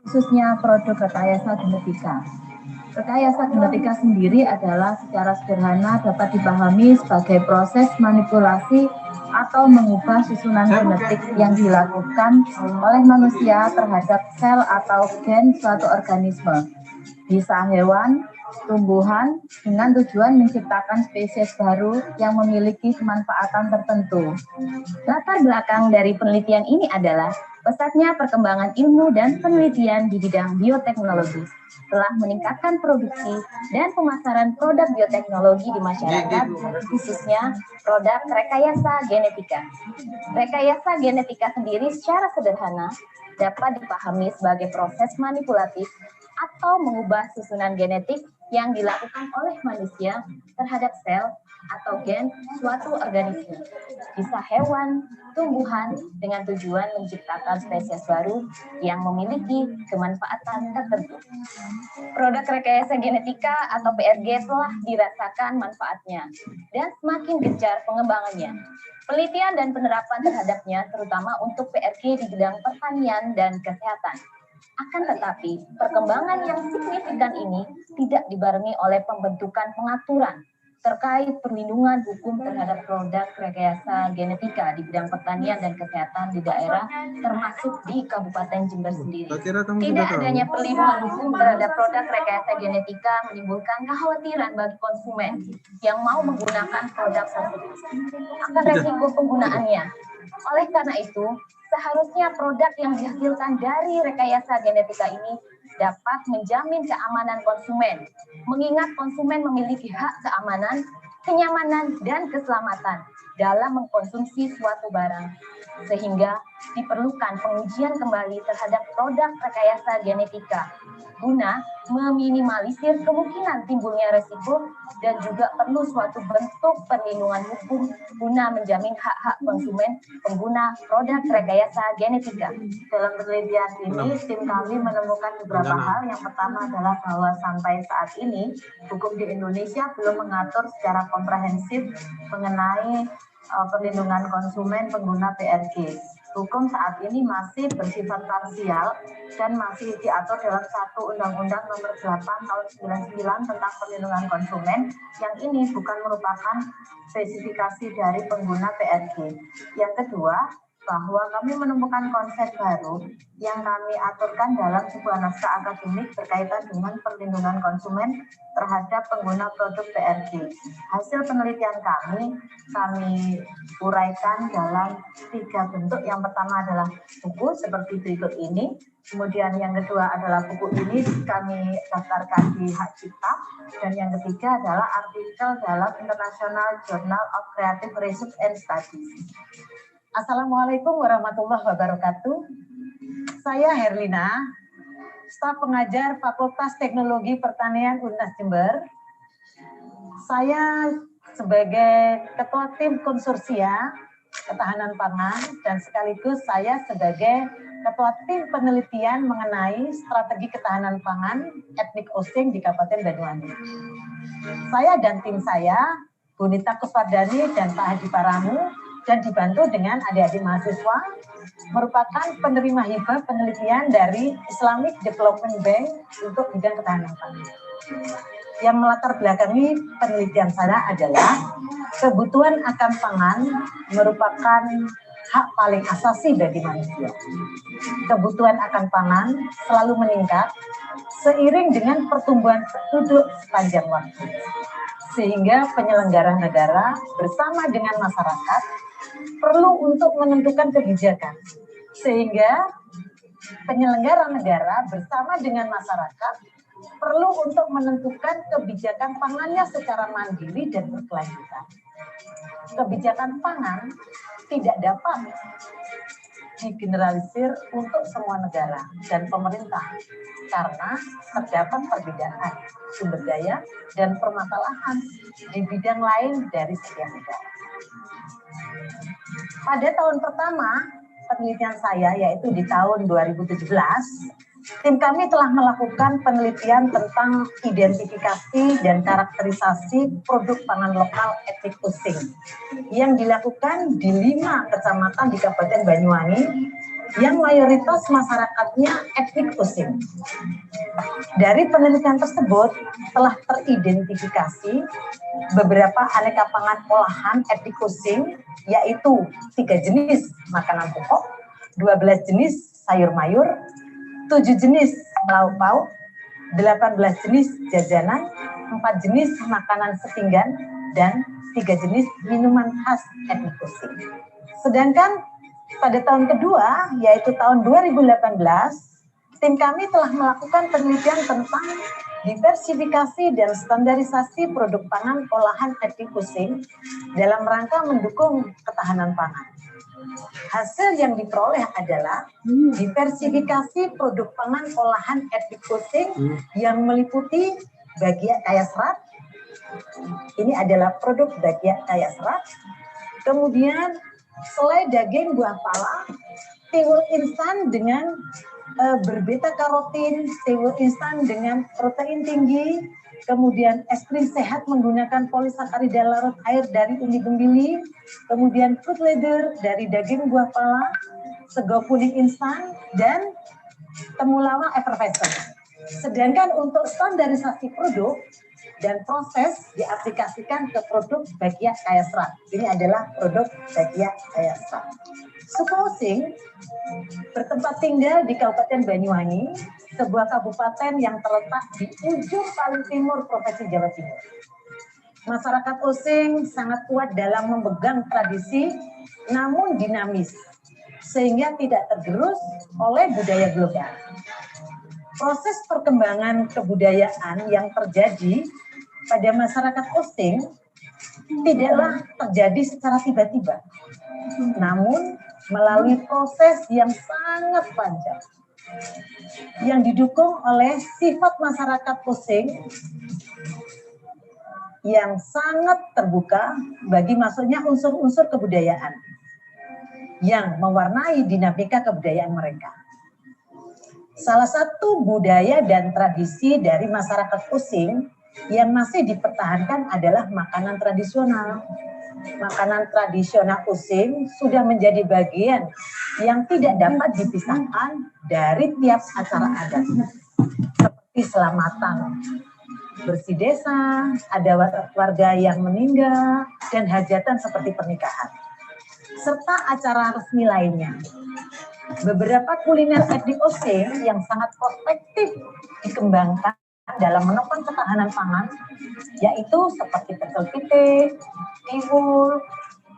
khususnya produk rekayasa genetika. Rekayasa genetika sendiri adalah secara sederhana dapat dipahami sebagai proses manipulasi atau mengubah susunan genetik yang dilakukan oleh manusia terhadap sel atau gen suatu organisme, bisa hewan, tumbuhan, dengan tujuan menciptakan spesies baru yang memiliki kemanfaatan tertentu. Latar belakang dari penelitian ini adalah pesatnya perkembangan ilmu dan penelitian di bidang bioteknologi telah meningkatkan produksi dan pemasaran produk bioteknologi di masyarakat, khususnya produk rekayasa genetika. Rekayasa genetika sendiri secara sederhana dapat dipahami sebagai proses manipulatif atau mengubah susunan genetik yang dilakukan oleh manusia terhadap sel atau gen suatu organisme, bisa hewan, tumbuhan, dengan tujuan menciptakan spesies baru yang memiliki kemanfaatan tertentu. Produk rekayasa genetika atau PRG telah dirasakan manfaatnya dan semakin gencar pengembangannya. Penelitian dan penerapan terhadapnya terutama untuk PRG di bidang pertanian dan kesehatan. Akan tetapi, perkembangan yang signifikan ini tidak dibarengi oleh pembentukan pengaturan terkait perlindungan hukum terhadap produk rekayasa genetika di bidang pertanian dan kesehatan di daerah, termasuk di Kabupaten Jember sendiri. Tidak adanya perlindungan hukum terhadap produk rekayasa genetika menimbulkan kekhawatiran bagi konsumen yang mau menggunakan produk tersebut akan resiko penggunaannya. Oleh karena itu, seharusnya produk yang dihasilkan dari rekayasa genetika ini dapat menjamin keamanan konsumen, mengingat konsumen memiliki hak keamanan, kenyamanan, dan keselamatan dalam mengkonsumsi suatu barang, sehingga diperlukan pengujian kembali terhadap produk rekayasa genetika guna meminimalisir kemungkinan timbulnya resiko dan juga perlu suatu bentuk perlindungan hukum guna menjamin hak-hak konsumen pengguna produk rekayasa genetika. Dalam penelitian ini, tim kami menemukan beberapa hal. Yang pertama adalah bahwa sampai saat ini hukum di Indonesia belum mengatur secara komprehensif mengenai perlindungan konsumen pengguna PRG. Hukum saat ini masih bersifat parsial dan masih diatur dalam satu Undang-Undang Nomor 8 Tahun 99 tentang perlindungan konsumen, yang ini bukan merupakan spesifikasi dari pengguna PRG. Yang kedua, bahwa kami menemukan konsep baru yang kami aturkan dalam sebuah naskah akademik berkaitan dengan perlindungan konsumen terhadap pengguna produk PRG. Hasil penelitian kami uraikan dalam 3 bentuk. Yang pertama adalah buku seperti berikut ini. Kemudian yang kedua adalah buku ini kami daftarkan di hak cipta. Dan yang ketiga adalah artikel dalam International Journal of Creative Research and Studies. Assalamualaikum warahmatullahi wabarakatuh. Saya Herlina, staf pengajar Fakultas Teknologi Pertanian Universitas Jember. Saya sebagai Ketua Tim Konsorsia Ketahanan Pangan dan sekaligus saya sebagai Ketua Tim Penelitian mengenai Strategi Ketahanan Pangan Etnik Osing di Kabupaten Banyuwangi. Saya dan tim saya, Bunita Kuswardani dan Pak Hadi Paramu, dan dibantu dengan adik-adik mahasiswa, merupakan penerima hibah penelitian dari Islamic Development Bank untuk bidang ketahanan pangan. Yang melatar belakangi penelitian saya adalah kebutuhan akan pangan merupakan hak paling asasi bagi manusia. Kebutuhan akan pangan selalu meningkat seiring dengan pertumbuhan penduduk sepanjang waktu. Sehingga penyelenggara negara bersama dengan masyarakat perlu untuk menentukan kebijakan. Sehingga penyelenggara negara bersama dengan masyarakat perlu untuk menentukan kebijakan pangannya secara mandiri dan berkelanjutan. Kebijakan pangan tidak dapat digeneralisir untuk semua negara dan pemerintah karena terdapat perbedaan sumber daya dan permasalahan di bidang lain dari setiap negara. Pada tahun pertama penelitian saya, yaitu di tahun 2017, tim kami telah melakukan penelitian tentang identifikasi dan karakterisasi produk pangan lokal etnik Osing yang dilakukan di 5 kecamatan di Kabupaten Banyuwangi yang mayoritas masyarakatnya etnik Osing. Dari penelitian tersebut telah teridentifikasi beberapa aneka pangan olahan etnik Osing, yaitu 3 jenis makanan pokok, 12 jenis sayur mayur, 7 jenis lauk pauk, 18 jenis jajanan, 4 jenis makanan sepinggan, dan 3 jenis minuman khas etnik Osing. Sedangkan pada tahun kedua, yaitu tahun 2018, tim kami telah melakukan penelitian tentang diversifikasi dan standarisasi produk pangan olahan etnik Osing dalam rangka mendukung ketahanan pangan. Hasil yang diperoleh adalah diversifikasi produk pangan olahan etnik Osing yang meliputi bagian kaya serat. Ini adalah produk bagian kaya serat. Kemudian selai daging buah pala, tiwul instan dengan berbeta karotin, tiwul instan dengan protein tinggi, kemudian es krim sehat menggunakan polisakarida larut air dari ubi gembili, kemudian food leather dari daging buah pala, sego kuning instan, dan temulawak effervescent. Sedangkan untuk standarisasi produk dan proses diaplikasikan ke produk bagian kaya serat. Ini adalah produk bagian kaya serat. Suku Osing bertempat tinggal di Kabupaten Banyuwangi, sebuah kabupaten yang terletak di ujung paling timur Provinsi Jawa Timur. Masyarakat Osing sangat kuat dalam memegang tradisi, namun dinamis, sehingga tidak tergerus oleh budaya global. Proses perkembangan kebudayaan yang terjadi pada masyarakat Osing tidaklah terjadi secara tiba-tiba, namun melalui proses yang sangat panjang yang didukung oleh sifat masyarakat Osing yang sangat terbuka bagi masuknya unsur-unsur kebudayaan yang mewarnai dinamika kebudayaan mereka. Salah satu budaya dan tradisi dari masyarakat Osing yang masih dipertahankan adalah makanan tradisional. Makanan tradisional Osing sudah menjadi bagian yang tidak dapat dipisahkan dari tiap acara adat. Seperti selamatan bersih desa, ada warga yang meninggal, dan hajatan seperti pernikahan. Serta acara resmi lainnya. Beberapa kuliner etnik Osing yang sangat prospektif dikembangkan dalam menopang ketahanan pangan, yaitu seperti pecel pitik, tiwul,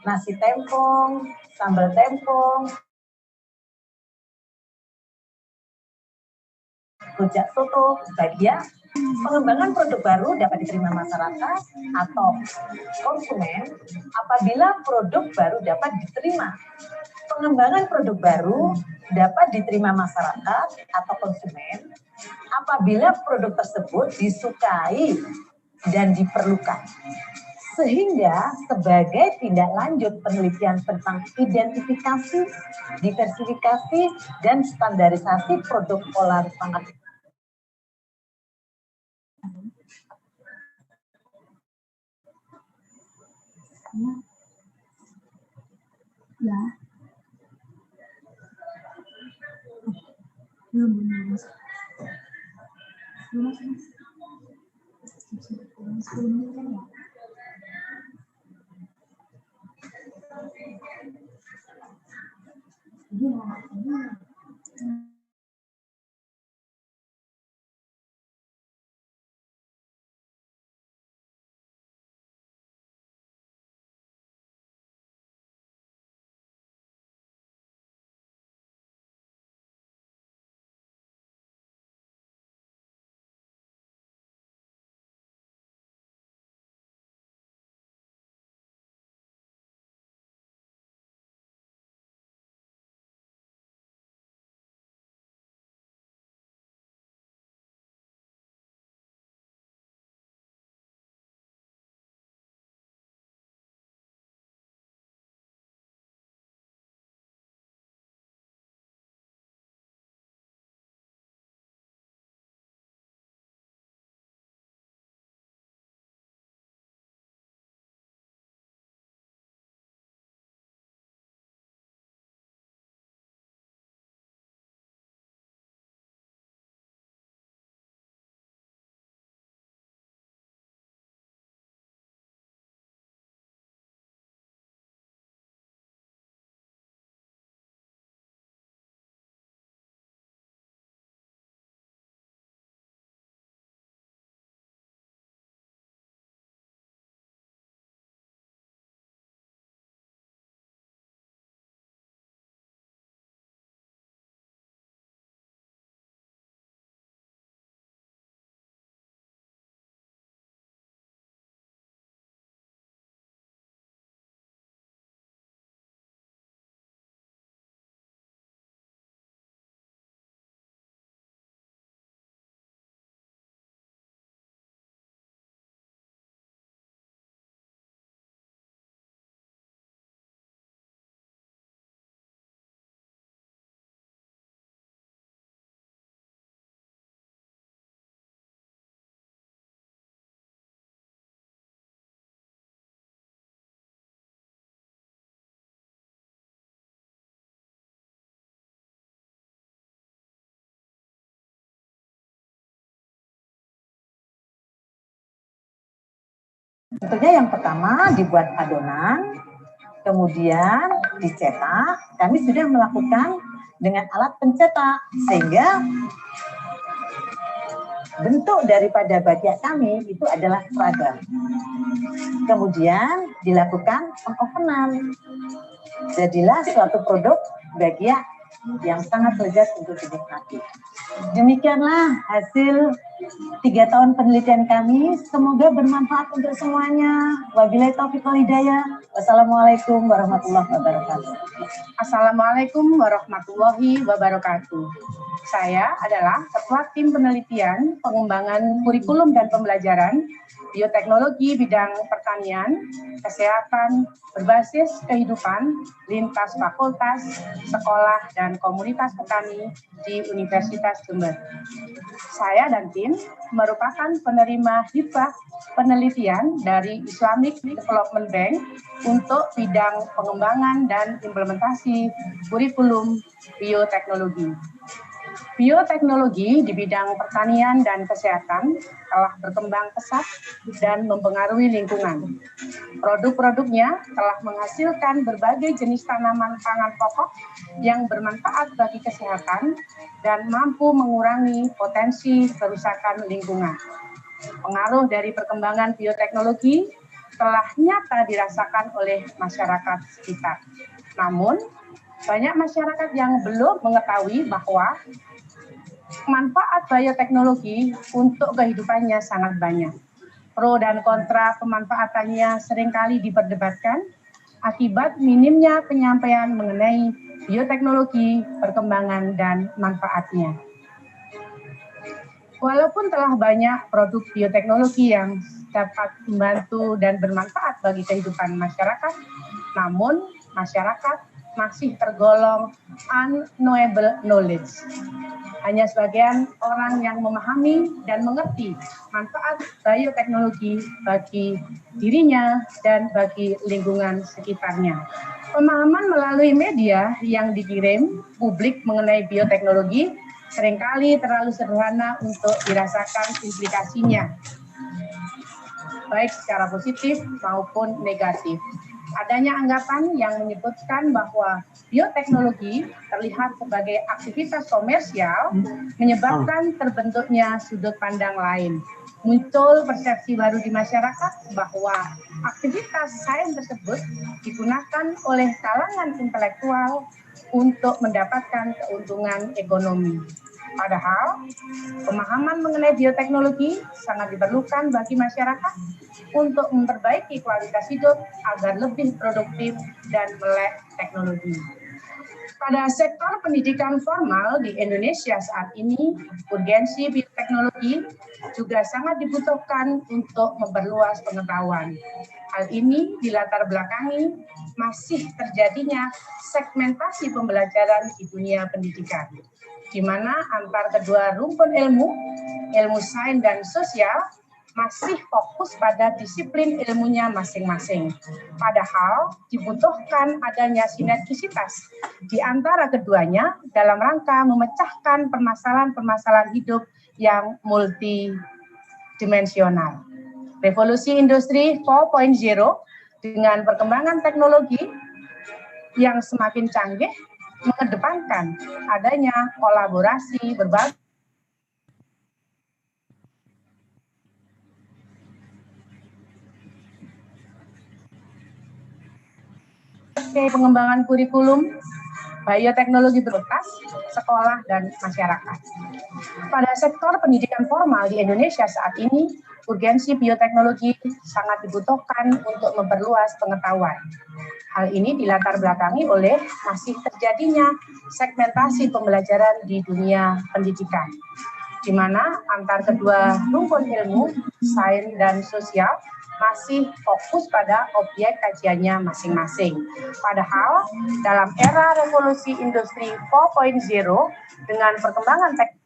nasi tempong, sambal tempong, rujak soto, bagia. Pengembangan produk baru dapat diterima masyarakat atau konsumen apabila produk baru dapat diterima. Pengembangan produk baru dapat diterima masyarakat atau konsumen apabila produk tersebut disukai dan diperlukan. Sehingga sebagai tindak lanjut penelitian tentang identifikasi, diversifikasi, dan standarisasi produk olahan pangan. Ya. Tentunya yang pertama dibuat adonan, kemudian dicetak. Kami sudah melakukan dengan alat pencetak, sehingga bentuk daripada bagian kami itu adalah seragam. Kemudian dilakukan pengovenan. Jadilah suatu produk bagian yang sangat lezat untuk dinikmati. Demikianlah hasil 3 tahun penelitian kami. Semoga bermanfaat untuk semuanya. Wabillahi taufiq wal hidayah. Wassalamualaikum warahmatullahi wabarakatuh. Assalamualaikum warahmatullahi wabarakatuh. Saya adalah Ketua Tim Penelitian Pengembangan Kurikulum dan Pembelajaran Bioteknologi Bidang Pertanian, Kesehatan, Berbasis Kehidupan, lintas fakultas, sekolah, dan komunitas petani di Universitas Jember. Saya dan tim merupakan penerima hibah penelitian dari Islamic Development Bank untuk bidang pengembangan dan implementasi kurikulum bioteknologi. Bioteknologi di bidang pertanian dan kesehatan telah berkembang pesat dan mempengaruhi lingkungan. Produk-produknya telah menghasilkan berbagai jenis tanaman pangan pokok yang bermanfaat bagi kesehatan dan mampu mengurangi potensi kerusakan lingkungan. Pengaruh dari perkembangan bioteknologi telah nyata dirasakan oleh masyarakat sekitar. Namun, banyak masyarakat yang belum mengetahui bahwa manfaat bioteknologi untuk kehidupannya sangat banyak. Pro dan kontra pemanfaatannya seringkali diperdebatkan akibat minimnya penyampaian mengenai bioteknologi, perkembangan, dan manfaatnya. Walaupun telah banyak produk bioteknologi yang dapat membantu dan bermanfaat bagi kehidupan masyarakat, namun masyarakat masih tergolong unknowable knowledge. Hanya sebagian orang yang memahami dan mengerti manfaat bioteknologi bagi dirinya dan bagi lingkungan sekitarnya. Pemahaman melalui media yang dikirim publik mengenai bioteknologi seringkali terlalu sederhana untuk dirasakan implikasinya, baik secara positif maupun negatif. Adanya anggapan yang menyebutkan bahwa bioteknologi terlihat sebagai aktivitas komersial menyebabkan terbentuknya sudut pandang lain. Muncul persepsi baru di masyarakat bahwa aktivitas sains tersebut digunakan oleh kalangan intelektual untuk mendapatkan keuntungan ekonomi. Padahal, pemahaman mengenai bioteknologi sangat diperlukan bagi masyarakat untuk memperbaiki kualitas hidup agar lebih produktif dan melek teknologi. Pada sektor pendidikan formal di Indonesia saat ini, urgensi bioteknologi juga sangat dibutuhkan untuk memperluas pengetahuan. Hal ini dilatar belakangi masih terjadinya segmentasi pembelajaran di dunia pendidikan, di mana antar kedua rumpun ilmu sains dan sosial, masih fokus pada disiplin ilmunya masing-masing. Padahal dibutuhkan adanya sinergisitas di antara keduanya dalam rangka memecahkan permasalahan-permasalahan hidup yang multidimensional. Revolusi Industri 4.0 dengan perkembangan teknologi yang semakin canggih mengedepankan adanya kolaborasi berbagai pengembangan kurikulum bioteknologi berbasis sekolah dan masyarakat. Pada sektor pendidikan formal di Indonesia saat ini, urgensi bioteknologi sangat dibutuhkan untuk memperluas pengetahuan. Hal ini dilatar belakangi oleh masih terjadinya segmentasi pembelajaran di dunia pendidikan, di mana antar kedua rumpun ilmu, sains dan sosial masih fokus pada objek kajiannya masing-masing. Padahal dalam era revolusi industri 4.0 dengan perkembangan teknologi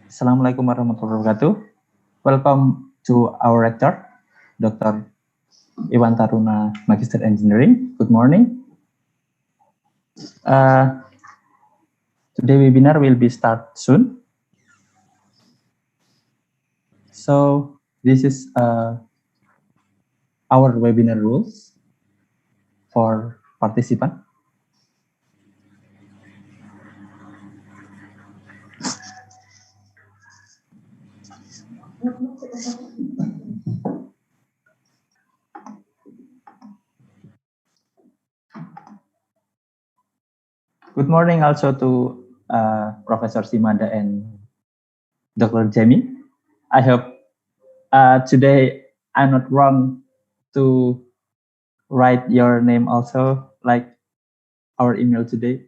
Assalamualaikum warahmatullahi wabarakatuh. Welcome to our rector, Dr. Iwan Taruna, Magister Engineering. Good morning. Today webinar will be start soon. So this is our webinar rules for participant. Good morning also to Professor Simada and Dr. Jamie. I hope today I'm not wrong to write your name also like our email today.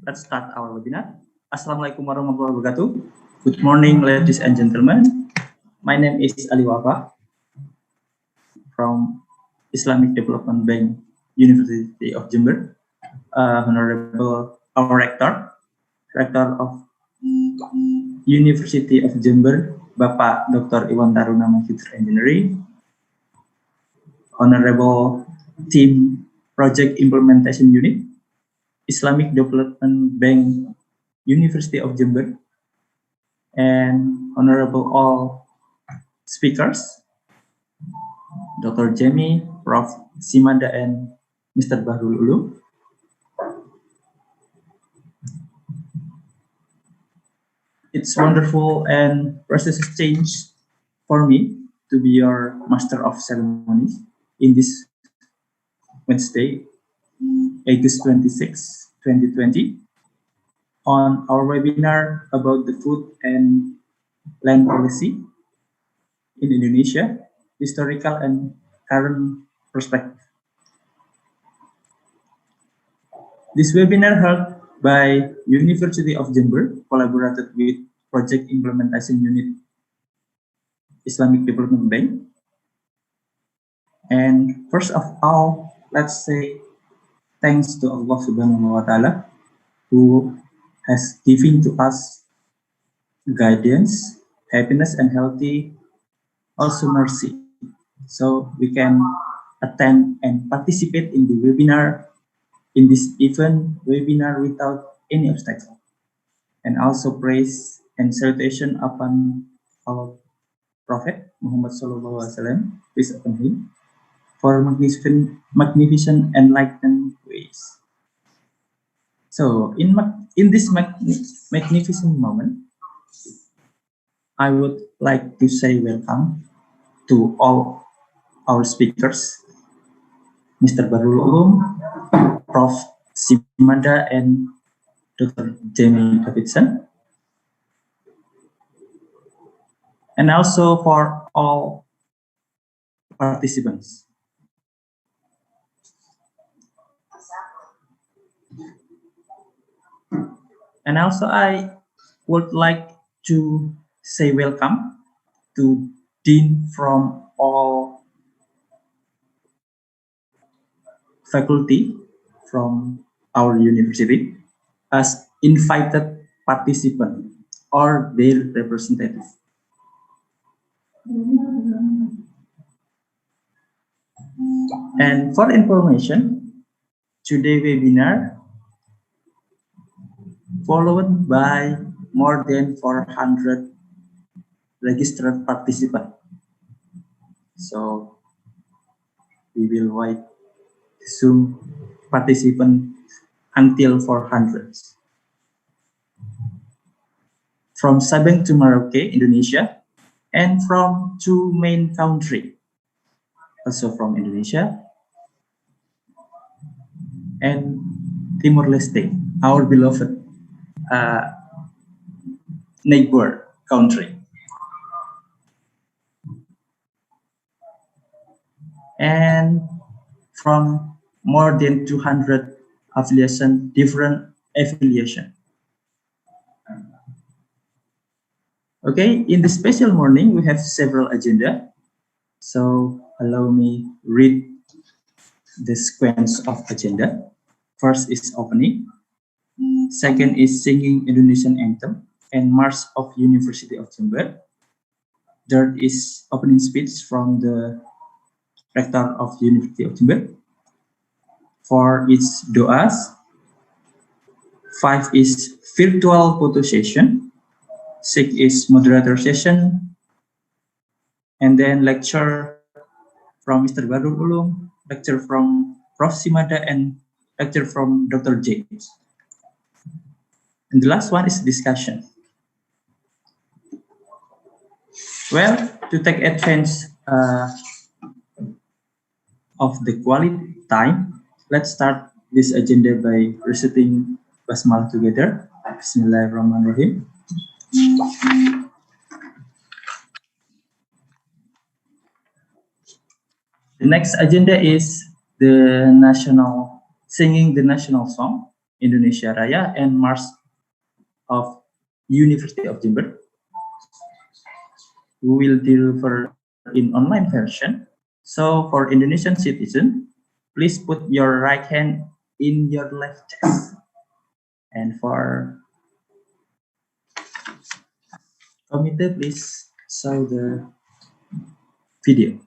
Let's start our webinar. Assalamualaikum warahmatullahi wabarakatuh. Good morning, ladies and gentlemen. My name is Ali Wafa from Islamic Development Bank, University of Jember. Honorable our Rector of University of Jember, Bapak Dr. Iwan Taruna, Magister Engineering. Honorable Team Project Implementation Unit, Islamic Development Bank, University of Jember, and honorable all speakers, Dr. Jamie, Prof. Simada, and Mr. Bahrul Ulum. It's wonderful and precious change for me to be your Master of Ceremonies in this Wednesday, August 26, 2020, on our webinar about the food and land policy in Indonesia, historical and current perspective. This webinar held by University of Jember collaborated with Project Implementation Unit Islamic Development Bank. And first of all, let's say thanks to Allah Subhanahu wa Ta'ala who has given to us guidance, happiness, and healthy, also mercy. So we can attend and participate in the webinar, in this event webinar without any obstacle. And also praise and salutation upon our Prophet Muhammad Sallallahu Alaihi Wasallam, peace upon him, for magnificent enlightened ways. So in this magnificent moment, I would like to say welcome to all our speakers, Mr. Bahrul Ulum, Prof. Simada, and Dr. Jamie Davidson. And also for all participants. And also I would like to say welcome to Dean from all faculty from our university as invited participant or their representative. And for information, today's webinar followed by more than 400 registered participants. So we will wait Zoom participant until 400. From Sabang to Merauke, Indonesia, and from two main countries, also from Indonesia and Timor-Leste, our beloved neighbor country. And from more than 200 affiliation, different affiliation. Okay, in the special morning, we have several agenda. So allow me read the sequence of agenda. First is opening. Second is singing Indonesian anthem and March of University of Jember. Third is opening speech from the rector of University of Jember. 4 is doas. 5 is virtual photo session. 6 is moderator session. And then lecture from Mr. Badrul Ulum, lecture from Prof. Simada, and lecture from Dr. James. And the last one is discussion. Well, to take advantage of the quality time, let's start this agenda by reciting Basmalah together. Bismillahirrahmanirrahim. The next agenda is the singing the national song, Indonesia Raya, and March of University of Jember. We will deliver in online version. So for Indonesian citizen, please put your right hand in your left chest. And for committee, please show the video.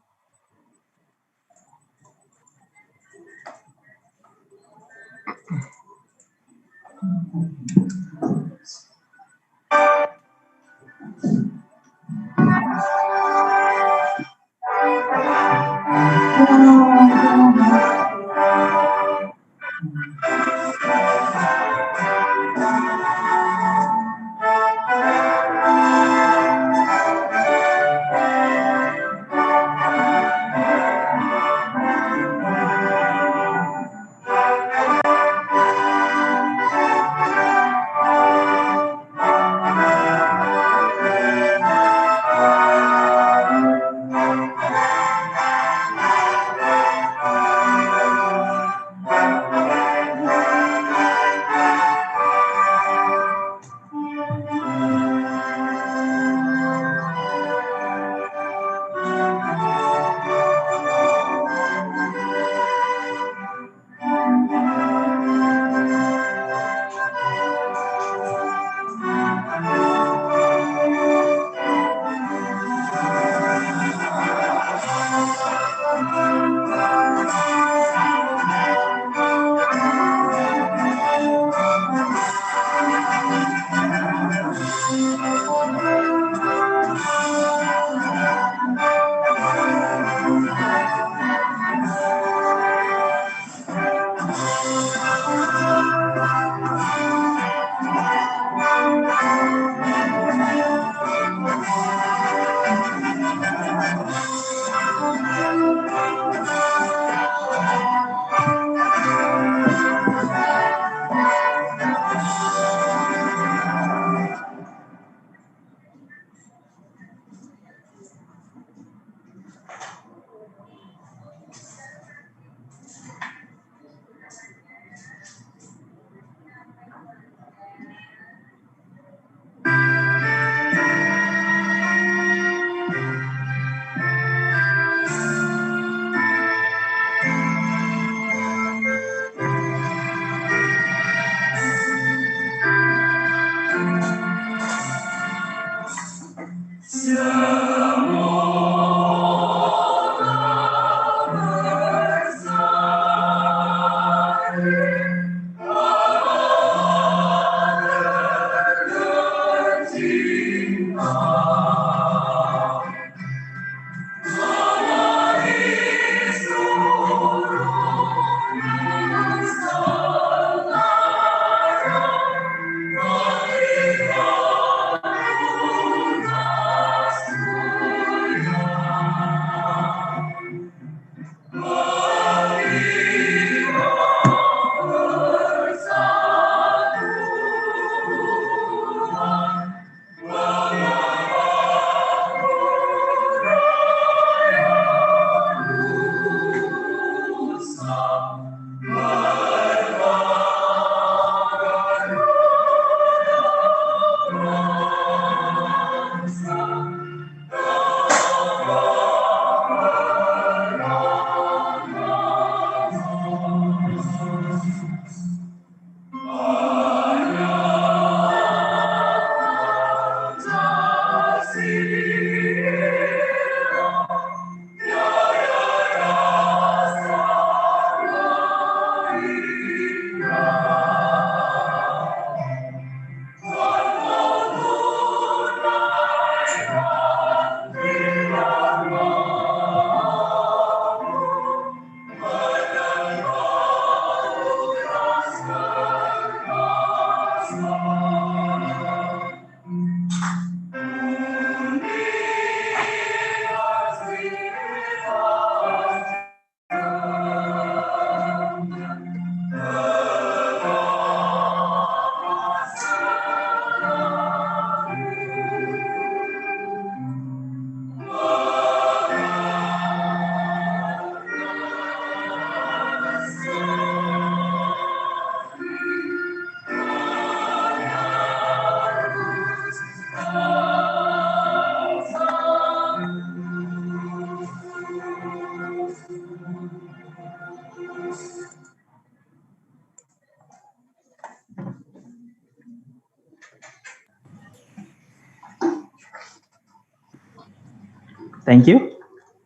Thank you.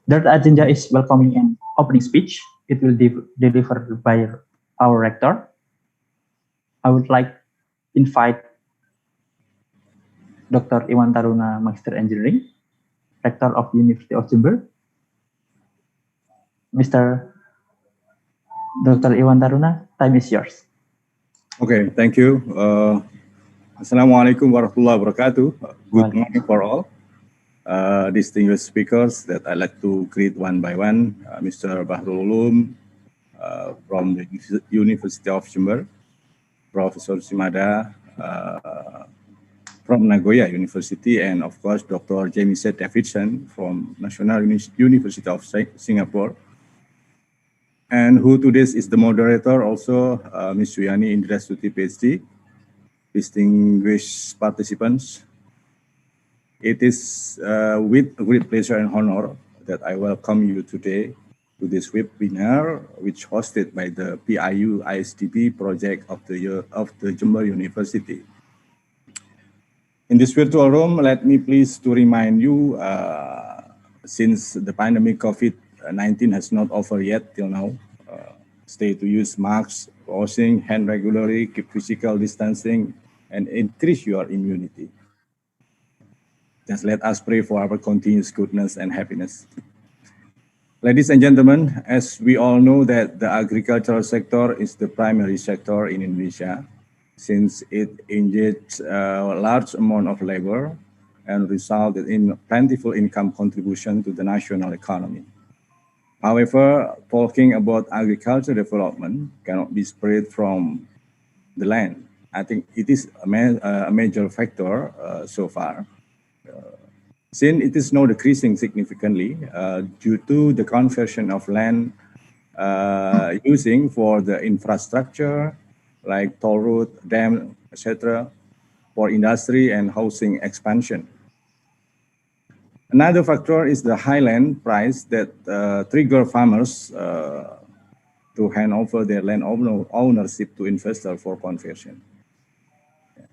Third agenda is welcoming and opening speech. It will be delivered by our rector. I would like to invite Dr. Iwan Taruna, Magister Engineering, Rector of University of Jember. Mr. Dr. Iwan Taruna, time is yours. Okay, thank you. Assalamualaikum warahmatullahi wabarakatuh. Good morning for all. Distinguished speakers that I'd like to greet one by one. Mr. Bahrul Ulum from the University of Jember, Professor Simada from Nagoya University, and of course, Dr. James Davidson from National University of Singapore. And who today is the moderator also, Ms. Suyani Indrastuti, PhD, distinguished participants. It is with great pleasure and honor that I welcome you today to this webinar, which hosted by the PIU ISDB project of the Jember University. In this virtual room, let me please to remind you, since the pandemic COVID-19 has not over yet till now, stay to use masks, washing hand regularly, keep physical distancing, and increase your immunity. Just let us pray for our continuous goodness and happiness. Ladies and gentlemen, as we all know that the agricultural sector is the primary sector in Indonesia, since it engages a large amount of labor and resulted in plentiful income contribution to the national economy. However, talking about agriculture development cannot be spread from the land. I think it is a major factor so far. Since it is now decreasing significantly due to the conversion of land using for the infrastructure like toll road, dam, etc., for industry and housing expansion. Another factor is the high land price that trigger farmers to hand over their land ownership to investors for conversion.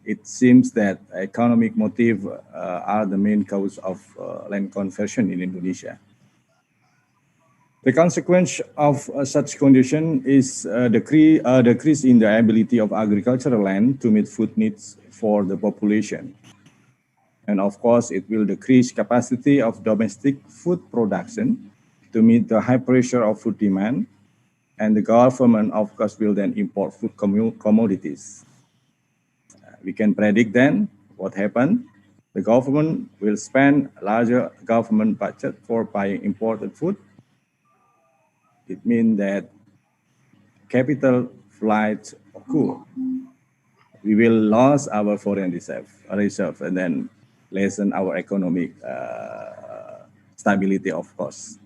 It seems that economic motives are the main cause of land conversion in Indonesia. The consequence of such condition is a decrease in the ability of agricultural land to meet food needs for the population. And of course, it will decrease capacity of domestic food production to meet the high pressure of food demand. And the government, of course, will then import food commodities. We can predict then what happened. The government will spend a larger government budget for buying imported food. It means that capital flights occur. We will lose our foreign reserve and then lessen our economic stability, of course.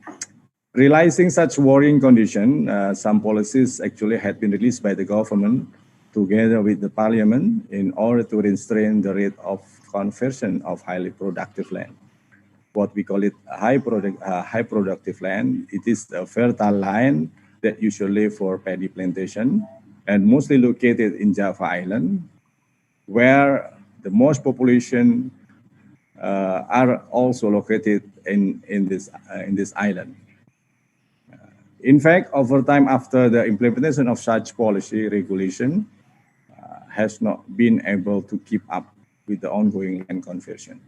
Realizing such worrying condition, some policies actually had been released by the government together with the parliament in order to restrain the rate of conversion of highly productive land. What we call it high productive land. It is a fertile land that usually for paddy plantation and mostly located in Java Island, where the most population are also located in this island. In fact, over time after the implementation of such policy regulation has not been able to keep up with the ongoing land conversion.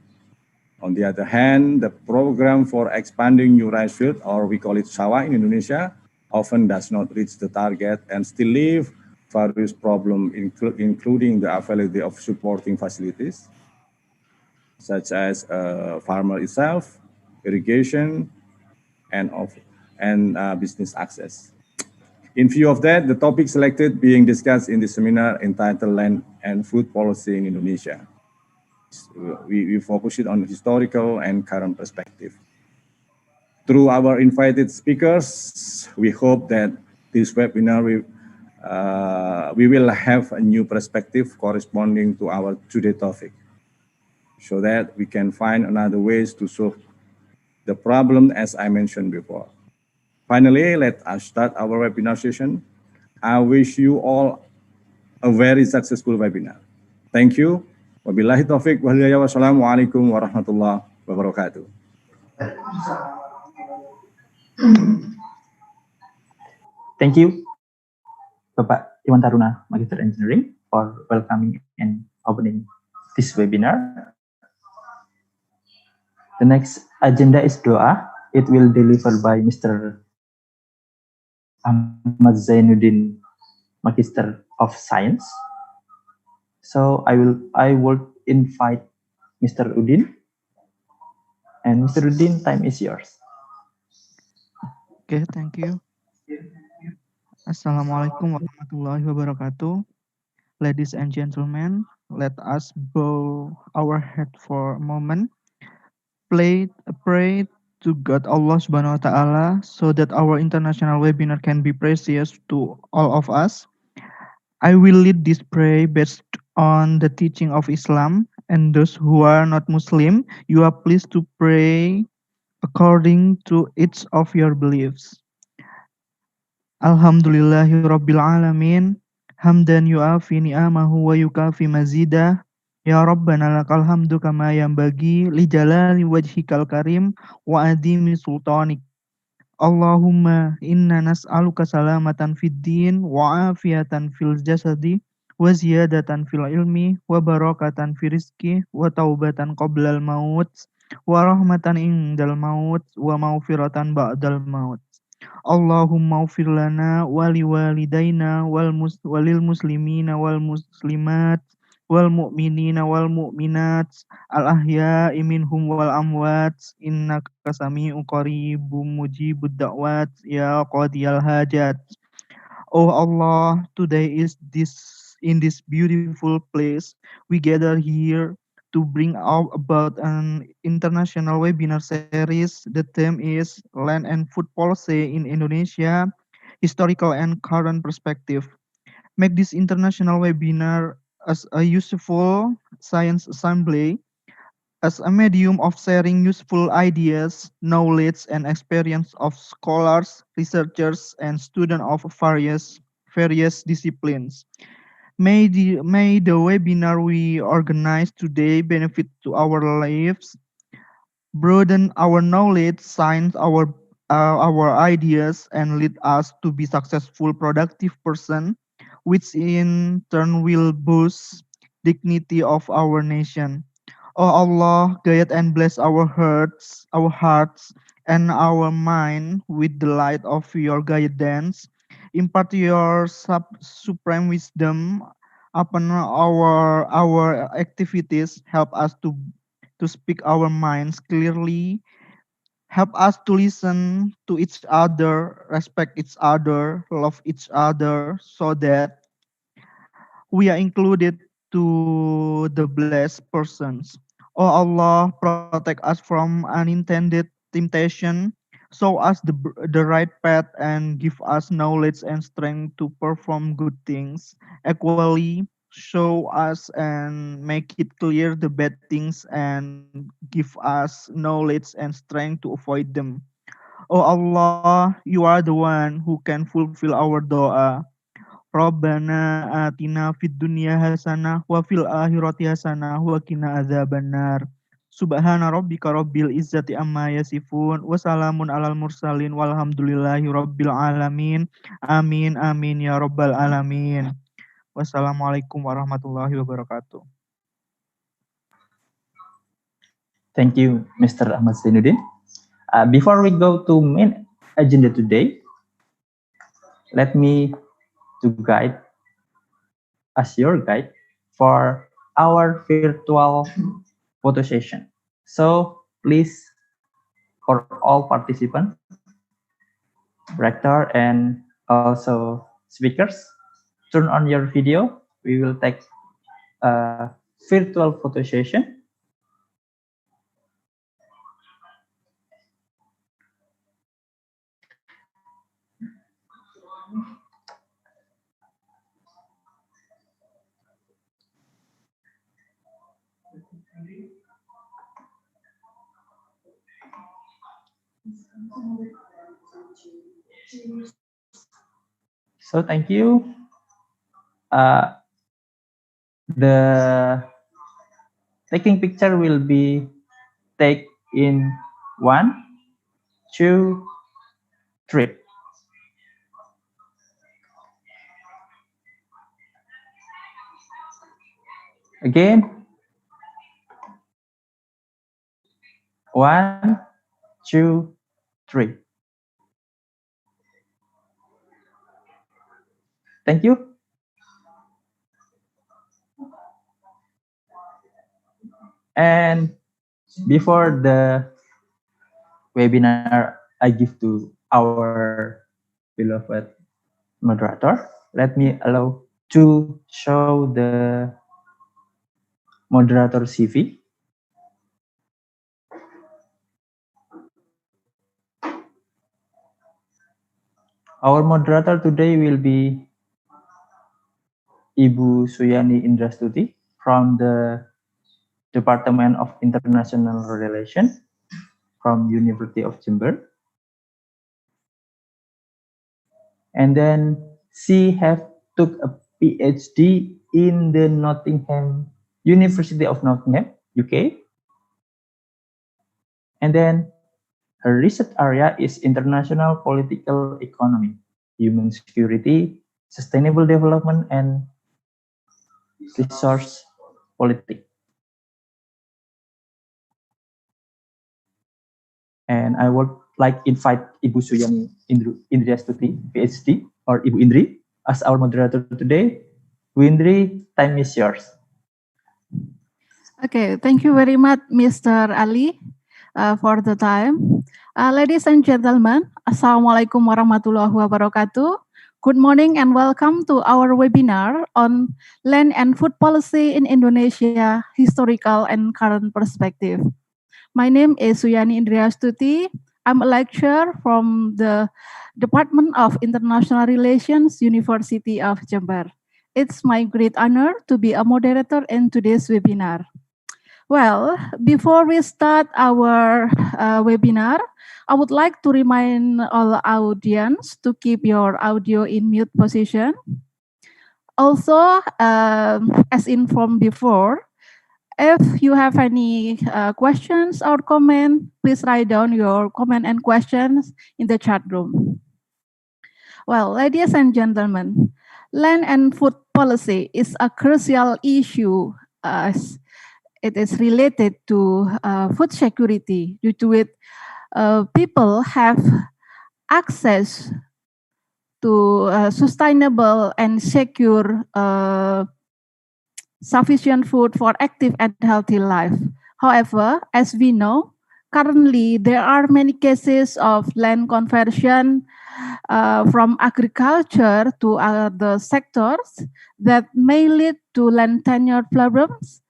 On the other hand, the program for expanding new rice field, or we call it sawah in Indonesia, often does not reach the target and still leave various problems, including the availability of supporting facilities, such as farmer itself, irrigation, and business access. In view of that, the topic selected being discussed in the seminar entitled Land and Food Policy in Indonesia. We focus it on historical and current perspective. Through our invited speakers, we hope that this webinar we will have a new perspective corresponding to our today's topic, so that we can find another ways to solve the problem as I mentioned before. Finally, let us start our webinar session. I wish you all a very successful webinar. Thank you. Wabillahi taufiq wal hidayah. Wassalamualaikum warahmatullahi wabarakatuh. Thank you, Bapak Iwan Taruna, Magister Engineering, for welcoming and opening this webinar. The next agenda is doa. It will delivered by Mr. Ahmad Zainuddin, Magister of Science. So I would invite Mr. Udin. And Mr. Udin, time is yours. Okay, thank you. Assalamualaikum warahmatullahi wabarakatuh. Ladies and gentlemen, let us bow our head for a moment. Pray to God Allah Subhanahu wa Ta'ala so that our international webinar can be precious to all of us. I will lead this prayer based on the teaching of Islam, and those who are not Muslim, you are pleased to pray according to each of your beliefs. Alhamdulillahi Rabbil Alamin. Hamdan yu'afi ni'amahu wa yukafi mazidah. Ya Rabbana lakal hamdu kama yanbaghi li jalali wajhikal karim wa adimi sultanik. Allahumma inna nas'aluka salamatan fid din wa afiatan fil jasadi wa ziyadatan fil ilmi wa barakatan fi rizki wa taubatan qoblal maut wa rahmatan indal maut wa maufiratan ba'dal maut. Allahumma ufir lana wa liwalidayna walil muslimina wal muslimat wal mu'minina wal mu'minat al ahya'i minhum wal amwat innaka sami'un qaribum mujibud da'wat ya qadiyal hajat. Oh Allah, today is this beautiful place we gather here to bring out about an international webinar series. The theme is Land and Food Policy in Indonesia, Historical and Current Perspective. Make this international webinar as a useful science assembly, as a medium of sharing useful ideas, knowledge, and experience of scholars, researchers, and students of various disciplines. May the webinar we organize today benefit to our lives, broaden our knowledge, science our ideas, and lead us to be successful, productive person, which in turn will boost dignity of our nation. Oh Allah, guide and bless our hearts, and our mind with the light of your guidance. Impart your supreme wisdom upon our activities. Help us to speak our minds clearly. Help us to listen to each other, respect each other, love each other, so that we are included to the blessed persons. Oh Allah, protect us from unintended temptation, show us the right path, and give us knowledge and strength to perform good things. Equally, show us and make it clear the bad things and give us knowledge and strength to avoid them. Oh Allah, you are the one who can fulfill our doa. Rabbana atina fid dunya hasanah wa fil akhirati hasanah wa qina adzabannar. Subhana rabbika rabbil izzati amma yasifun wa salamun alal mursalin walhamdulillahi rabbil alamin. Amin amin ya rabbal alamin. Wassalamualaikum warahmatullahi wabarakatuh. Thank you, Mr. Ahmad Zainuddin. Before we go to main agenda today, let me to guide as your guide for our virtual photo session. So please, for all participants, rector and also speakers, turn on your video. We will take a virtual photo session. So thank you. The taking picture will be take in 1, 2, 3. Again. 1, 2, 3. Thank you. And before the webinar I give to our beloved moderator, let me allow to show the moderator CV. Our moderator today will be Ibu Suyani Indrastuti from the Department of International Relations from University of Jember. And then she have took a PhD in the University of Nottingham, UK. And then her research area is international political economy, human security, sustainable development, and resource politics. And I would like invite Ibu Suyani Indriastuti, PhD, or Ibu Indri, as our moderator today. Bu Indri, time is yours. Okay, thank you very much, Mr. Ali, for the time. Ladies and gentlemen, Assalamualaikum warahmatullahi wabarakatuh. Good morning and welcome to our webinar on land and food policy in Indonesia, historical and current perspective. My name is Suyani Indriastuti. I'm a lecturer from the Department of International Relations, University of Jember. It's my great honor to be a moderator in today's webinar. Well, before we start our webinar, I would like to remind all audience to keep your audio in mute position. Also, as informed before, if you have any questions or comment, please write down your comment and questions in the chat room. Well, ladies and gentlemen, land and food policy is a crucial issue as it is related to food security. Due to it, people have access to sustainable and secure sufficient food for active and healthy life. However, as we know, currently there are many cases of land conversion from agriculture to other sectors that may lead to land tenure problems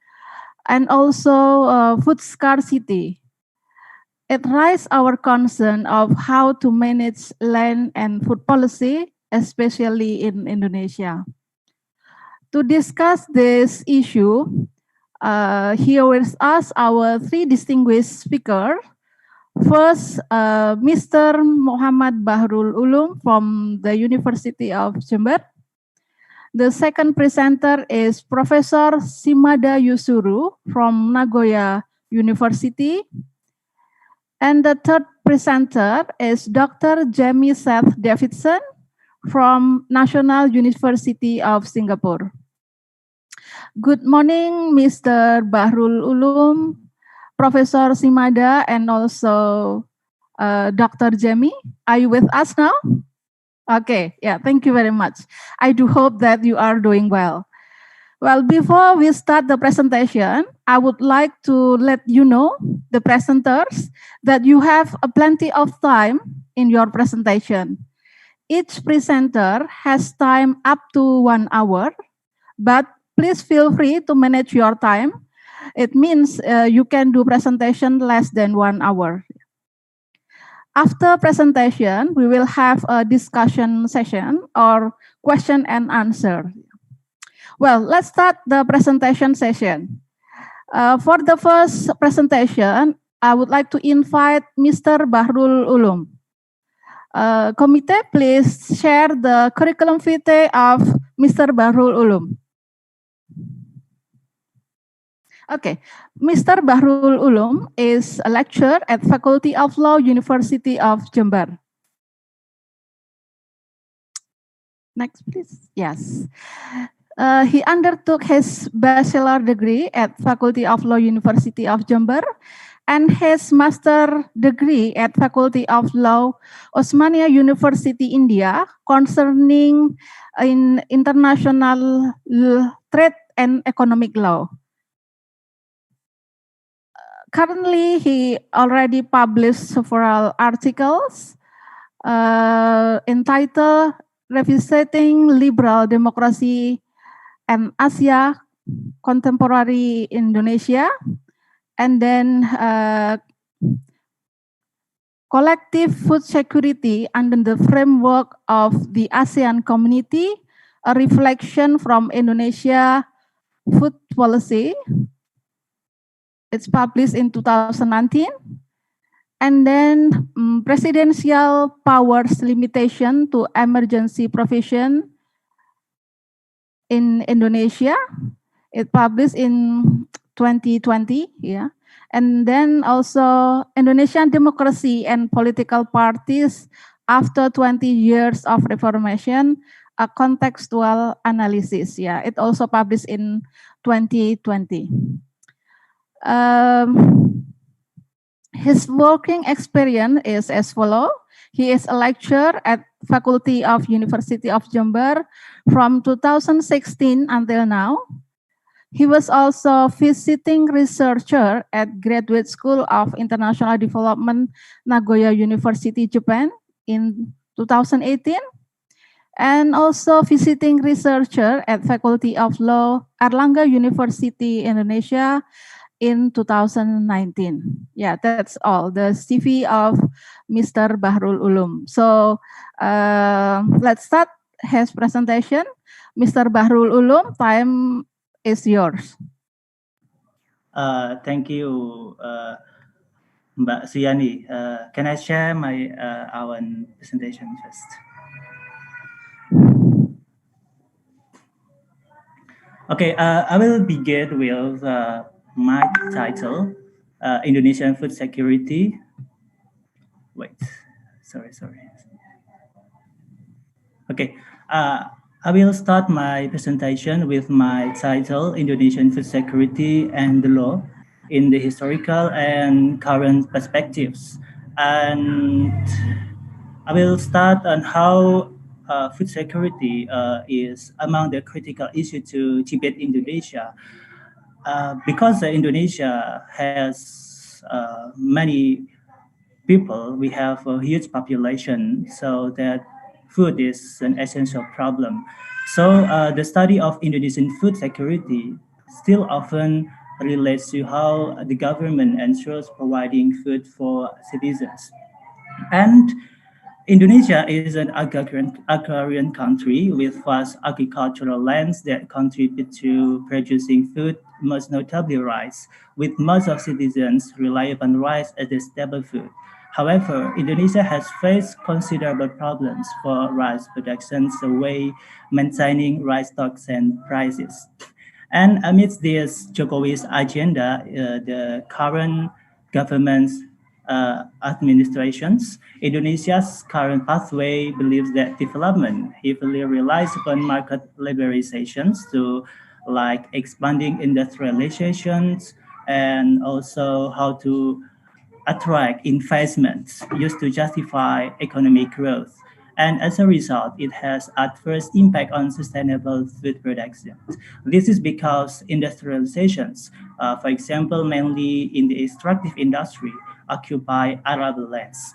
and also food scarcity. It raises our concern of how to manage land and food policy, especially in Indonesia. To discuss this issue, here with us our three distinguished speakers. First, Mr. Muhammad Bahrul Ulum from the University of Jember. The second presenter is Professor Simada Yusuru from Nagoya University. And the third presenter is Dr. Jamie Seth Davidson from National University of Singapore. Good morning, Mr. Bahrul Ulum, Professor Simada, and also Dr. Jamie. Are you with us now? Okay, yeah, thank you very much. I do hope that you are doing well. Well, before we start the presentation, I would like to let you know, the presenters, that you have plenty of time in your presentation. Each presenter has time up to 1 hour, but please feel free to manage your time. It means you can do presentation less than 1 hour. After presentation, we will have a discussion session or question and answer. Well, let's start the presentation session. For the first presentation, I would like to invite Mr. Bahrul Ulum. Committee, please share the curriculum vitae of Mr. Bahrul Ulum. Okay, Mr. Bahrul Ulum is a lecturer at Faculty of Law, University of Jember. Next, please. Yes. He undertook his bachelor degree at Faculty of Law, University of Jember, and his master degree at Faculty of Law, Osmania University, India, concerning in international trade and economic law. Currently, he already published several articles entitled Revisiting Liberal Democracy and Asia, Contemporary Indonesia, and then Collective Food Security under the framework of the ASEAN community, a reflection from Indonesia food policy. It's published in 2019. And then presidential powers limitation to emergency provision in Indonesia. It published in 2020, yeah. And then also Indonesian democracy and political parties after 20 years of reformation, a contextual analysis, yeah. It also published in 2020. His working experience is as follows. He is a lecturer at Faculty of University of Jember from 2016 until now. He was also visiting researcher at Graduate School of International Development, Nagoya University, Japan in 2018. And also visiting researcher at Faculty of Law, Erlangga University, Indonesia, in 2019. Yeah, that's all, the CV of Mr. Bahrul Ulum. So let's start his presentation. Mr. Bahrul Ulum, time is yours. Thank you, Mbak Suyani. Can I share my our presentation first? Okay, I will begin with my title, Indonesian Food Security. Wait, sorry. Okay, I will start my presentation with my title, Indonesian Food Security and the Law in the Historical and Current Perspectives. And I will start on how food security is among the critical issues to Tibet, Indonesia. Because Indonesia has many people, we have a huge population, so that food is an essential problem. So the study of Indonesian food security still often relates to how the government ensures providing food for citizens. And Indonesia is an agrarian country with vast agricultural lands that contribute to producing food, most notably rice, with most of citizens rely upon rice as a staple food. However, Indonesia has faced considerable problems for rice production, the way maintaining rice stocks and prices. And amidst this Jokowi's agenda, the current government's administrations, Indonesia's current pathway believes that development heavily relies upon market liberalizations to like expanding industrializations and also how to attract investments used to justify economic growth. And as a result, it has adverse impact on sustainable food production. This is because industrializations, for example, mainly in the extractive industry, occupy arable lands.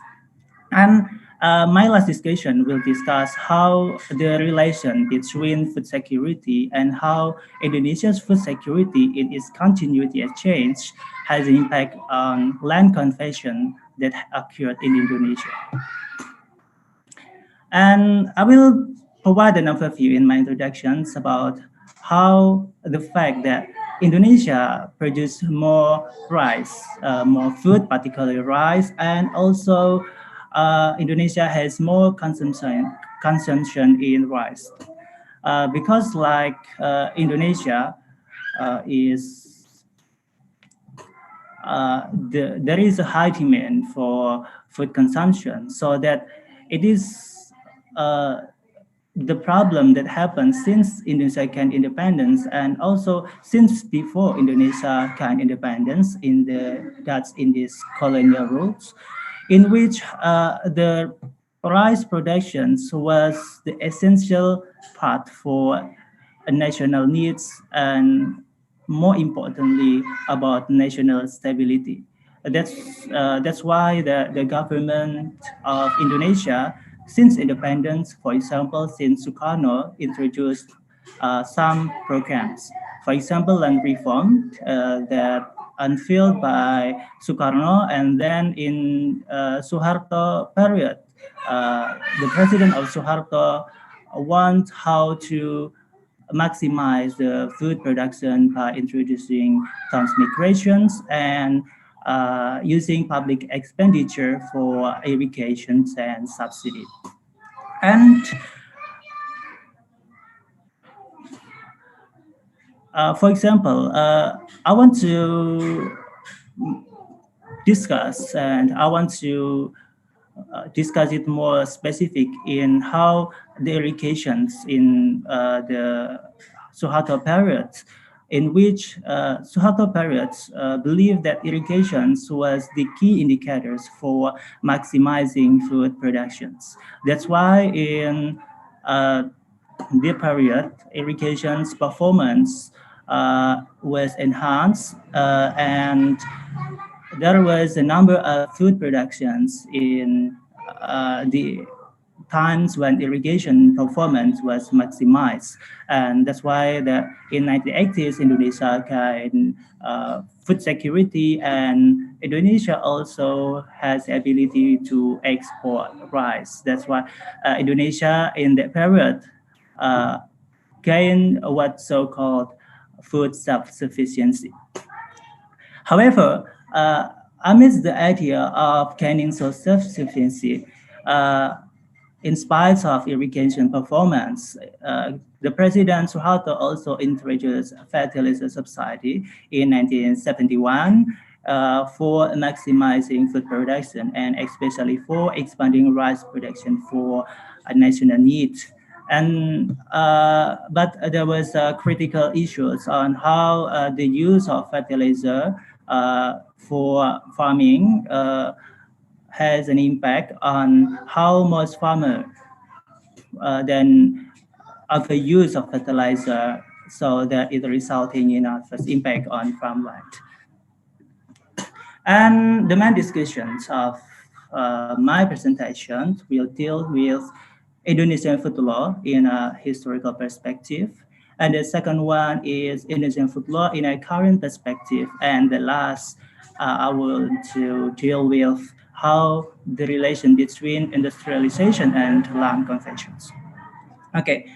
And my last discussion will discuss how the relation between food security and how Indonesia's food security in its continuity and change has an impact on land conversion that occurred in Indonesia. And I will provide an overview in my introductions about how the fact that Indonesia produces more rice, more food, particularly rice, and also Indonesia has more consumption in rice. Because like Indonesia is there is a high demand for food consumption, so that it is the problem that happened since Indonesia gained independence, and also since before Indonesia gained independence in the Dutch Indies colonial rules, in which the rice production was the essential part for national needs, and more importantly about national stability. That's why the government of Indonesia, since independence, for example, since Sukarno introduced some programs. For example, land reform that unveiled by Sukarno, and then in Suharto period, the president of Suharto want how to maximize the food production by introducing transmigrations and using public expenditure for irrigations and subsidies. And for example, I want to discuss, and I want to discuss it more specific in how the irrigations in the Suharto period, in which Suharto periods believed that irrigations was the key indicators for maximizing food productions. That's why in the period, irrigation's performance was enhanced, and there was a number of food productions in the times when irrigation performance was maximized. And that's why in 1980s, Indonesia gained food security, and Indonesia also has the ability to export rice. That's why Indonesia in that period gained what's so-called food self-sufficiency. However, amidst the idea of gaining self-sufficiency, in spite of irrigation performance, the President Suharto also introduced fertilizer subsidy in 1971 for maximizing food production, and especially for expanding rice production for a national need. And but there was critical issues on how the use of fertilizer for farming has an impact on how most farmers then of the use of fertilizer, so that it resulting in adverse impact on farmland. And the main discussions of my presentation will deal with Indonesian food law in a historical perspective. And the second one is Indonesian food law in a current perspective. And the last, I will to deal with how the relation between industrialization and land conventions. Okay,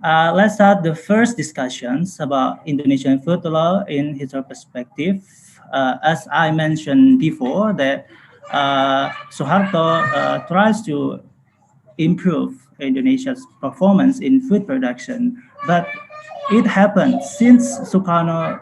let's start the first discussions about Indonesian food law in historical perspective. As I mentioned before, that Suharto tries to improve Indonesia's performance in food production, but it happened since Sukarno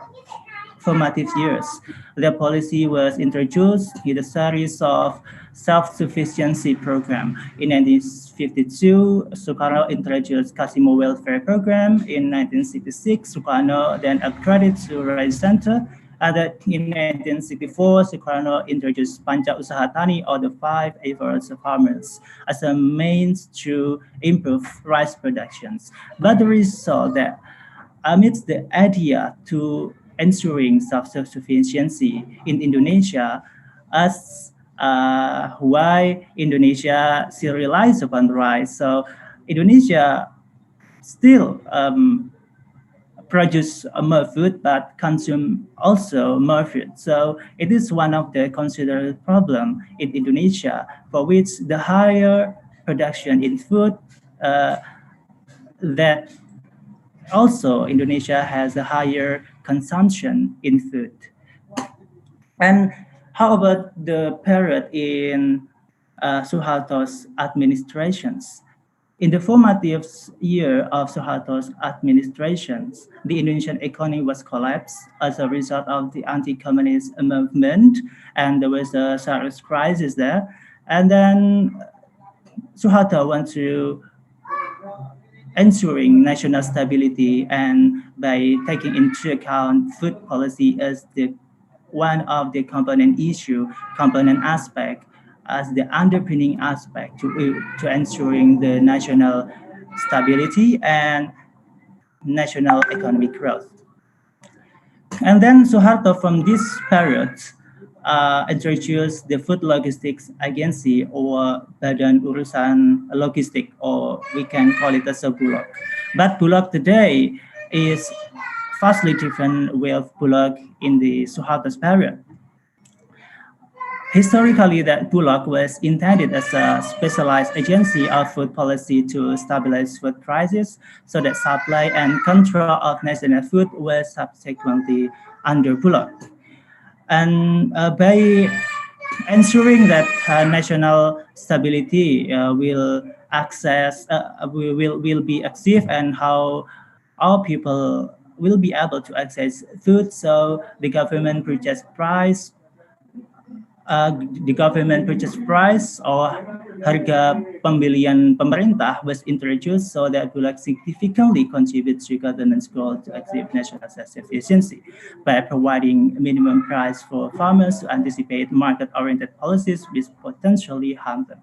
formative years. The policy was introduced in a series of self-sufficiency program. In 1952, Sukarno introduced Kasimo Welfare Program. In 1966, Sukarno then upgraded to Rice Center. And in 1964, Sukarno introduced Panca Usaha Tani, or the 5 efforts of farmers, as a means to improve rice productions. But the result that amidst the idea to ensuring self-sufficiency in Indonesia, as why Indonesia still relies upon rice. So Indonesia still produce more food, but consume also more food. So it is one of the considered problem in Indonesia, for which the higher production in food, that also Indonesia has a higher consumption in food. And how about the period in Suharto's administrations? In the formative year of Suharto's administrations, the Indonesian economy was collapsed as a result of the anti-communist movement, and there was a serious crisis there. And then Suharto went to ensuring national stability and by taking into account food policy as the one of the component aspect as the underpinning aspect to ensuring the national stability and national economic growth. And then Suharto from this period introduced the Food Logistics Agency or Badan Urusan Logistik, or we can call it as a Bulog. But Bulog today is vastly different with Bulog in the Suharto's period. Historically, that Bulog was intended as a specialized agency of food policy to stabilize food prices so that supply and control of national food was subsequently under Bulog. And by ensuring that national stability will be achieved and how all people will be able to access food, so the government purchase price or harga pembelian pemerintah was introduced so that will significantly contribute to government's goal to achieve national self-sufficiency by providing minimum price for farmers to anticipate market-oriented policies which potentially harm them.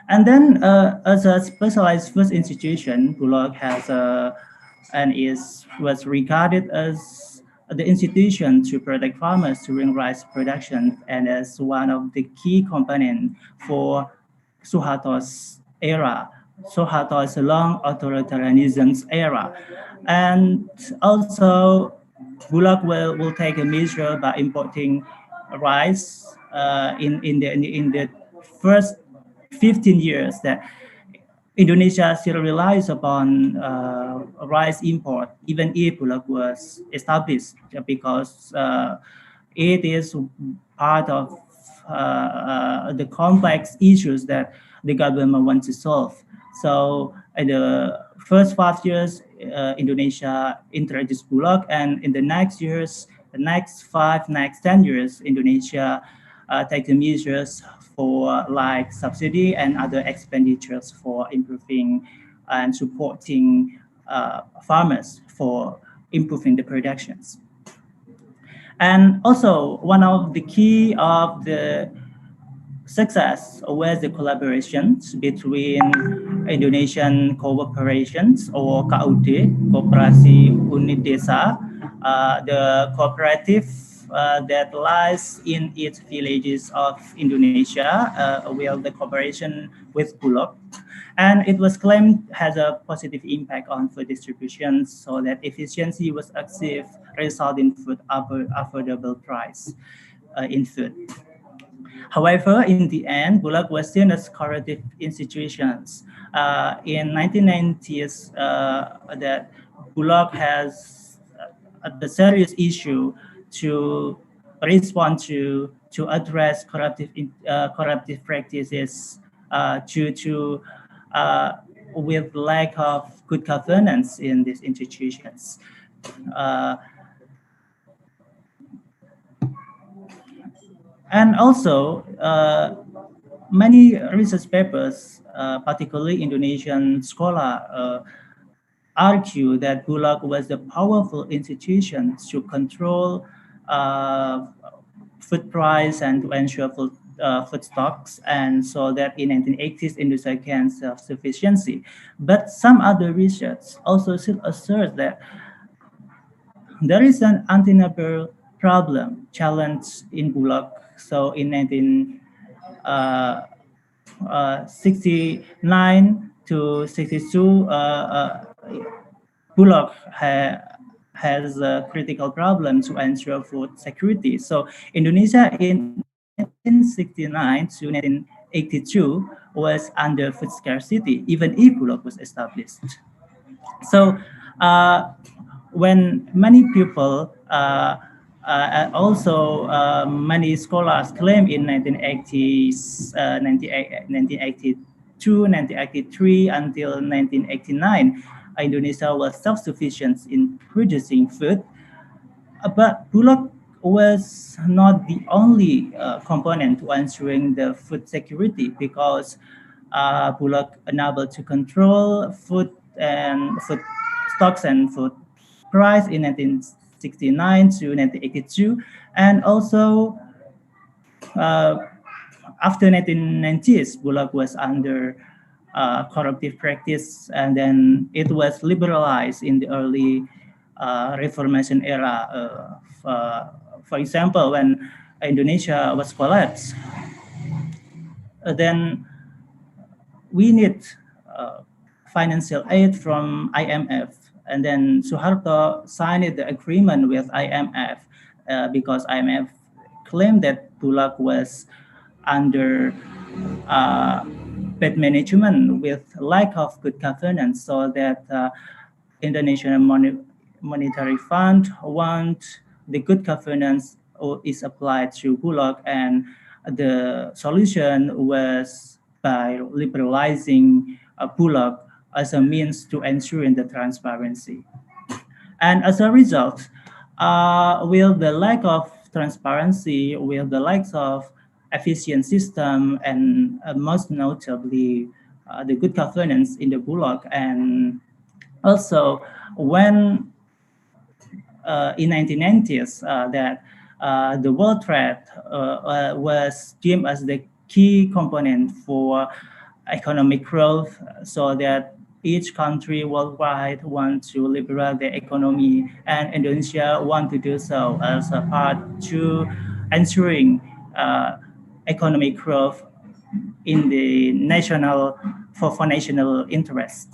And then as a specialized food institution, Bulog has was regarded as the institution to protect farmers during rice production and as one of the key components for Suharto's era, Suharto's long authoritarianism era. And also, Bulog will take a measure by importing rice in the first 15 years that Indonesia still relies upon rice import, even if Bulog was established, because it is part of the complex issues that the government wants to solve. So in the first 5 years, Indonesia introduced Bulog, and in the next 10 years, Indonesia take the measures for like subsidy and other expenditures for improving and supporting farmers for improving the productions. And also one of the key of the success was the collaborations between Indonesian cooperations or KUD, Koperasi Unit Desa, the cooperative that lies in its villages of Indonesia with the cooperation with Bulog. And it was claimed has a positive impact on food distribution so that efficiency was achieved, resulting in food affordable price in food. However, in the end, Bulog was seen as corrective institutions. In 1990s, that Bulog has the serious issue to respond to address corruptive practices due to with lack of good governance in these institutions. And also, many research papers, particularly Indonesian scholar, argue that Bulog was a powerful institution to control food price and to ensure food stocks, and so that in 1980s Indonesia can self-sufficiency. But some other research also still asserts that there is an undeniable problem challenge in Bulog. So in 1969 to 62, Bulog has a critical problem to ensure food security. So Indonesia in 1969 to 1982 was under food scarcity, even if Bulog was established. So when many people, many scholars claim in 1980s, 1982, 1983 until 1989, Indonesia was self-sufficient in producing food. But Bulog was not the only component to ensuring the food security, because Bulog unable to control food stocks and food price in 1969 to 1982, and also uh, after 1990s, Bulog was under corruptive practice, and then it was liberalized in the early Reformation era. For example, when Indonesia was collapsed, then we need uh, financial aid from IMF. And then Suharto signed the agreement with IMF because IMF claimed that Bulog was under uh, bad management with lack of good governance, so that Indonesian Monetary Fund want the good governance is applied to Bulog, and the solution was by liberalizing Bulog as a means to ensuring the transparency. And as a result, with the lack of transparency, with the lack of efficient system, and most notably the good governance in the Bulog, and also when in 1990s that the World Trade was deemed as the key component for economic growth, so that each country worldwide want to liberate their economy, and Indonesia want to do so as a part to ensuring economic growth in the for national interest,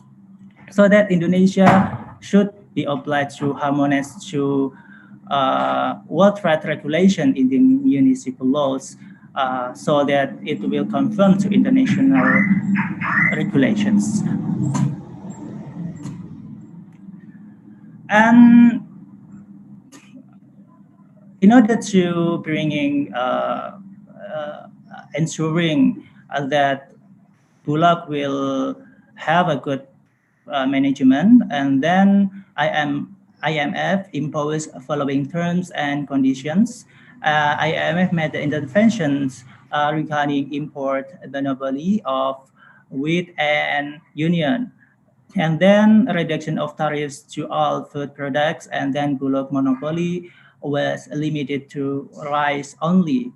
so that Indonesia should be obliged to harmonize to World Trade regulation in the municipal laws, so that it will conform to international regulations. And in order to ensuring that Bulog will have a good management, and then IMF imposed following terms and conditions. IMF made the interventions regarding import monopoly of wheat and union, and then a reduction of tariffs to all food products, and then Bulog monopoly was limited to rice only,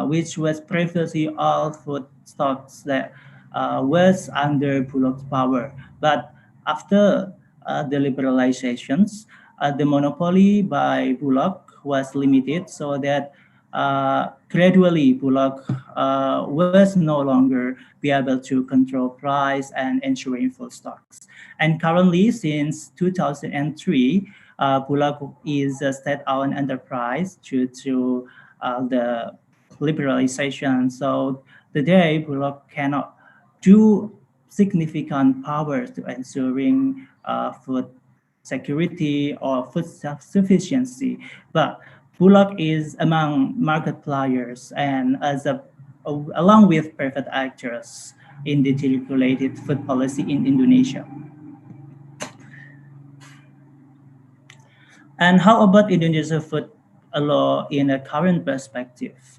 which was previously all food stocks that was under Bulog's power. But after the liberalizations, the monopoly by Bulog was limited, so that gradually Bulog was no longer be able to control price and ensuring full stocks. And currently, since 2003, Bulog is a state-owned enterprise due to the liberalization. So today, Bulog cannot do significant powers to ensuring food security or food self-sufficiency. But Bulog is among market players and along with private actors in the deregulated food policy in Indonesia. And how about Indonesian food law in a current perspective?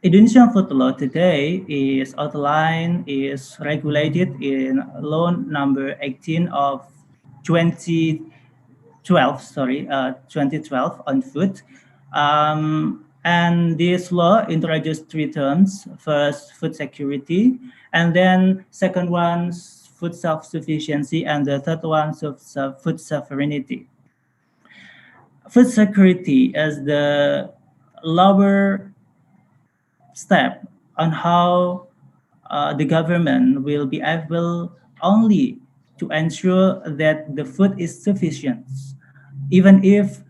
Indonesian food law today is regulated in law number 18 of 2012 on food. And this law introduced three terms. First, food security, and then second one, food self-sufficiency, and the third one, food sovereignty. Food security is the lower step on how the government will be able only to ensure that the food is sufficient, even if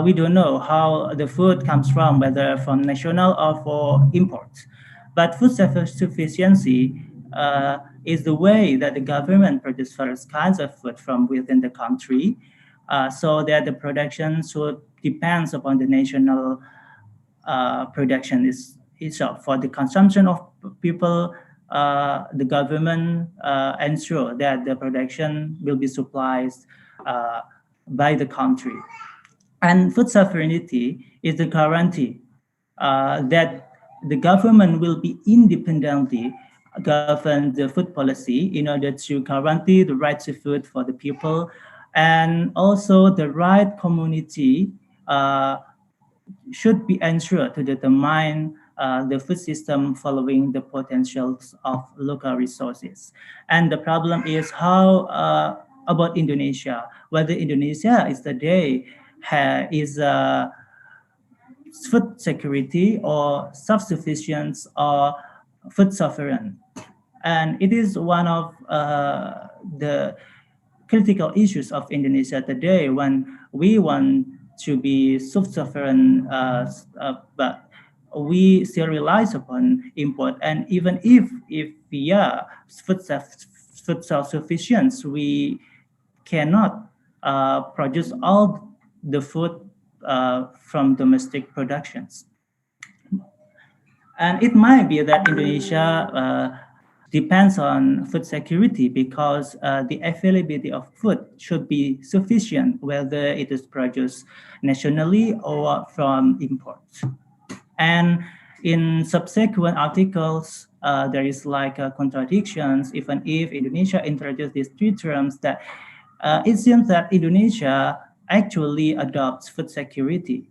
we don't know how the food comes from, whether from national or for import. But food sufficiency is the way that the government produces various kinds of food from within the country, so that the production should depends upon the national production itself. For the consumption of people, the government ensure that the production will be supplied by the country. And food sovereignty is the guarantee that the government will be independently govern the food policy in order to guarantee the right to food for the people and also the right community should be ensured to determine the food system following the potentials of local resources. And the problem is how about Indonesia, whether Indonesia is today is food security or self-sufficiency or food sovereign. And it is one of the critical issues of Indonesia today when we want to be self-sovereign, but we still relies upon import. And even if we are food self-sufficient, we cannot produce all the food from domestic productions. And it might be that Indonesia depends on food security because the availability of food should be sufficient, whether it is produced nationally or from imports. And in subsequent articles, there is like contradictions, even if Indonesia introduced these three terms that it seems that Indonesia actually adopts food security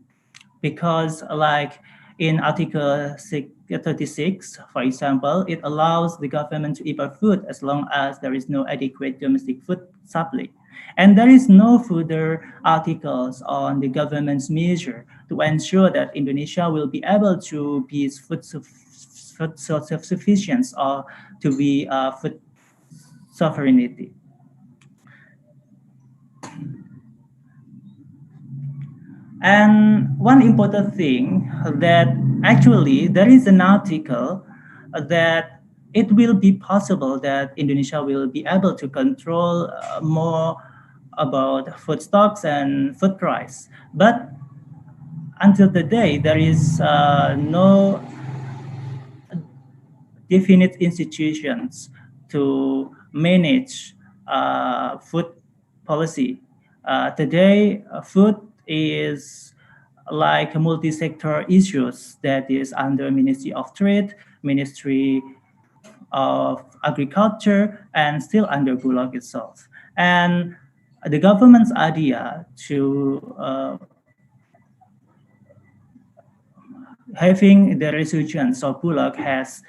because like in Article 36, for example, it allows the government to import food as long as there is no adequate domestic food supply. And there is no further articles on the government's measure to ensure that Indonesia will be able to be food self-sufficient or to be food sovereignty. And one important thing that actually there is an article that it will be possible that Indonesia will be able to control more about food stocks and food price. But until today, there is no definite institutions to manage food policy. Today, food is like a multi-sector issues that is under Ministry of Trade, Ministry of Agriculture, and still under Bulog itself. And the government's idea to having the resurgence of Bulog has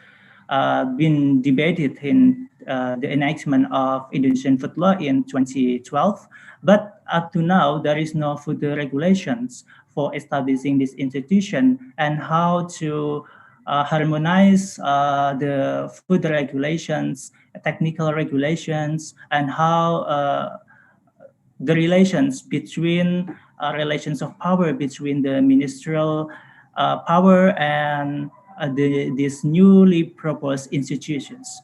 been debated in the enactment of Indonesian food law in 2012. But up to now, there is no further regulations for establishing this institution and how to harmonize the food regulations, technical regulations, and how the relations between relations of power between the ministerial power and these newly proposed institutions.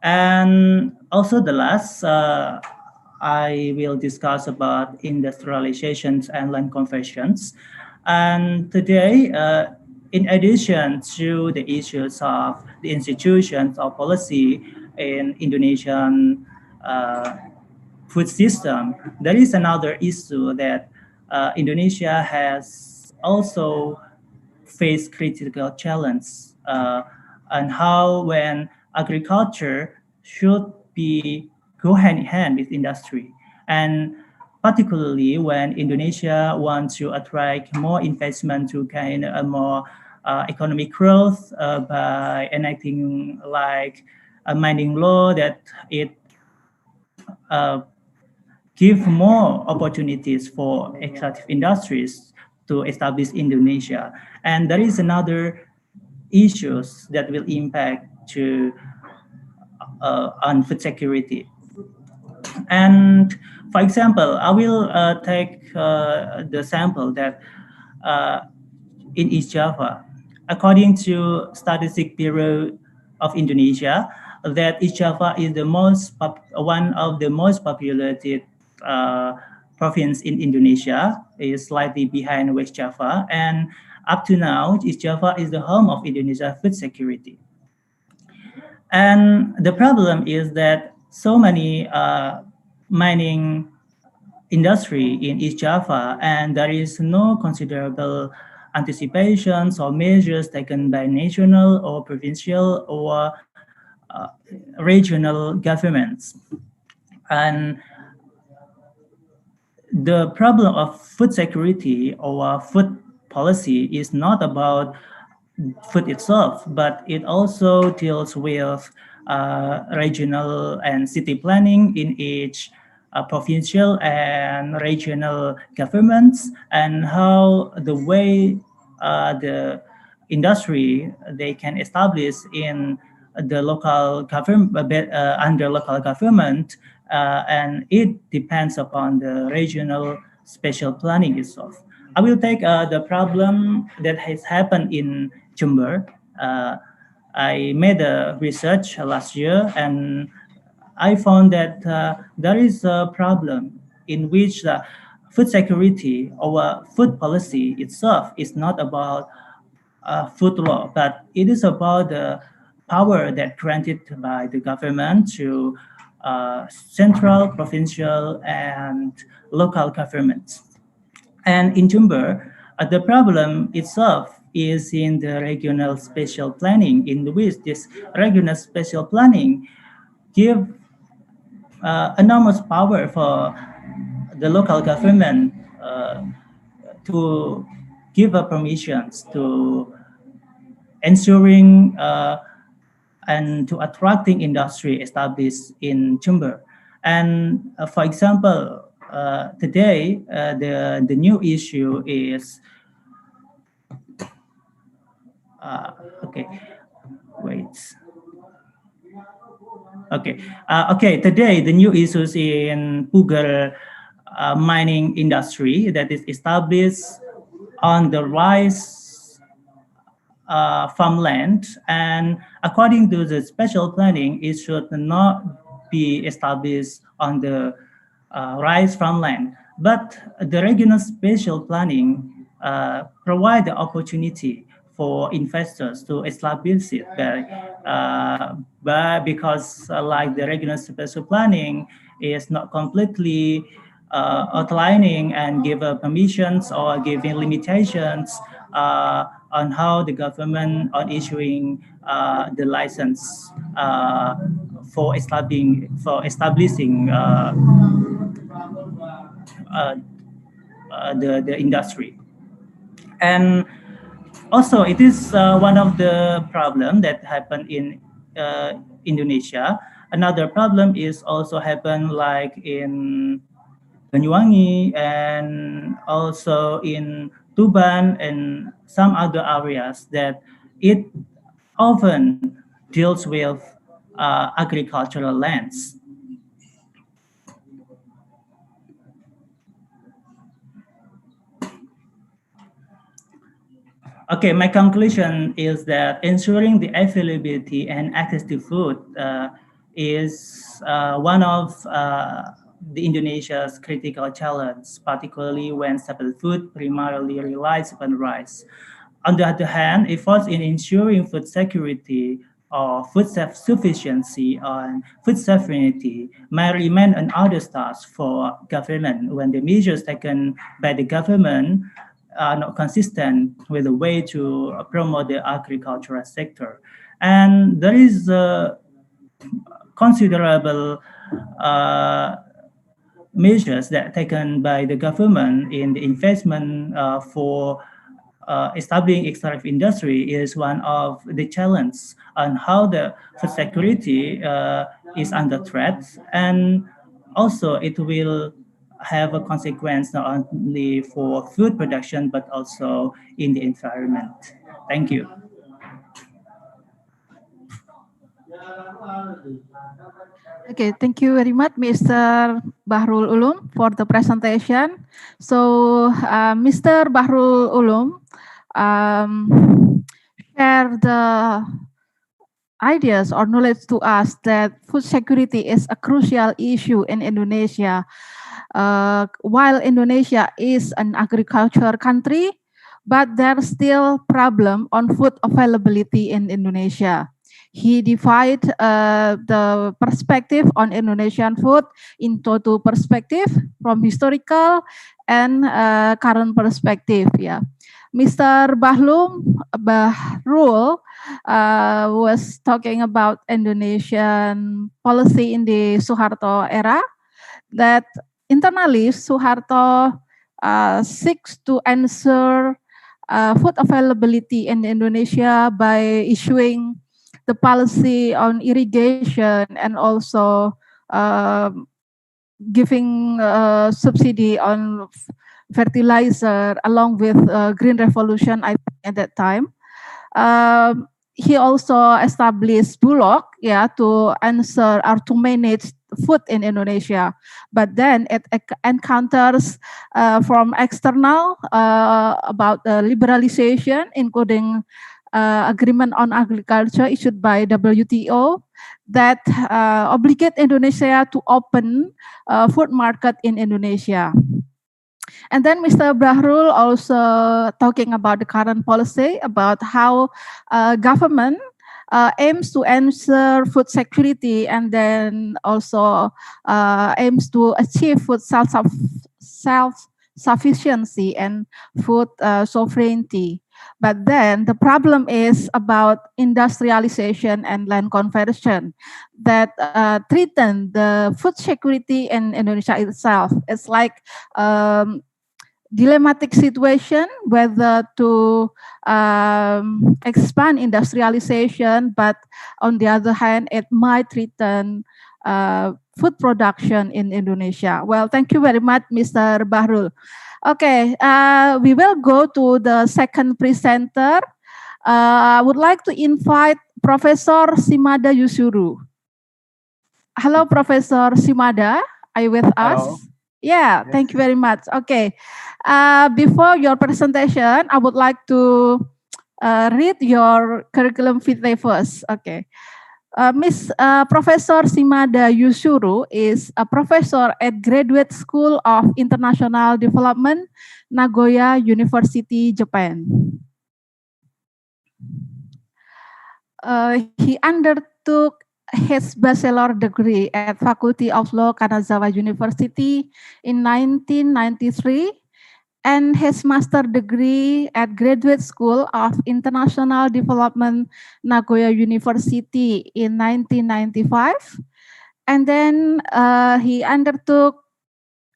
And also the last, I will discuss about industrializations and land conversions. And today, in addition to the issues of the institutions or policy in Indonesian food system, there is another issue that Indonesia has also faced critical challenge and how when agriculture should be go hand in hand with industry, and particularly when Indonesia wants to attract more investment to gain a more economic growth by enacting like a mining law that it give more opportunities for extractive industries to establish Indonesia. And there is another issues that will impact to on food security. And for example, I will take the sample that in East Java, according to Statistic Bureau of Indonesia, that East Java is the one of the most populated province in Indonesia, is slightly behind West Java, and Up to now, East Java is the home of Indonesia food security. And the problem is that so many mining industry in East Java, and there is no considerable anticipations or measures taken by national or provincial or regional governments. And the problem of food security or food policy is not about food itself, but it also deals with regional and city planning in each provincial and regional governments, and how the way the industry they can establish in the local government under local government, and it depends upon the regional spatial planning itself. I will take the problem that has happened in Jember. I made a research last year, and I found that there is a problem in which food security or food policy itself is not about food law, but it is about the power that granted by the government to central, provincial, and local governments. And in Jember, the problem itself is in the regional spatial planning, in which this regional spatial planning give enormous power for the local government to give permissions to ensuring and to attracting industry established in Jember. And for example, today the new issue is okay, wait. Okay. Today the new issues in Puger mining industry that is established on the rice farmland, and according to the special planning, it should not be established on the rice farmland. But the regional spatial planning provide the opportunity for investors to establish it, but because like the regional spatial planning is not completely outlining and give permissions or giving limitations on how the government on issuing the license for establishing the industry. And also, it is one of the problem that happened in Indonesia. Another problem is also happen like in Banyuwangi and also in Tuban and some other areas that it often deals with agricultural lands. Okay, my conclusion is that ensuring the availability and access to food is one of the Indonesia's critical challenge, particularly when staple food primarily relies on rice. On the other hand, efforts in ensuring food security or food self-sufficiency and food sovereignty may remain an other task for government when the measures taken by the government are not consistent with the way to promote the agricultural sector. And there is a considerable measures that taken by the government in the investment for establishing extractive industry is one of the challenge on how the food security is under threat, and also it will have a consequence not only for food production but also in the environment. Thank you. Okay, thank you very much, Mr. Bahrul Ulum, for the presentation. So, Mr. Bahrul Ulum share the ideas or knowledge to us that food security is a crucial issue in Indonesia. While Indonesia is an agriculture country, but there's still problem on food availability in Indonesia. He divided the perspective on Indonesian food into two perspective, from historical and current perspective. Yeah, Mr. Bahrul was talking about Indonesian policy in the Suharto era, that internally Suharto seeks to ensure food availability in Indonesia by issuing the policy on irrigation and also giving subsidy on fertilizer along with Green Revolution, I think, at that time. He also established Bulog, yeah, to answer or to manage food in Indonesia. But then it encounters from external about liberalization, including agreement on agriculture issued by WTO that obligate Indonesia to open food market in Indonesia. And then Mr. Bahrul also talking about the current policy, about how government aims to ensure food security and then also aims to achieve food self-sufficiency and food sovereignty. But then the problem is about industrialization and land conversion that threaten the food security in Indonesia itself. It's like dilemmatic situation whether to expand industrialization, but on the other hand, it might threaten food production in Indonesia. Well, thank you very much, Mr. Bahrul. Okay, we will go to the second presenter. I would like to invite Professor Simada Yusuru. Hello, Professor Simada. Are you with us? Hello. Yeah, Yes. thank you very much. Okay, before your presentation, I would like to read your curriculum vitae first. Okay. Professor Simada Yusuru is a professor at Graduate School of International Development, Nagoya University, Japan. He undertook his bachelor degree at Faculty of Law, Kanazawa University in 1993, and his master degree at Graduate School of International Development, Nagoya University in 1995. And then he undertook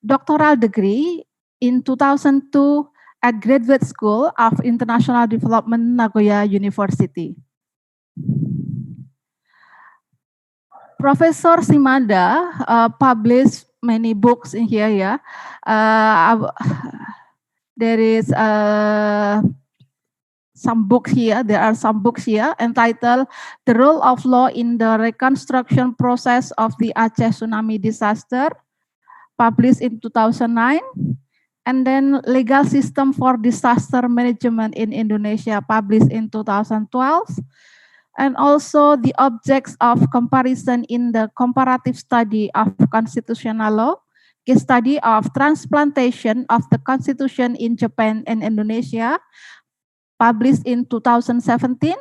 doctoral degree in 2002 at Graduate School of International Development, Nagoya University. Professor Simada published many books in here. Yeah, there is some books here. There are some books here entitled "The Role of Law in the Reconstruction Process of the Aceh Tsunami Disaster," published in 2009, and then "Legal System for Disaster Management in Indonesia," published in 2012. And also the objects of comparison in the comparative study of constitutional law, case study of transplantation of the constitution in Japan and Indonesia, published in 2017.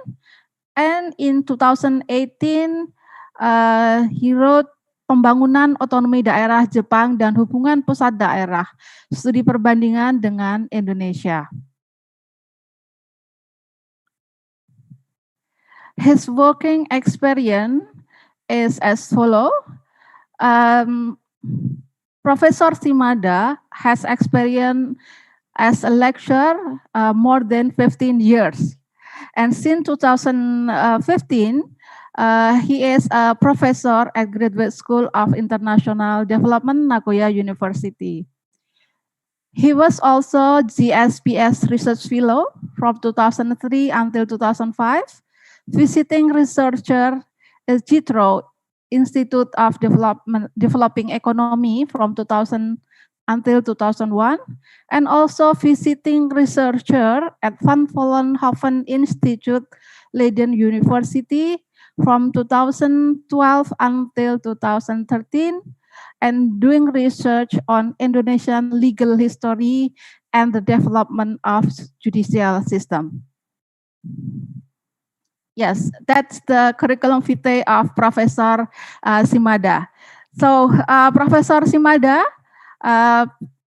And in 2018, he wrote Pembangunan Otonomi Daerah Jepang dan Hubungan Pusat Daerah, studi perbandingan dengan Indonesia. His working experience is as follows. Professor Simada has experience as a lecturer more than 15 years. And since 2015, he is a professor at Graduate School of International Development, Nagoya University. He was also GSPS Research Fellow from 2003 until 2005. Visiting researcher at JITRO, Institute of Developing Economy from 2000 until 2001, and also visiting researcher at Van Vollenhoven Institute, Leiden University from 2012 until 2013, and doing research on Indonesian legal history and the development of judicial system. Yes, that's the curriculum vitae of Professor Simada. So, Professor Simada,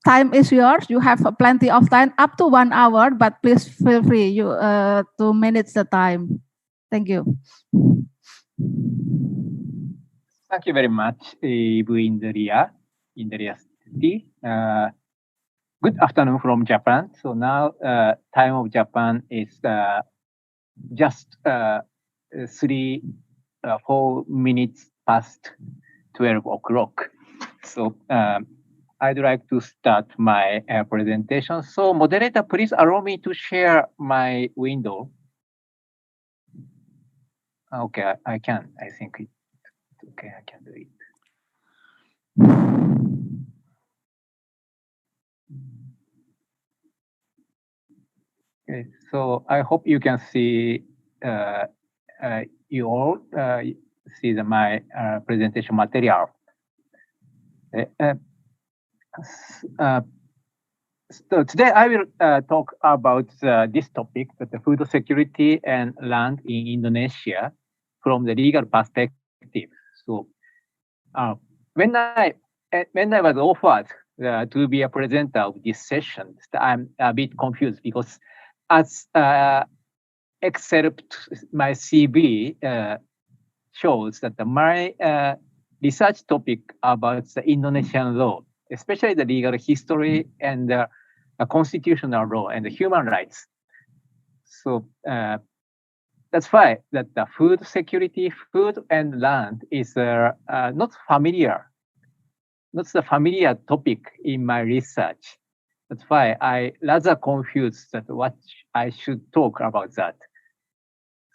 time is yours. You have plenty of time, up to 1 hour, but please feel free to manage the time. Thank you. Thank you very much, Bu Indria City. Good afternoon from Japan. So now time of Japan is just 4 minutes past 12 o'clock. So I'd like to start my presentation. So moderator, please allow me to share my window. Okay, I can. I think it's okay. I can do it. Okay, so I hope you can see you all see my presentation material. So today I will talk about this topic, the food security and land in Indonesia from the legal perspective. So when I was offered to be a presenter of this session, I'm a bit confused because as except my CV shows that my research topic about the Indonesian law, especially the legal history and the constitutional law and the human rights. So that's why that the food security, food and land is not the familiar topic in my research. That's why I rather confused that what I should talk about that.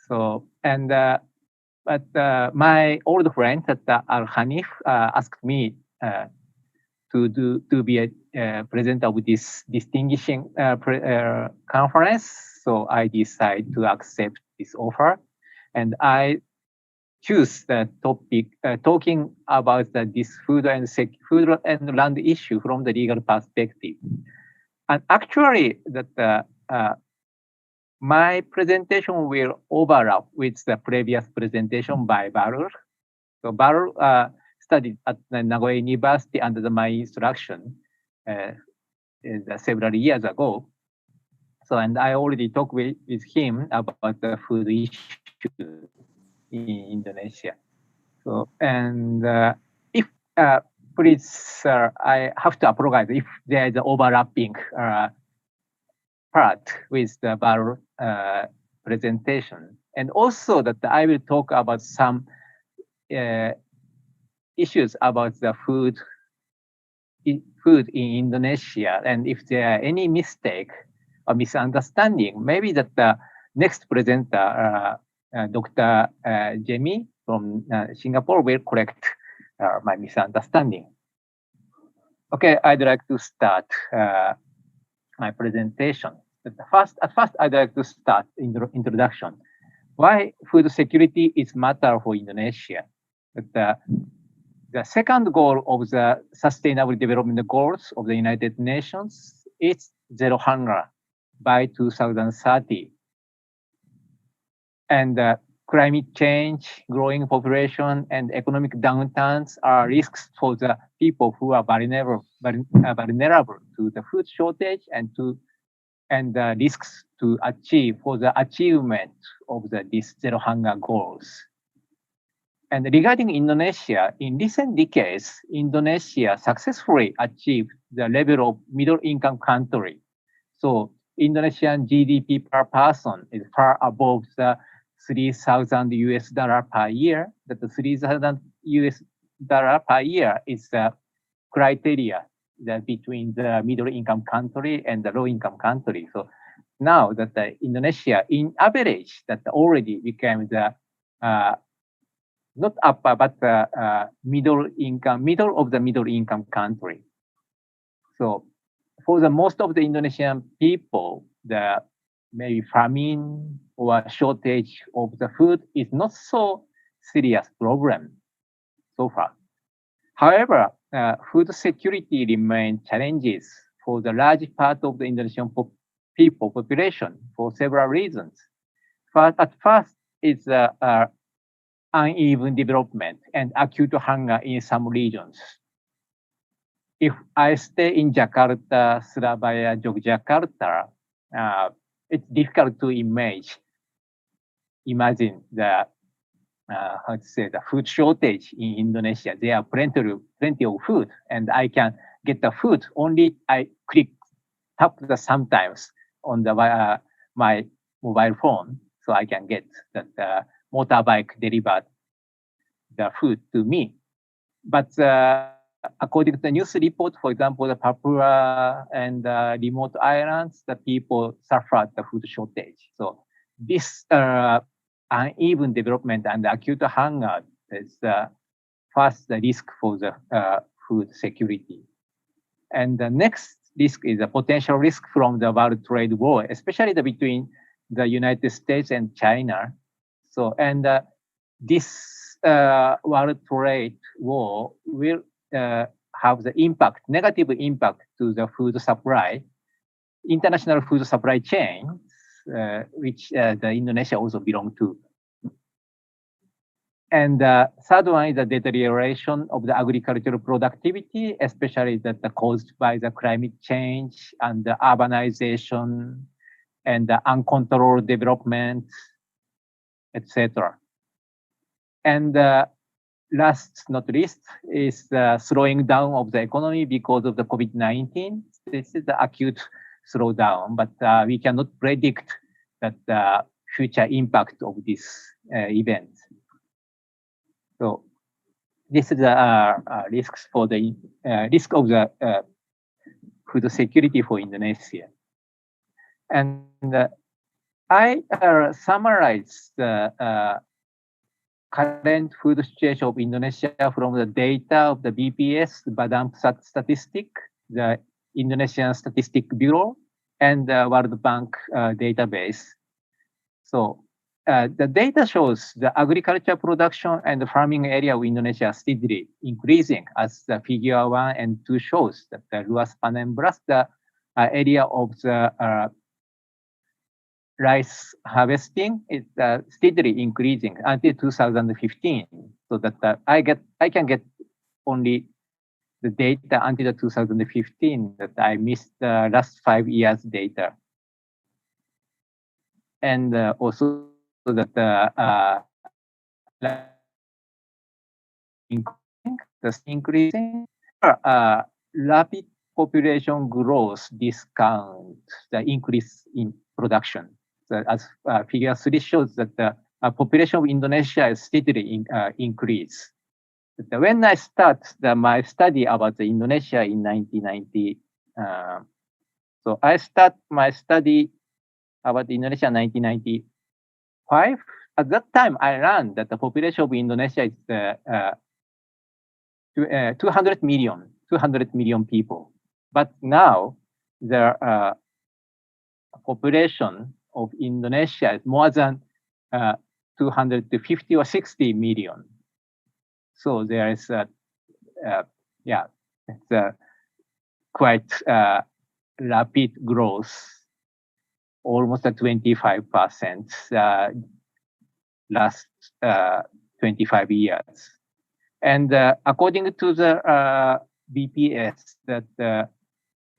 So and but my old friend Al Hanif asked me to be a presenter of this distinguishing conference. So I decided to accept this offer, and I choose the topic talking about this food and land issue from the legal perspective. And actually, that my presentation will overlap with the previous presentation by Barul. So Barul studied at the Nagoya University under my instruction several years ago. So, and I already talked with him about the food issue in Indonesia. So, and if please, I have to apologize if there is an overlapping part with the Barul presentation. And also that I will talk about some issues about the food in Indonesia, and if there are any mistake or misunderstanding, maybe that the next presenter, Dr. Jamie from Singapore, will correct my misunderstanding. Okay, I'd like to start my presentation. At first, I'd like to start introduction. Why food security is matter for Indonesia? The second goal of the Sustainable Development Goals of the United Nations is zero hunger by 2030. And climate change, growing population, and economic downturns are risks for the people who are vulnerable to the food shortage and risks to achieve for the achievement of these zero hunger goals. And regarding Indonesia, in recent decades, Indonesia successfully achieved the level of middle income country. So Indonesian GDP per person is far above the $3,000 per year. That the $3,000 per year is the criteria that between the middle income country and the low income country. So now that Indonesia, in average, that already became the not upper, but middle of the middle income country. So for the most of the Indonesian people, the maybe famine or shortage of the food is not so serious problem so far. However, food security remains challenges for the large part of the Indonesian people population for several reasons. At first, it's uneven development and acute hunger in some regions. If I stay in Jakarta, Surabaya, Yogyakarta, it's difficult to imagine the how to say, the food shortage in Indonesia. There are plenty of food, and I can get the food only I tap sometimes on the my mobile phone, so I can get that motorbike delivered the food to me. But according to the news report, for example, the Papua and remote islands, the people suffered the food shortage. So this uneven development and acute hunger is first the risk for the food security. And the next risk is a potential risk from the world trade war, especially between the United States and China. So, and this world trade war will have the negative impact to the food supply, international food supply chain, which the Indonesia also belong to. And third one is the deterioration of the agricultural productivity, especially that caused by the climate change and the urbanization and the uncontrolled development, etc. And last not least is the slowing down of the economy because of the COVID-19. This is the acute slowdown, but we cannot predict that the future impact of this event. So this is the risks for the risk of the food security for Indonesia. And I summarize the current food situation of Indonesia from the data of the BPS, Badan Pusat Statistik, the Indonesian Statistic Bureau, and the World Bank database. So the data shows the agriculture production and the farming area of Indonesia steadily increasing, as the figure 1 and 2 shows that the Luas Panen Beras, the area of the rice harvesting is steadily increasing until 2015. So that I can get only the data until 2015, that I missed the last 5 years data. And also that increasing rapid population growth discount the increase in production. So as figure 3 shows that the population of Indonesia is steadily increase. But when I start my study about Indonesia in 1990, so I start my study about Indonesia in 1995. At that time, I learned that the population of Indonesia is 200 million people. But now the population of Indonesia is more than 250 or 60 million. So there is it's a quite rapid growth, almost at 25% last 25 years. And according to the BPS, that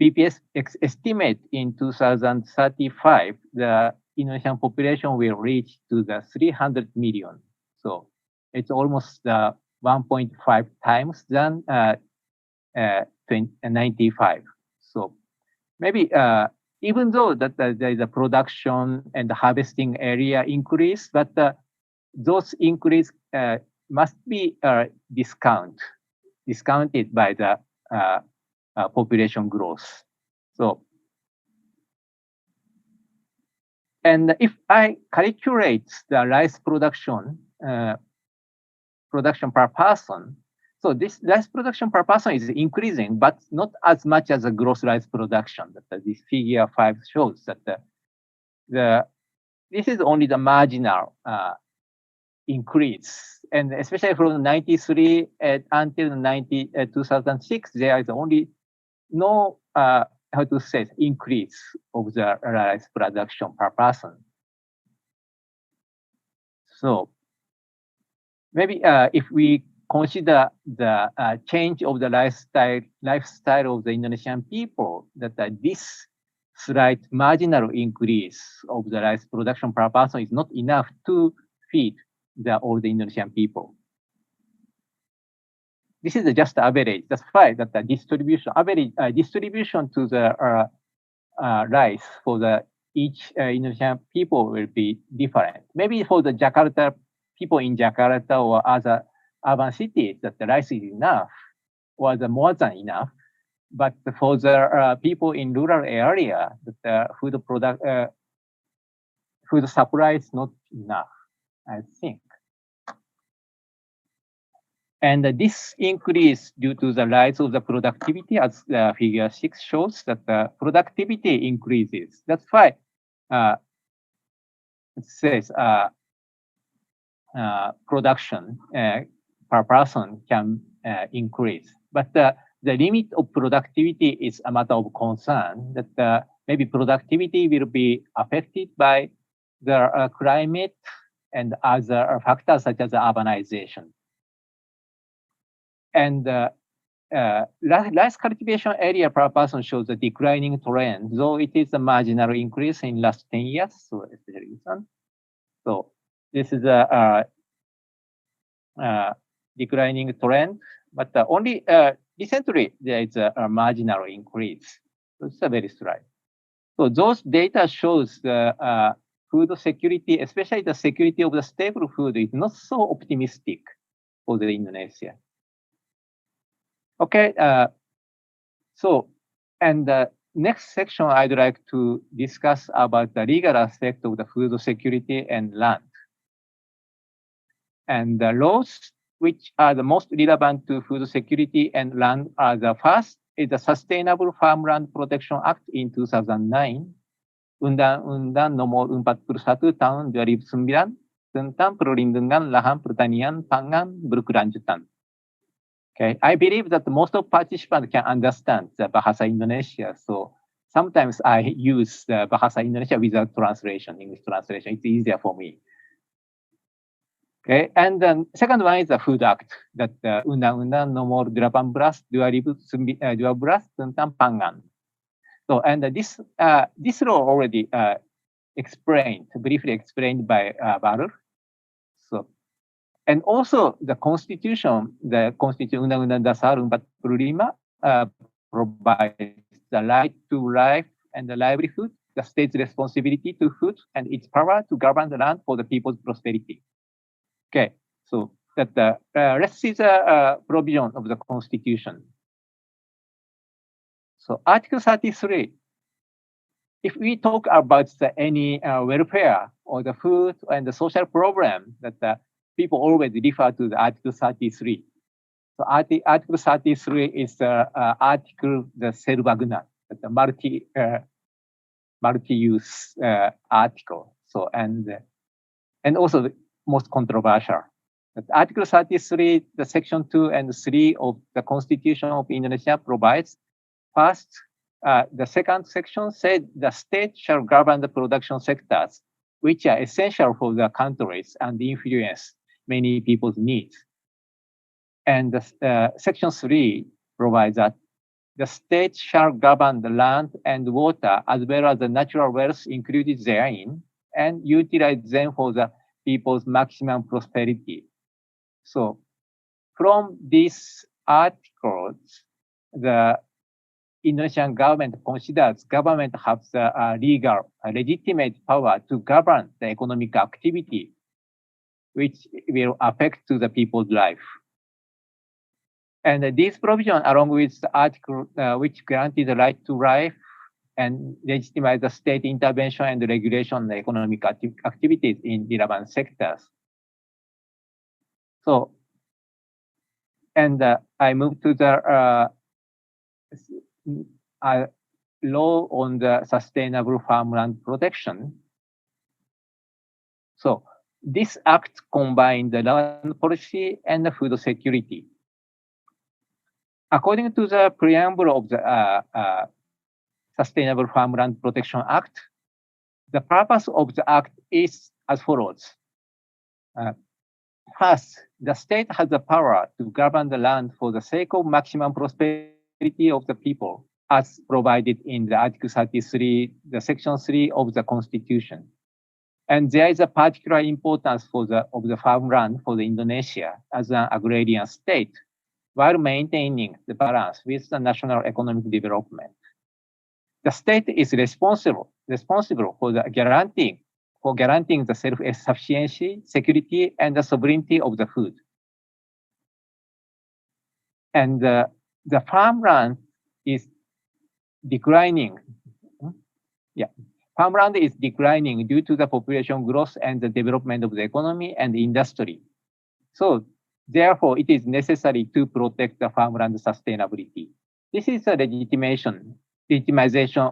BPS estimate in 2035, the Indonesian population will reach to the 300 million. So it's almost 1.5 times than 95. So maybe even though that there is a production and the harvesting area increase, but those increase must be discounted by the population growth. So, and if I calculate the rice production per person, so this rice production per person is increasing, but not as much as the gross rice production. That this figure 5 shows that this is only the marginal increase, and especially from 93 until 2006, there is only no how to say, increase of the rice production per person. So maybe if we consider the change of the lifestyle of the Indonesian people, that this slight marginal increase of the rice production per person is not enough to feed all the Indonesian people. This is just average. That's why that the distribution average distribution to the rice for the each Indonesian people will be different. Maybe for the Jakarta people in Jakarta or other urban cities, that the rice is enough or the more than enough. But for the people in rural area, the food supply is not enough, I think. And this increase due to the rise of the productivity, as figure 6 shows, that the productivity increases. That's why it says production per person can increase. But the limit of productivity is a matter of concern, that maybe productivity will be affected by the climate and other factors such as urbanization. And rice cultivation area per person shows a declining trend, though it is a marginal increase in last 10 years. So especially this one. So this is a declining trend, but only recently there is a marginal increase. So it's a very slight. So those data shows the food security, especially the security of the staple food, is not so optimistic for the Indonesia. Okay, so, and the next section I'd like to discuss about the legal aspect of the food security and land. And the laws which are the most relevant to food security and land are the first is the Sustainable Farmland Protection Act in 2009, Undang-Undang Nomor 41 Tahun 2009 tentang perlindungan lahan pertanian pangan berkelanjutan. Okay, I believe that most of participants can understand the Bahasa Indonesia. So sometimes I use the Bahasa Indonesia without translation, English translation. It's easier for me. Okay, and the second one is the Food Act, that Undang-Undang Nomor 18 2012 tentang pangan. So, and this law already briefly explained by Baru. So, and also the Constitution, Undang-Undang Dasar 45 provides the right to life and the livelihood, the state's responsibility to food, and its power to govern the land for the people's prosperity. Okay, so that let's see the provision of the Constitution. So Article 33, if we talk about any welfare or the food and the social problem, that people always refer to the Article 33. So Article 33 is the article, the Serbaguna, the multi-use article. So and also the most controversial. But Article 33, the Section 2 and 3 of the Constitution of Indonesia provides, first, the second section said the state shall govern the production sectors, which are essential for the countries and influence many people's needs. And Section 3 provides that the state shall govern the land and water as well as the natural wealth included therein and utilize them for the people's maximum prosperity. So from these articles, the Indonesian government considers government has the legal, legitimate power to govern the economic activity, which will affect to the people's life. And this provision, along with the article which granted the right to life and legitimize the state intervention and regulation on the economic activities in relevant sectors. So, and I move to the law on the sustainable farmland protection. So, this act combined the land policy and the food security. According to the preamble of the Sustainable Farmland Protection Act. The purpose of the act is as follows. First, the state has the power to govern the land for the sake of maximum prosperity of the people, as provided in the Article 33, the Section 3 of the Constitution. And there is a particular importance of the farmland for the Indonesia as an agrarian state, while maintaining the balance with the national economic development. The state is responsible for guaranteeing the self-sufficiency, security, and the sovereignty of the food. And the farmland is declining. Farmland is declining due to the population growth and the development of the economy and industry. So therefore, it is necessary to protect the farmland sustainability. This is a legitimization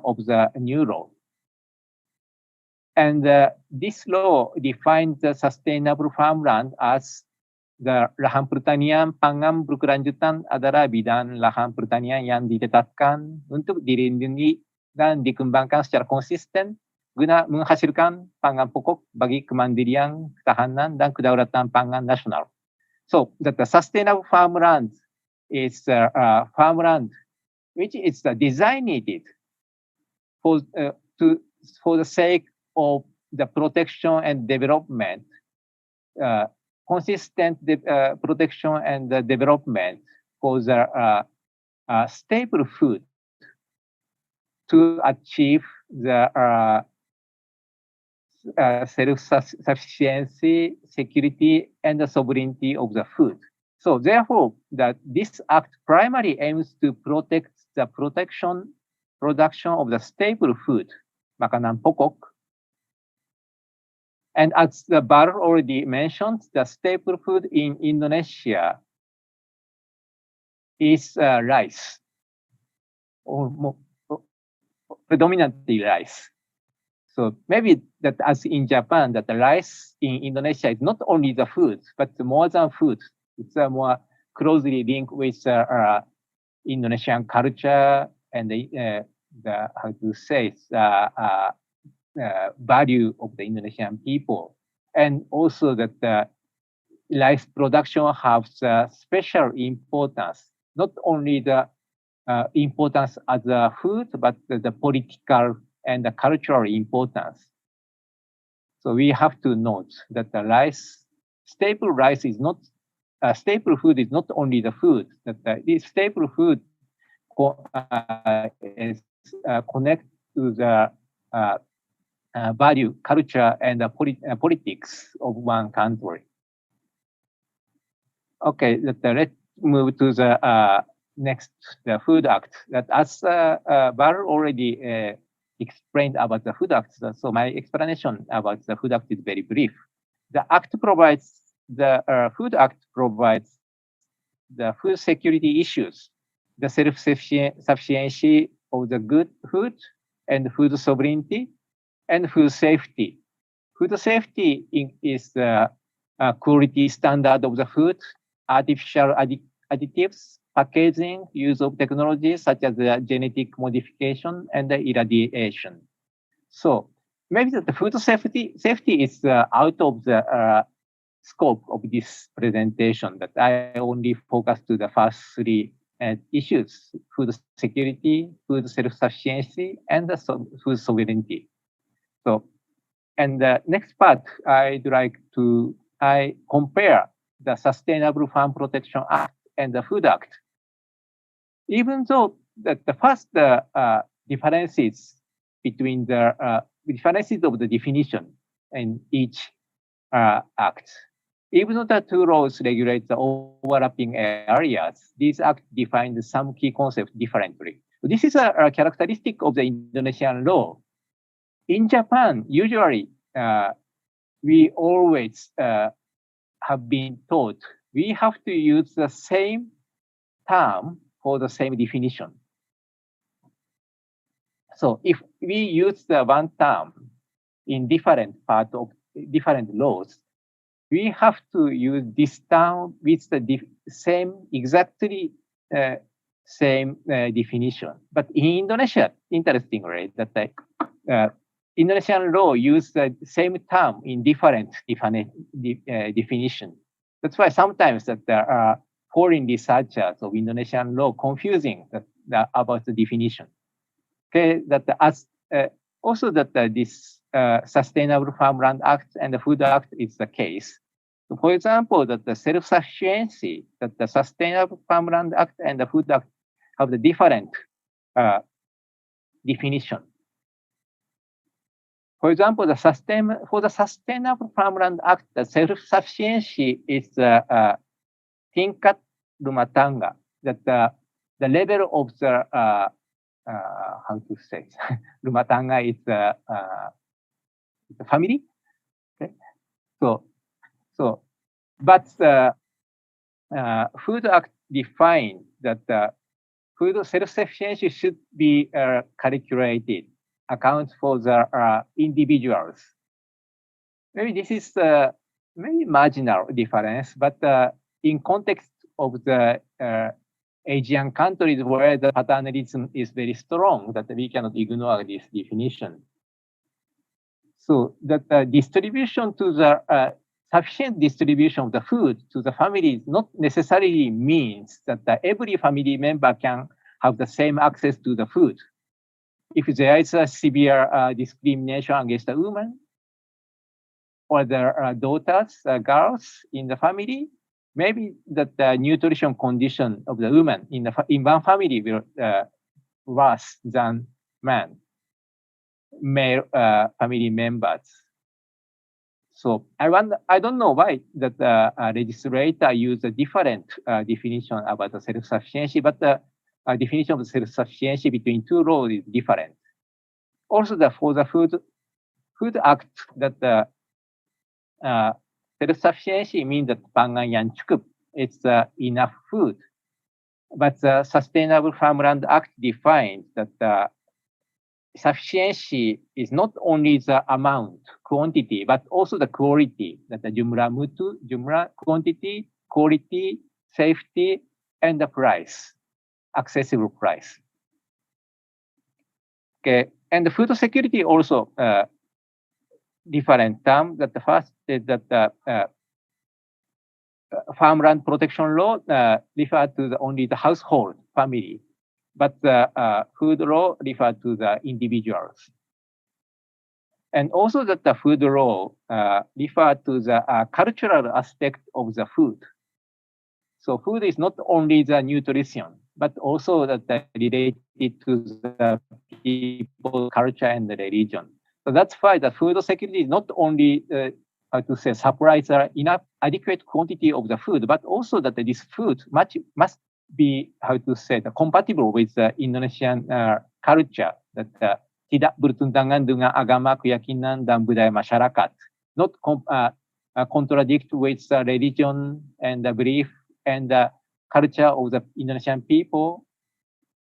of the new law. And this law defines the sustainable farmland as the lahan pertanian pangan berkelanjutan adalah bidang lahan pertanian yang ditetapkan untuk dilindungi dan dikembangkan secara konsisten guna menghasilkan pangan pokok bagi kemandirian, ketahanan, dan kedaulatan pangan nasional. So that the sustainable farmland is farmland which is designated for the sake of the protection and development, consistent protection and development for the stable food to achieve the self-sufficiency, security, and the sovereignty of the food. So therefore, that this act primarily aims to protect the production of the staple food, makanan pokok. And as the Bar already mentioned, the staple food in Indonesia is rice, or more, predominantly rice. So maybe that as in Japan, that the rice in Indonesia is not only the food, but more than food. It's more closely linked with Indonesian culture and the how to say, value of the Indonesian people. And also that the rice production has special importance, not only the importance as a food, but the political and the cultural importance. So we have to note that the staple rice is not, staple food is not only the food, that this staple food is connected to the value, culture, and the politics of one country. Okay, let's move to the next, the Food Act. That as Bar already explained about the Food Act, so my explanation about the Food Act is very brief. The Act provides, the Food Act provides the food security issues, the self-sufficiency of the good food, and food sovereignty, and food safety. Food safety is the quality standard of the food, artificial additives, packaging, use of technologies such as the genetic modification and the irradiation. So maybe the food safety is out of the scope of this presentation, that I only focus to the first three issues: food security, food self-sufficiency, and the food sovereignty. So, and the next part, I'd like to compare the Sustainable Farm Protection Act and the Food Act. Even though the first differences between the differences of the definition in each act, even though the two laws regulate the overlapping areas, these acts define some key concepts differently. This is a characteristic of the Indonesian law. In Japan, usually we always have been taught we have to use the same term for the same definition. So if we use the one term in different part of different laws, we have to use this term with the exactly same definition. But in Indonesia, interestingly, that the Indonesian law use the same term in different definition. That's why sometimes that there are foreign researchers of Indonesian law confusing about the definition. Okay, that also that this Sustainable Farmland Act and the Food Act is the case. So for example, that the self-sufficiency, that the Sustainable Farmland Act and the Food Act have the different definition. For example, for the Sustainable Farmland Act, the self-sufficiency is tingkat rumah tangga, that the level of the how to say rumah tangga is the family. Okay? But the Food Act defined that the food self-sufficiency should be calculated, accounts for the individuals. Maybe this is maybe marginal difference, but in context of the Asian countries where the paternalism is very strong, that we cannot ignore this definition. So that the distribution to the sufficient distribution of the food to the families not necessarily means that every family member can have the same access to the food. If there is a severe discrimination against the woman or the daughters, girls in the family, maybe that the nutrition condition of the woman in one family will worse than male family members. So I don't know why that the legislator use a different definition about the self-sufficiency, but the definition of self-sufficiency between two laws is different. Also, for the Food Act, that the self-sufficiency means that pangan yang cukup, it's enough food. But the Sustainable Farmland Act defines that sufficiency is not only the amount, quantity, but also the quality, that the jumlah mutu, jumlah quantity, quality, safety, and the price, accessible price. Okay, and the food security also different term. That the first is that the farmland protection law refer to only the household family, but the food law refer to the individuals. And also that the food law refer to the cultural aspect of the food. So food is not only the nutrition, but also that related to the people, culture, and the religion. So that's why the food security is not only how to say supplies enough adequate quantity of the food, but also that this food must be how to say compatible with the Indonesian culture, that tidak bertentangan dengan agama, keyakinan, dan budaya masyarakat, not contradict with the religion and the belief and the culture of the Indonesian people.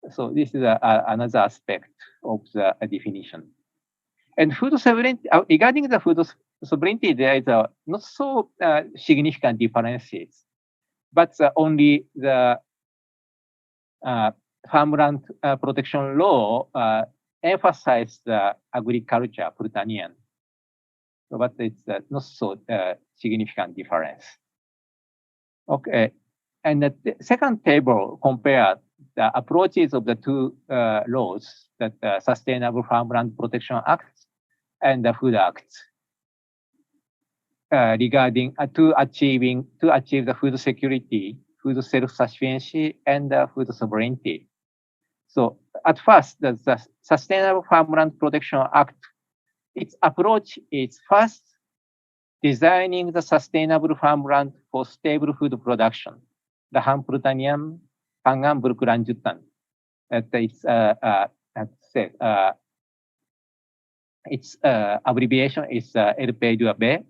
So this is another aspect of the definition. And food sovereignty, regarding the food sovereignty, there is not so significant differences, but only the farmland protection law emphasize the agriculture, pertanian. So, but it's not so significant difference. Okay, and the second table compared the approaches of the two laws, that Sustainable Farmland Protection Act and the Food Act, regarding to achieve the food security, food self-sufficiency, and food sovereignty. So at first, the Sustainable Farmland Protection Act, its approach is first designing the sustainable farmland for stable food production. Lahan pertanian pangan berkelanjutan. Its abbreviation is LP2B,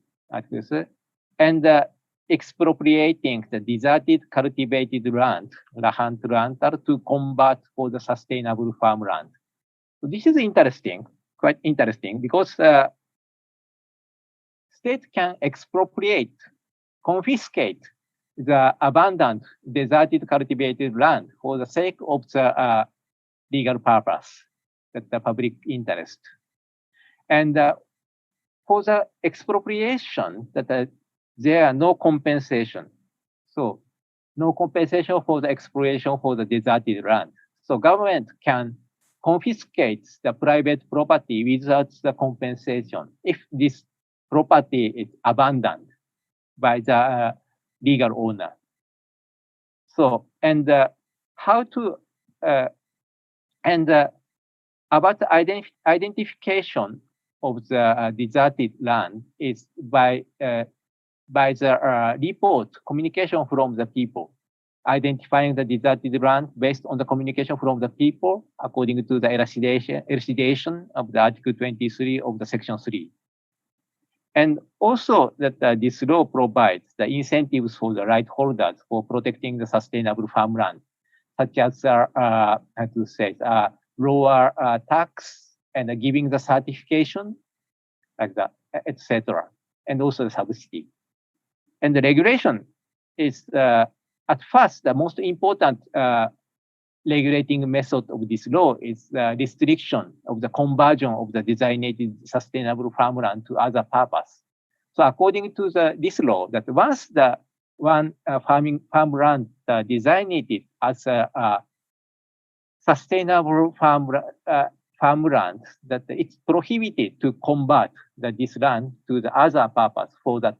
and expropriating the deserted cultivated land, lahan terlantar, to convert for the sustainable farmland. So this is interesting, quite interesting, because state can expropriate, confiscate the abandoned, deserted, cultivated land for the sake of the legal purpose, that the public interest. And for the expropriation, that there are no compensation. So no compensation for the expropriation for the deserted land. So government can confiscate the private property without the compensation if this property is abandoned by the legal owner. So, and how to, about the identification of the deserted land is by the report, communication from the people, identifying the deserted land based on the communication from the people according to the elucidation of the Article 23 of the Section 3. And also that this law provides the incentives for the right holders for protecting the sustainable farmland, such as lower tax and giving the certification, like that, etc., and also the subsidy. And the regulation is at first the most important regulating method of this law is the restriction of the conversion of the designated sustainable farmland to other purpose. So according to this law, that once the farmland designated as a sustainable farmland, that it's prohibited to convert this land to the other purpose for the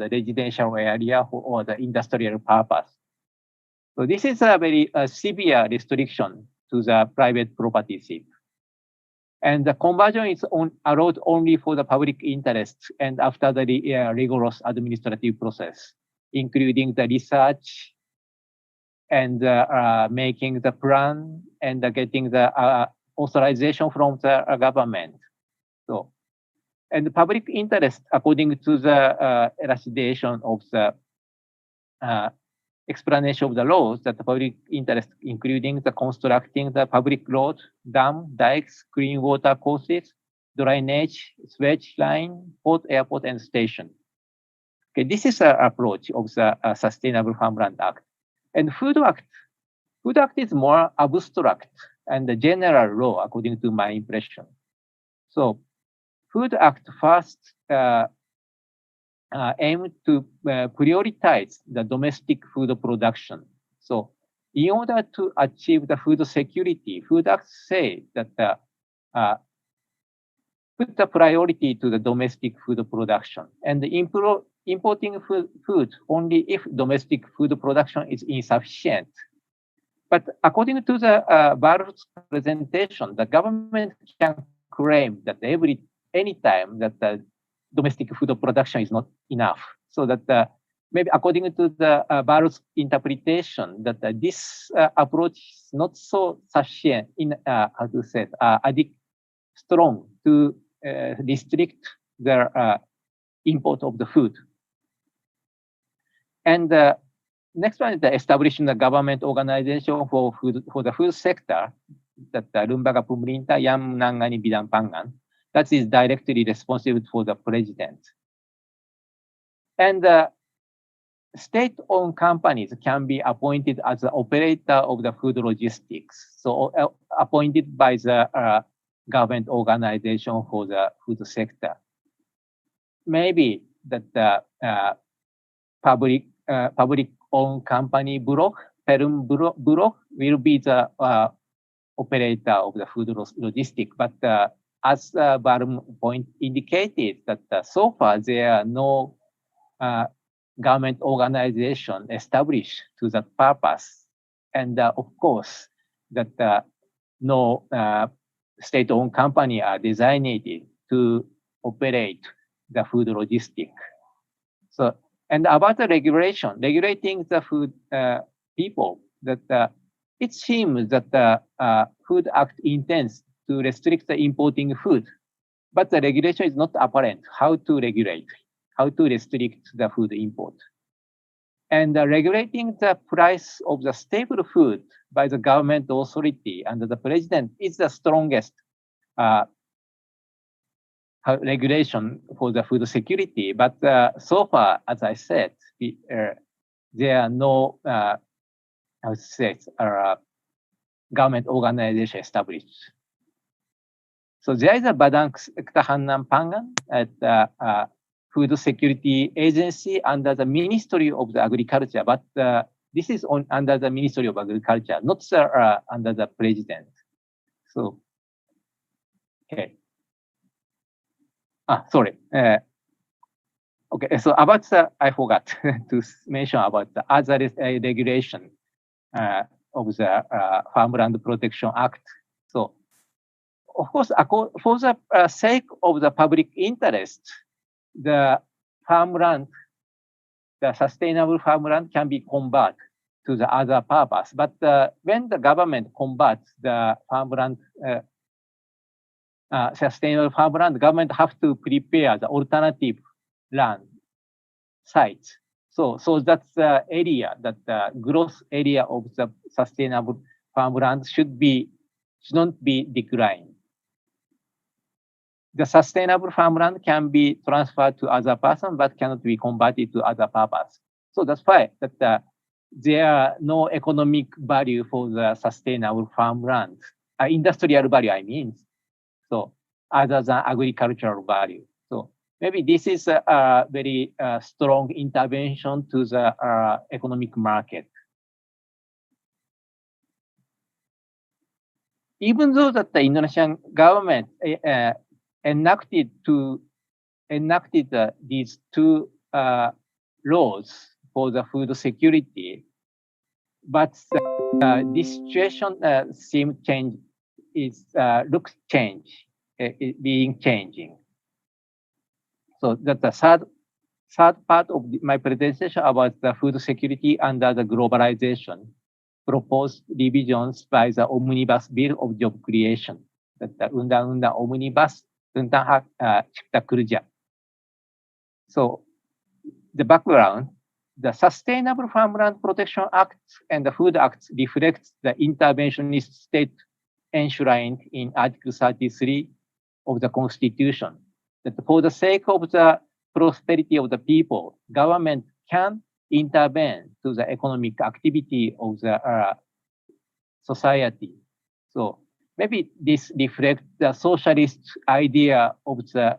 residential area or the industrial purpose. So this is a very severe restriction to the private property. And the conversion is allowed only for the public interest and after the rigorous administrative process, including the research and making the plan and getting the authorization from the government. So, and the public interest, according to the elucidation of the explanation of the laws, that the public interest, including the constructing the public road, dam, dikes, clean water courses, drainage, sewage line, port, airport, and station. Okay, this is an approach of the Sustainable Farmland Act. And Food Act is more abstract and the general law, according to my impression. So Food Act first aim to prioritize the domestic food production. So in order to achieve the food security, Food Act say that put the priority to the domestic food production and importing food only if domestic food production is insufficient. But according to the Barro's presentation, the government can claim that any time that the domestic food production is not enough. So that maybe according to the Barro's interpretation, that this approach is not so sufficient in strong to restrict the import of the food. And next one is the establishing the government organization for the food sector, that Lembaga Pemerintah yang menangani bidang pangan, that is directly responsible for the president. And state-owned companies can be appointed as the operator of the food logistics. So appointed by the government organization for the food sector. Maybe that the public-owned company Perum Bulog will be the operator of the food logistics. But as Barum point indicated, that so far there are no government organization established to that purpose. And of course, that no state-owned company are designated to operate the food logistics. So, and about the regulating the food people, that it seems that the Food Act intends to restrict the importing food, but the regulation is not apparent how to regulate, how to restrict the food import. And regulating the price of the staple food by the government authority under the president is the strongest regulation for the food security. But so far, as I said, there are no, I would say, government organization established. So there is a Badan Ketahanan Pangan at the Food Security Agency under the Ministry of the Agriculture, but this is under the Ministry of Agriculture, not under the President. So, okay. Sorry. Okay, so about the, I forgot to mention about the other regulation of the Farmland Protection Act. So, of course, for the sake of the public interest, the farmland, the sustainable farmland can be converted to the other purpose. But when the government converts the farmland, sustainable farmland, the government have to prepare the alternative land sites. So that's the area, that the gross area of the sustainable farmland should not be declined. The sustainable farmland can be transferred to other person, but cannot be converted to other purpose. So that's why that there are no economic value for the sustainable farmland, industrial value, I mean. So other than agricultural value. So maybe this is a very strong intervention to the economic market. Even though that the Indonesian government enacted these two laws for the food security, but this situation seems change looks being changing. So that's the third part of my presentation about the food security under the globalization, proposed revisions by the Omnibus Bill of Job Creation, that the Undang-Undang Omnibus tentang Cipta Kerja. So the background, the Sustainable Farmland Protection Act and the Food Act reflects the interventionist state enshrined in Article 33 of the Constitution, that for the sake of the prosperity of the people, government can intervene to the economic activity of the society. So maybe this reflects the socialist idea of the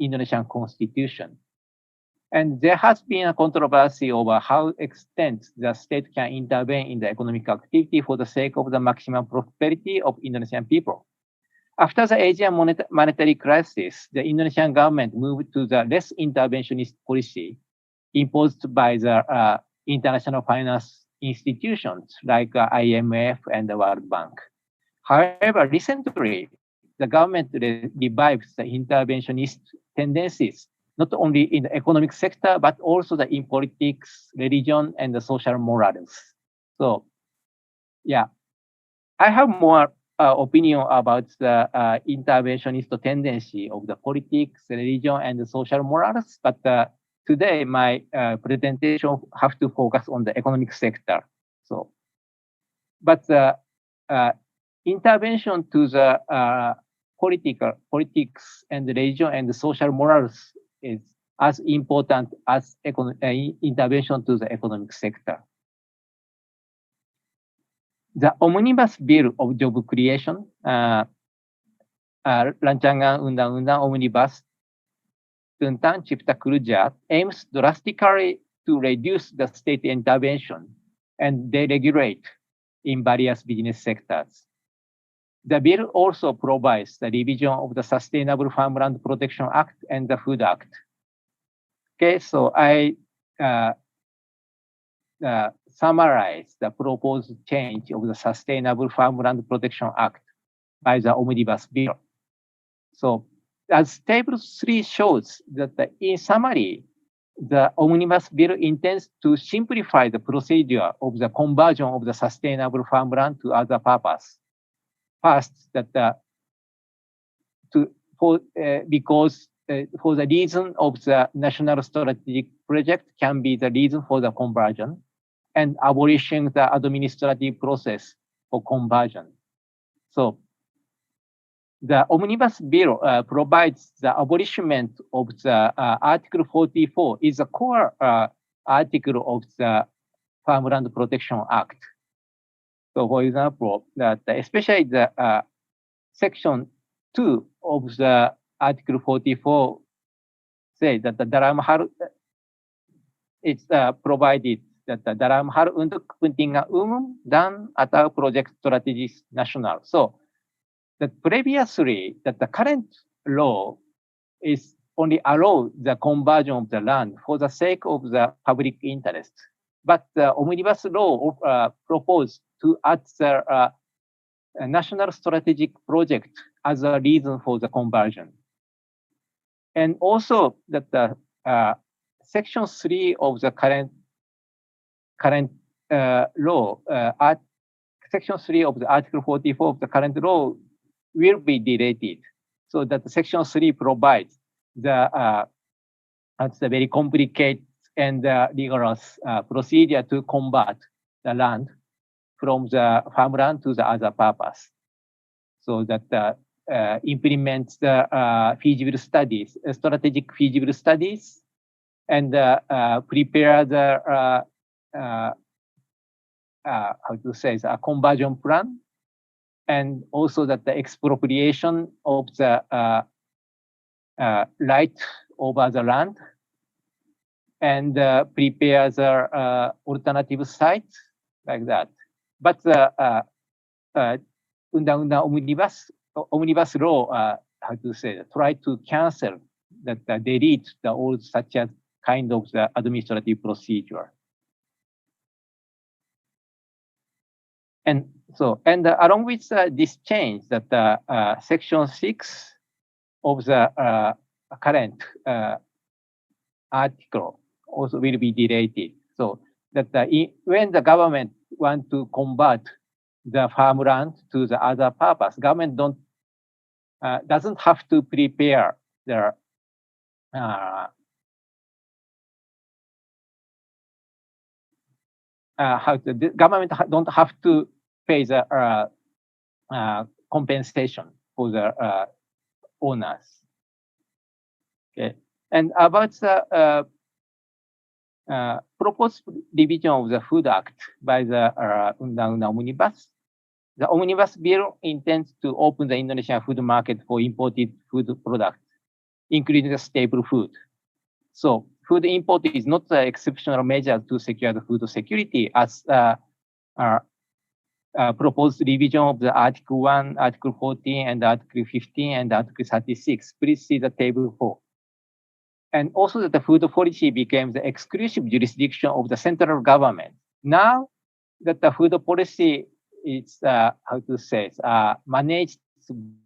Indonesian Constitution. And there has been a controversy over how extent the state can intervene in the economic activity for the sake of the maximum prosperity of Indonesian people. After the Asian monetary crisis, the Indonesian government moved to the less interventionist policy imposed by the international finance institutions like IMF and the World Bank. However, recently, the government revives the interventionist tendencies, not only in the economic sector, but also in politics, religion, and the social morals. So, yeah, I have more opinion about the interventionist tendency of the politics, religion, and the social morals, but today my presentation have to focus on the economic sector. So, but the intervention to the politics and the religion and the social morals is as important as intervention to the economic sector. The Omnibus Bill of Job Creation, Rancangan Undang-Undang Omnibus tentang Cipta Kerja, aims drastically to reduce the state intervention and deregulate in various business sectors. The bill also provides the revision of the Sustainable Farmland Protection Act and the Food Act. Okay, so I summarize the proposed change of the Sustainable Farmland Protection Act by the Omnibus Bill. So as Table 3 shows that in summary, the Omnibus Bill intends to simplify the procedure of the conversion of the sustainable farmland to other purpose. First, that because for the reason of the national strategic project can be the reason for the conversion, and abolishing the administrative process for conversion. So the Omnibus Bill provides the abolishment of the Article 44 is a core article of the Farmland Protection Act. So, for example, that especially the section 2 of the Article 44 say that the dalam hal it's provided that the dalam hal untuk kepentingan umum dan atau project strategis nasional. So, that previously that the current law is only allow the conversion of the land for the sake of the public interest. But the omnibus law proposed to add the national strategic project as a reason for the conversion. And also that the section 3 of the current law, section 3 of the Article 44 of the current law will be deleted. So that section 3 provides the that's a very complicated and rigorous procedure to convert the land from the farmland to the other purpose. So that implements the feasible studies, strategic feasible studies, and prepare the how to say a conversion plan, and also that the expropriation of the right over the land, and prepare the alternative sites like that. But the omnibus law, how to say, try to cancel that, delete the old such as kind of the administrative procedure. And so, and along with this change, that section 6 of the current article also will be deleted. So that when the government want to convert the farmland to the other purpose, government doesn't have to prepare the the government don't have to pay the compensation for the owners. Okay, and about the proposed revision of the Food Act by the Omnibus. The Omnibus Bill intends to open the Indonesian food market for imported food products, including the staple food. So food import is not an exceptional measure to secure the food security, as proposed revision of the Article 1, Article 14, and Article 15, and Article 36. Please see the table 4. And also that the food policy became the exclusive jurisdiction of the central government. Now that the food policy is, how to say, managed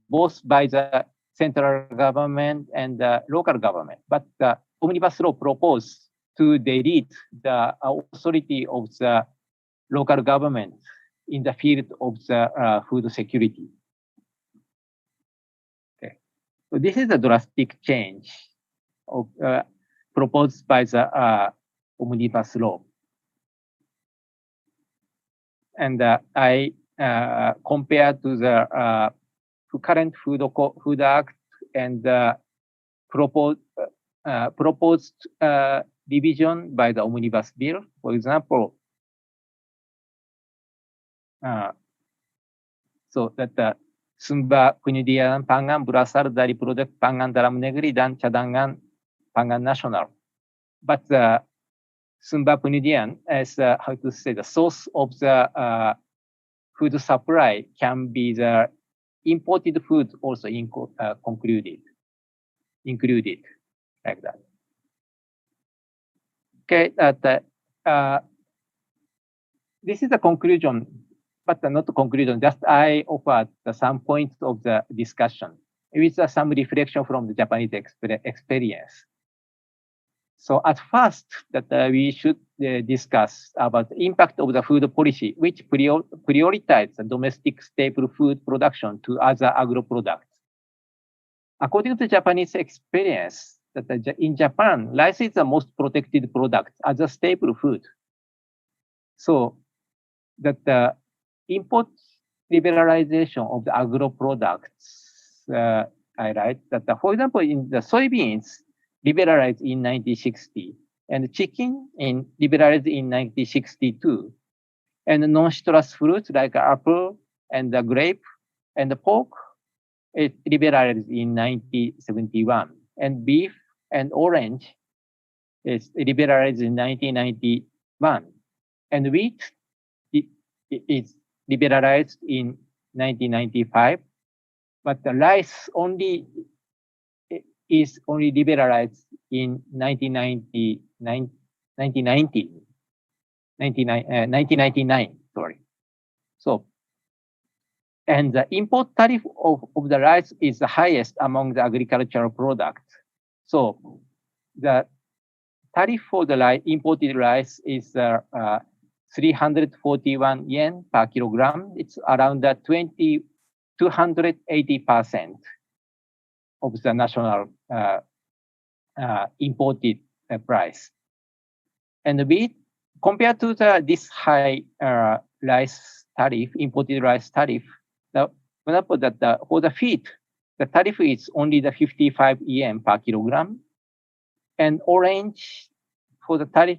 both by the central government and the local government. But the Omnibus Law proposed to delete the authority of the local government in the field of the food security. Okay, so this is a drastic change of, proposed by the Omnibus Law. And I compared to the current Food Act and proposed revision by the Omnibus Bill. For example, so that sumber penyediaan pangan berasal dari produk pangan dalam negeri dan cadangan pangan nasional. But the sumber penyediaan, as how to say, the source of the food supply can be the imported food also included like that. Okay, this is the conclusion, but not the conclusion. Just I offered some points of the discussion with some reflection from the Japanese experience. So at first, that we should discuss about the impact of the food policy, which prioritizes the domestic staple food production to other agro products. According to Japanese experience, that in Japan, rice is the most protected product as a staple food. So that the import liberalization of the agro products, I write that, for example, in the soybeans, liberalized in 1960, and chicken liberalized in 1962, and non-citrus fruits like apple and the grape and the pork, it liberalized in 1971, and beef and orange is liberalized in 1991, and wheat is liberalized in 1995, but the rice is only liberalized in 1999. Sorry. So, and the import tariff of the rice is the highest among the agricultural products. So, the tariff for the imported rice is 341 yen per kilogram. It's around 280% of the national imported price. And compared to this high rice tariff, imported rice tariff, for the feed, the tariff is only the 55 yen per kilogram, and orange for the tariff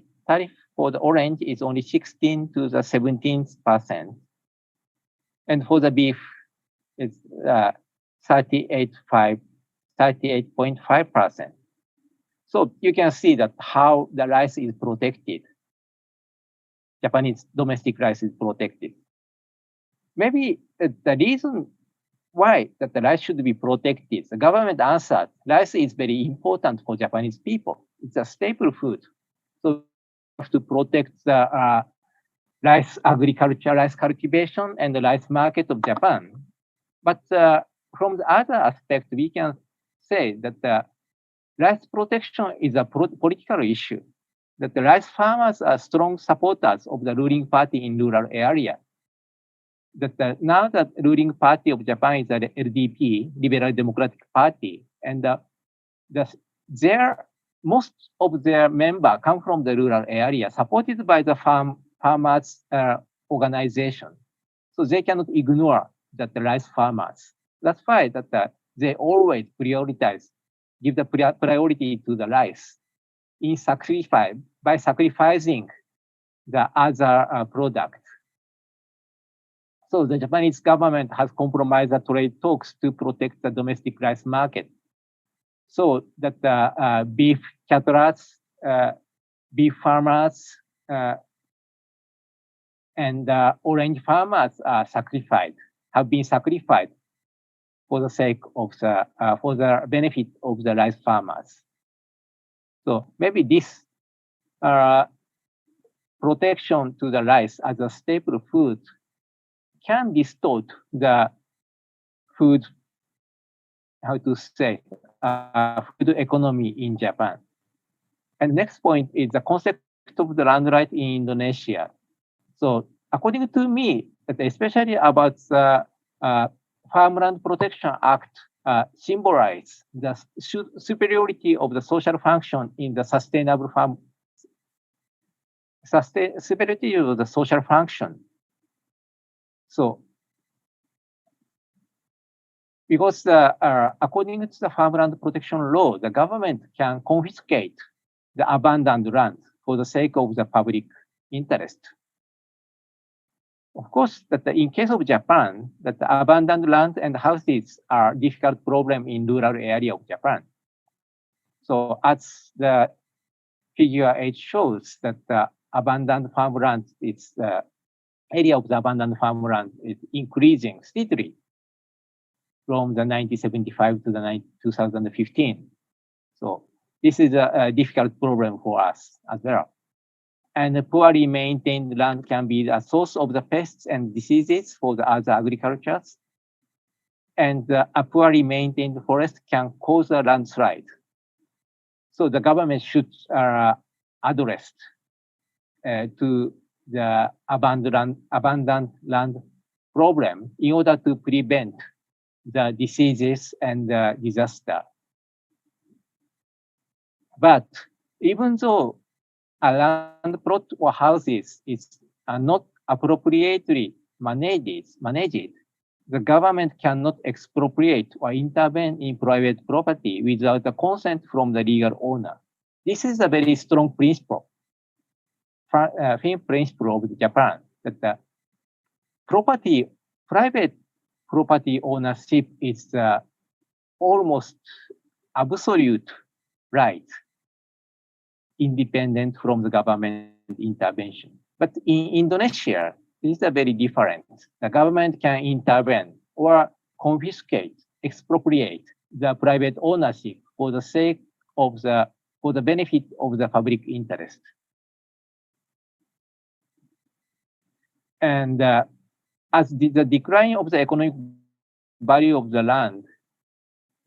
for the orange is only 16 to the 17%, and for the beef, it's 38.5%. So you can see that how the rice is protected. Japanese domestic rice is protected. Maybe the reason why that the rice should be protected, the government answered, rice is very important for Japanese people. It's a staple food. So we have to protect the rice agriculture, rice cultivation, and the rice market of Japan. But from the other aspect, we can say that the rice protection is a political issue, that the rice farmers are strong supporters of the ruling party in rural area. That now the ruling party of Japan is the LDP, Liberal Democratic Party, and most of their members come from the rural area, supported by the farmers organization. So they cannot ignore the rice farmers. That's why they always give the priority to the rice by sacrificing the other product. So the Japanese government has compromised the trade talks to protect the domestic rice market. So that the beef cattlers, beef farmers, and orange farmers have been sacrificed for the sake of for the benefit of the rice farmers. So maybe this protection to the rice as a staple food can distort the food economy in Japan. And next point is the concept of the land right in Indonesia. So according to me, especially about the Farmland Protection Act symbolize the superiority of the social function in the sustainable superiority of the social function. So, because according to the farmland protection law, the government can confiscate the abandoned land for the sake of the public interest. Of course, that in case of Japan, that the abandoned land and houses are difficult problem in rural area of Japan. So as the figure 8 shows, that the abandoned farmland, it's the area of the abandoned farmland is increasing steadily from the 1975 to the 2015. So this is a difficult problem for us as well. And the poorly maintained land can be a source of the pests and diseases for the other agricultures. And a poorly maintained forest can cause a landslide. So the government should address to the abandoned land problem in order to prevent the diseases and the disaster. But even though a land plot or houses is not appropriately managed, the government cannot expropriate or intervene in private property without the consent from the legal owner. This is a very strong principle, principle of Japan, that the private property ownership is almost absolute right, independent from the government intervention. But in Indonesia, this is very different. The government can intervene or confiscate, expropriate the private ownership for the sake of for the benefit of the public interest. And as the decline of the economic value of the land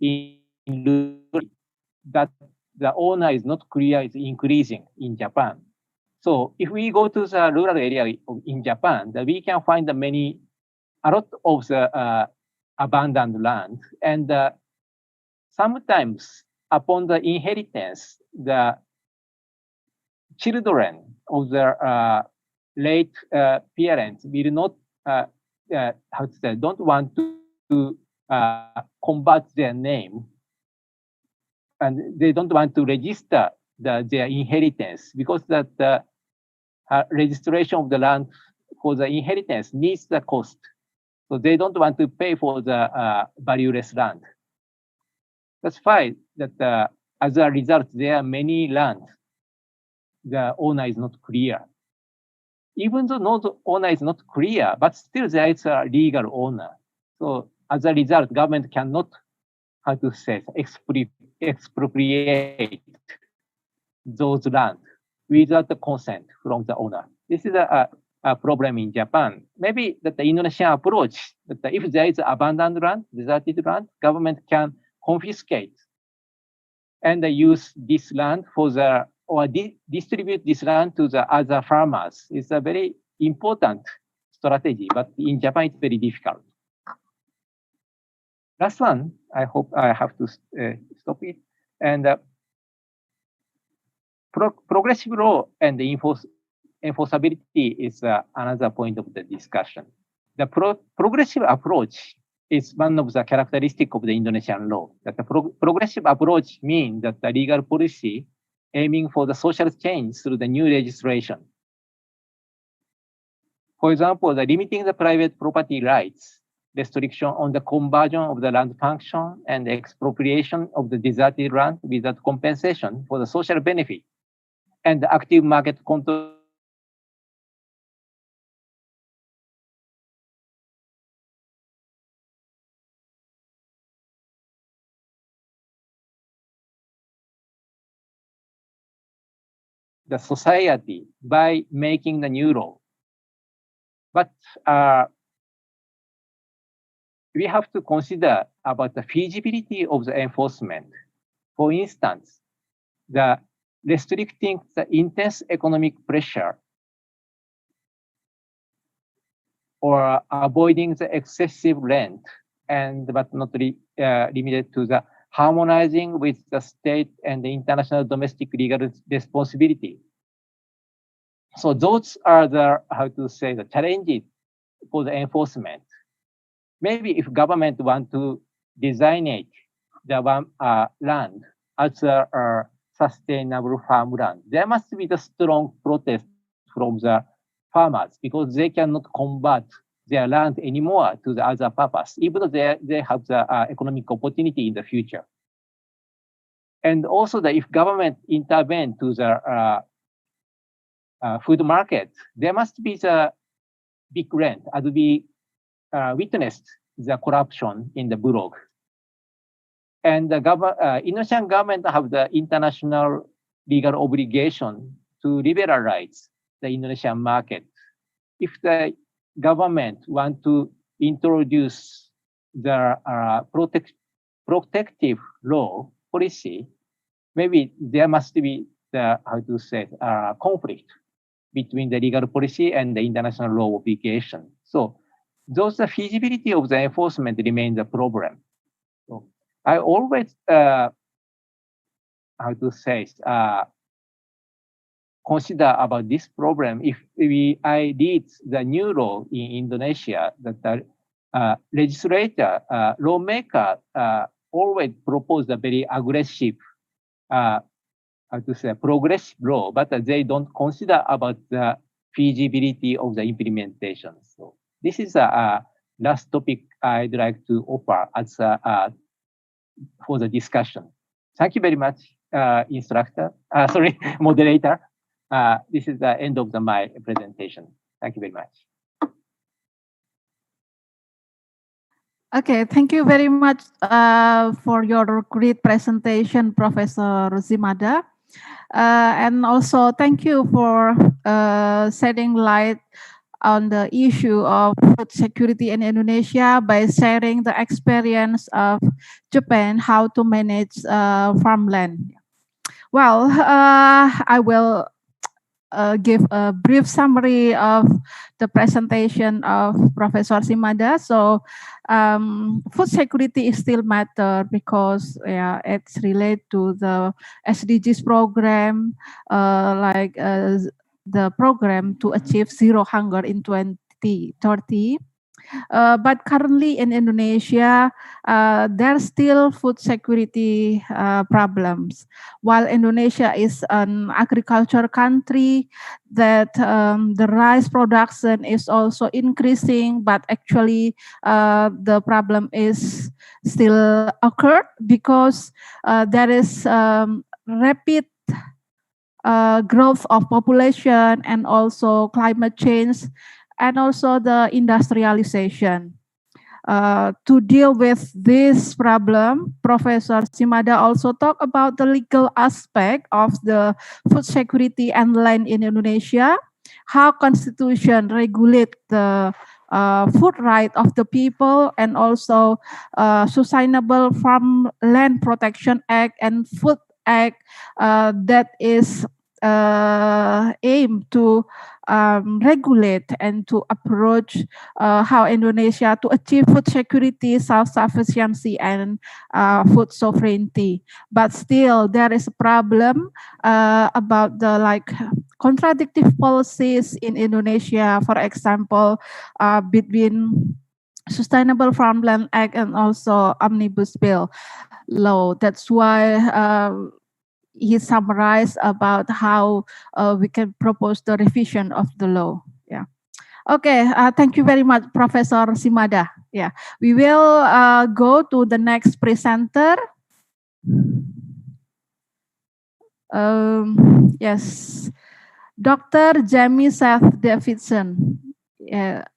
in that the owner is not clear is increasing in Japan. So if we go to the rural area in Japan, we can find a lot of the abandoned land, and sometimes upon the inheritance, the children of the late parents will not how to say, don't want to convert their name, and they don't want to register their inheritance, because that registration of the land for the inheritance needs the cost. So they don't want to pay for the valueless land. That's why that as a result, there are many lands the owner is not clear. Even though the owner is not clear, but still there is a legal owner. So as a result, government cannot, how to say, expropriate those land without the consent from the owner. This is a problem in Japan. Maybe that the Indonesian approach, that if there is abandoned land, deserted land, government can confiscate and use this land for the, or distribute this land to the other farmers. It's a very important strategy, but in Japan it's very difficult. Last one, I hope I have to stop it. And progressive law and the enforceability is another point of the discussion. The progressive approach is one of the characteristics of the Indonesian law. That the progressive approach means that the legal policy aiming for the social change through the new legislation. For example, the limiting the private property rights, restriction on the conversion of the land function, and the expropriation of the deserted land without compensation for the social benefit, and the active market control. The society by making the new law. But we have to consider about the feasibility of the enforcement. For instance, the restricting the intense economic pressure or avoiding the excessive rent, and but not limited to the harmonizing with the state and the international domestic legal responsibility. So those are the, how to say, the challenges for the enforcement. Maybe if government want to designate the land as a sustainable farmland, there must be the strong protest from the farmers, because they cannot convert their land anymore to the other purpose, even though they have the economic opportunity in the future. And also that if government intervene to the food market, there must be the big rent, as we witnessed the corruption in the Bulog. And the Indonesian government have the international legal obligation to liberalize the Indonesian market. If the government want to introduce the protective law policy, maybe there must be the, how to say, conflict between the legal policy and the international law obligation. So those the feasibility of the enforcement remains a problem. So I always, how to say, consider about this problem. If I read the new law in Indonesia, that the legislator, lawmaker always propose a very aggressive to say progress law, but they don't consider about the feasibility of the implementation. So this is a last topic I'd like to offer as for the discussion. Thank you very much, instructor. Sorry, moderator. This is the end of my presentation. Thank you very much. Okay, thank you very much for your great presentation, Professor Zimada. And also thank you for shedding light on the issue of food security in Indonesia by sharing the experience of Japan, how to manage farmland. Well, I will give a brief summary of the presentation of Professor Simada. So food security is still matter because it's related to the SDGs program, the program to achieve zero hunger in 2030. But currently in Indonesia, there's still food security problems. While Indonesia is an agriculture country, that the rice production is also increasing, but actually the problem is still occurred because there is rapid growth of population and also climate change and also the industrialization. To deal with this problem, Professor Simada also talked about the legal aspect of the food security and land in Indonesia, how constitution regulate the food right of the people, and also Sustainable Farmland Protection Act and Food Act that is aimed to regulate and to approach how Indonesia to achieve food security, self-sufficiency, and food sovereignty. But still, there is a problem about the contradictory policies in Indonesia. For example, between Sustainable Farmland Act and also Omnibus Bill law. That's why he summarized about how we can propose the revision of the law. Yeah. Okay. Thank you very much, Professor Simada. Yeah. We will go to the next presenter. Yes. Dr. Jamie Seth Davidson.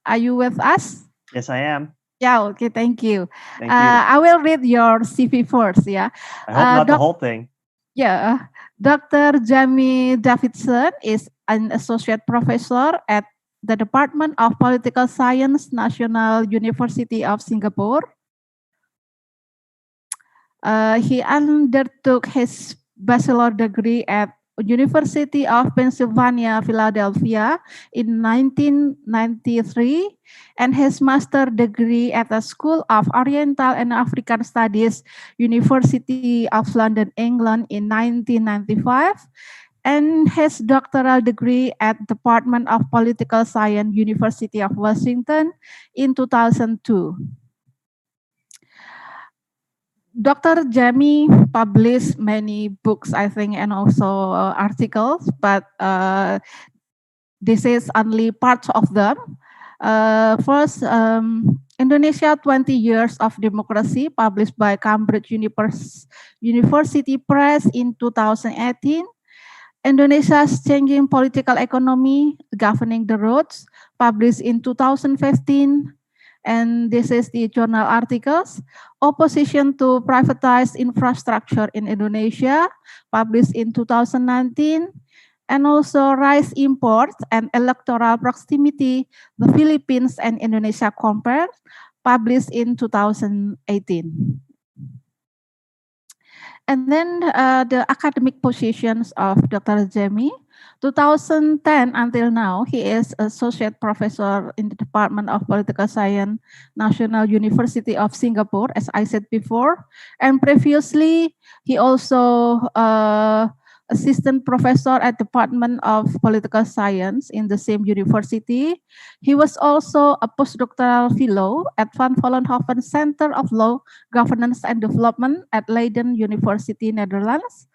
Are you with us? Yes, I am. Yeah, okay, thank you. Thank you. I will read your CV first, yeah. I hope not the whole thing. Yeah, Dr. Jamie Davidson is an associate professor at the Department of Political Science, National University of Singapore. He undertook his bachelor degree at University of Pennsylvania, Philadelphia in 1993 and his master degree at the School of Oriental and African Studies, University of London, England in 1995 and his doctoral degree at Department of Political Science, University of Washington in 2002. Dr. Jamie published many books, I think, and also articles, but this is only part of them. First, Indonesia 20 Years of Democracy, published by Cambridge University Press in 2018. Indonesia's Changing Political Economy, Governing the Roads, published in 2015. And this is the journal articles. Opposition to Privatized Infrastructure in Indonesia, published in 2019. And also Rice Imports and Electoral Proximity, the Philippines and Indonesia Compared, published in 2018. And then the academic positions of Dr. Jamie. 2010 until now, he is associate professor in the Department of Political Science, National University of Singapore, as I said before. And previously, he also assistant professor at Department of Political Science in the same university. He was also a postdoctoral fellow at Van Vollenhoven Center of Law, Governance and Development at Leiden University, Netherlands.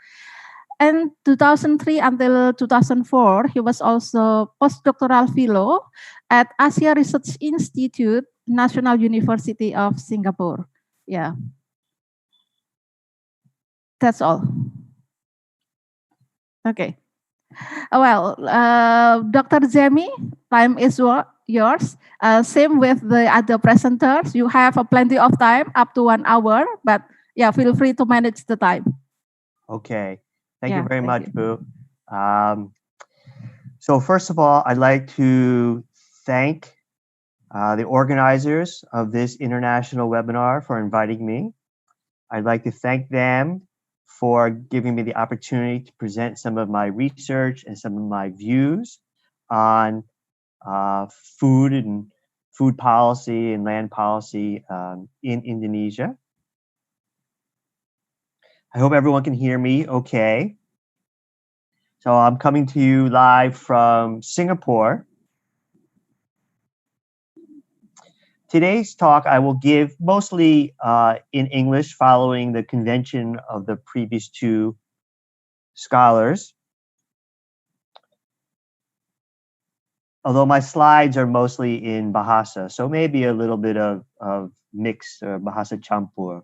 And 2003 until 2004, he was also postdoctoral fellow at Asia Research Institute, National University of Singapore. Yeah. That's all. Okay. Well, Dr. Jemmy, time is yours. Same with the other presenters. You have plenty of time, up to 1 hour, but yeah, feel free to manage the time. Okay. Thank you Yeah, very much, you. Boo. So first of all, I'd like to thank the organizers of this international webinar for inviting me. I'd like to thank them for giving me the opportunity to present some of my research and some of my views on food and food policy and land policy in Indonesia. I hope everyone can hear me okay. So I'm coming to you live from Singapore. Today's talk I will give mostly in English, following the convention of the previous two scholars. Although my slides are mostly in Bahasa, so maybe a little bit of mix Bahasa Campur.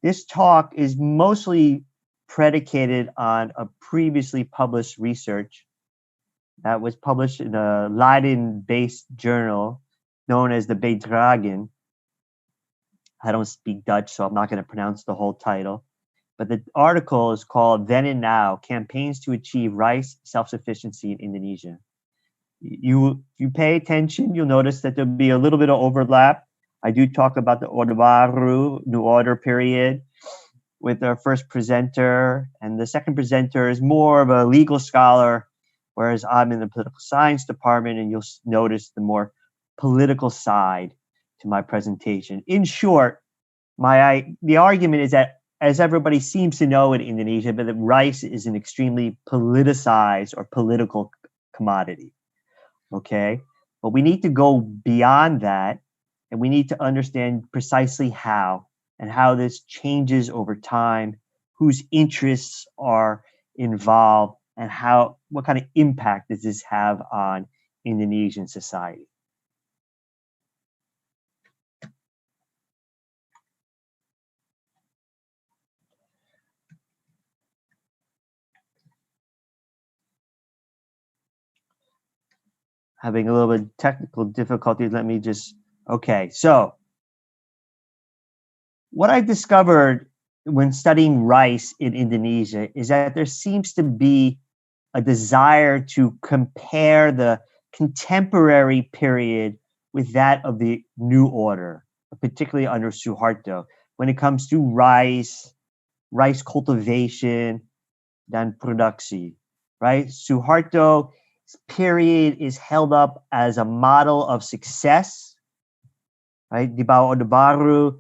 This talk is mostly predicated on a previously published research that was published in a Leiden-based journal known as the Bijdragen. I don't speak Dutch, so I'm not going to pronounce the whole title. But the article is called Then and Now, Campaigns to Achieve Rice Self-Sufficiency in Indonesia. You pay attention, you'll notice that there'll be a little bit of overlap. I do talk about the Orde Baru, New Order period, with our first presenter. And the second presenter is more of a legal scholar, whereas I'm in the political science department, and you'll notice the more political side to my presentation. In short, the argument is that, as everybody seems to know in Indonesia, that rice is an extremely politicized or political commodity. Okay, but we need to go beyond that, and we need to understand precisely how and how this changes over time, whose interests are involved, and what kind of impact does this have on Indonesian society. Having a little bit of technical difficulties. Let me just, okay. So what I've discovered when studying rice in Indonesia is that there seems to be a desire to compare the contemporary period with that of the New Order, particularly under Suharto, when it comes to rice cultivation, dan produksi, right? Suharto's period is held up as a model of success, right? Di bawah Orde Baru,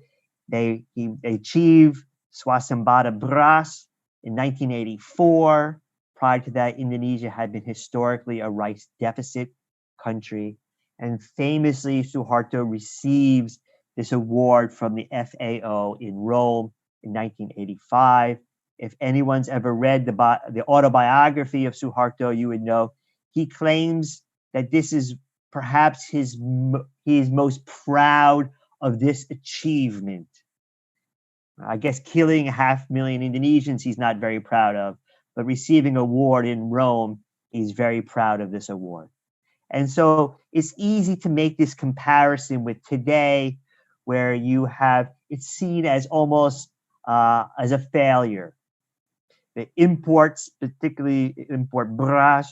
they achieved swasembada beras in 1984. Prior to that, Indonesia had been historically a rice deficit country. And famously, Suharto receives this award from the FAO in Rome in 1985. If anyone's ever read the autobiography of Suharto, you would know he claims that this is perhaps he is most proud of this achievement. I guess killing 500,000 Indonesians he's not very proud of, but receiving an award in Rome, he's very proud of this award. And so it's easy to make this comparison with today, where it's seen as almost as a failure. The imports, particularly import beras,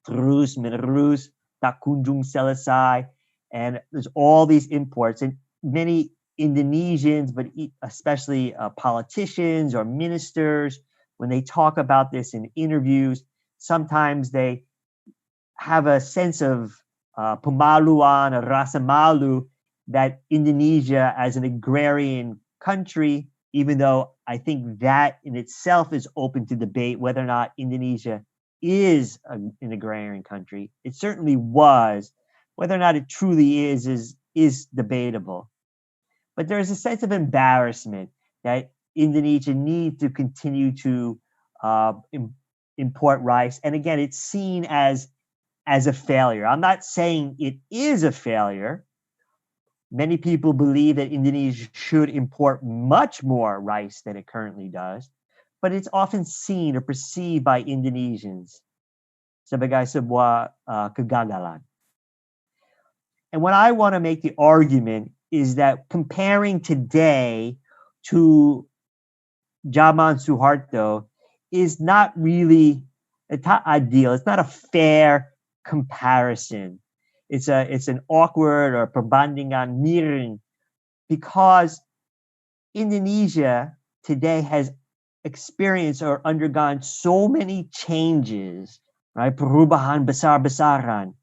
terus menerus, tak kunjung selesai, and there's all these imports, and many Indonesians, but especially politicians or ministers, when they talk about this in interviews, sometimes they have a sense of pemaluan or rasa malu that Indonesia as an agrarian country, even though I think that in itself is open to debate whether or not Indonesia is an agrarian country. It certainly was. Whether or not it truly is debatable. But there is a sense of embarrassment that Indonesia needs to continue to import rice. And again, it's seen as a failure. I'm not saying it is a failure. Many people believe that Indonesia should import much more rice than it currently does, but it's often seen or perceived by Indonesians sebagai sebuah kegagalan. And what I want to make the argument is that comparing today to Jaman Suharto is not really ideal. It's not a fair comparison. It's an awkward or perbandingan miring because Indonesia today has experienced or undergone so many changes, right? Perubahan besar-besaran,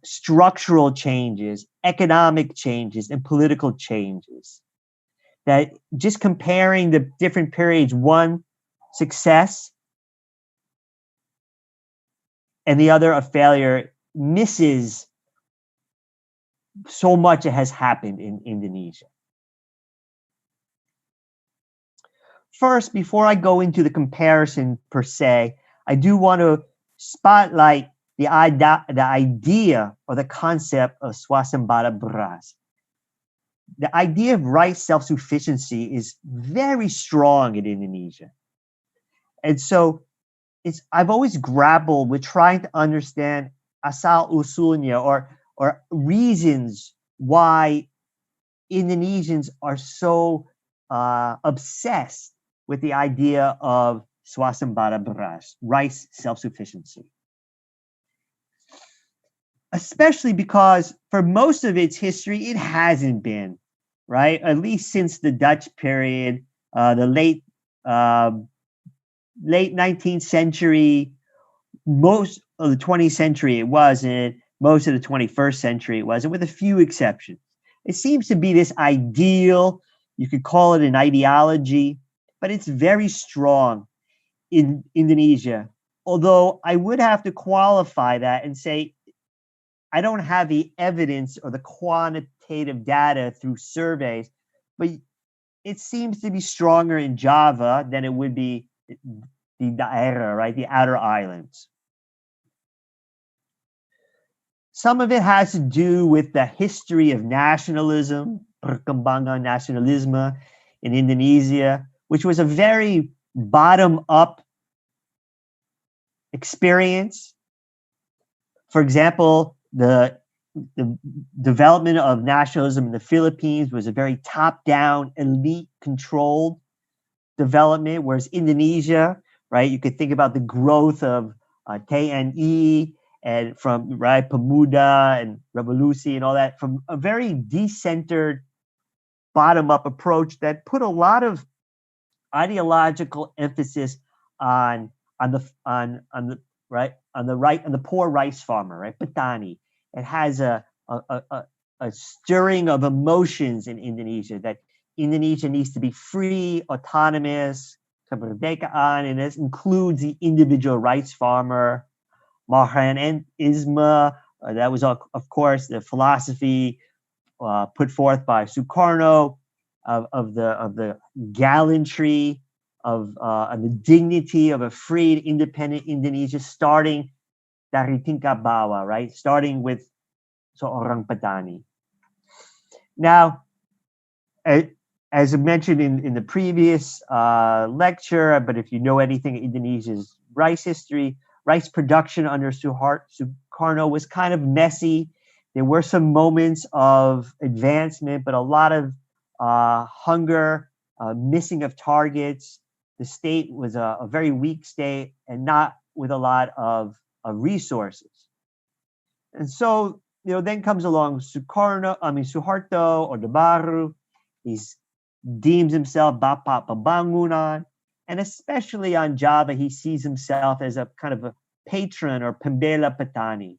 structural changes, economic changes, and political changes. That just comparing the different periods, one success and the other a failure, misses so much that has happened in Indonesia. First, before I go into the comparison per se, I do want to spotlight the idea or the concept of swasembada beras. The idea of rice self-sufficiency is very strong in Indonesia. And so I've always grappled with trying to understand asal usulnya or reasons why Indonesians are so obsessed with the idea of swasembada beras, rice self-sufficiency. Especially because for most of its history, it hasn't been, right? At least since the Dutch period, the late 19th century, most of the 20th century it wasn't, most of the 21st century it wasn't, with a few exceptions. It seems to be this ideal, you could call it an ideology, but it's very strong in Indonesia. Although I would have to qualify that and say, I don't have the evidence or the quantitative data through surveys, but it seems to be stronger in Java than it would be the daerah, right? The outer islands. Some of it has to do with the history of nationalism, perkembangan nasionalisme in Indonesia, which was a very bottom-up experience. For example, the development of nationalism in the Philippines was a very top-down, elite-controlled development, whereas Indonesia, right, you could think about the growth of TNI and from Pemuda and Revolusi and all that, from a very decentered, bottom-up approach that put a lot of ideological emphasis on the poor rice farmer, right, petani. It has a stirring of emotions in Indonesia that Indonesia needs to be free, autonomous, kemerdekaan, and this includes the individual rice farmer. Marhaenisme, that was of course the philosophy put forth by Sukarno of the gallantry of the dignity of a free, independent Indonesia, starting dari tingkat bawah, right? Starting with seorang petani. Now, as I mentioned in the previous lecture, but if you know anything Indonesia's rice history, rice production under Sukarno was kind of messy. There were some moments of advancement, but a lot of hunger, missing of targets. The state was a very weak state and not with a lot of resources. And so, then comes along Suharto or Baru. He deems himself Bapak Pembangunan. And especially on Java, he sees himself as a kind of a patron or pembela petani.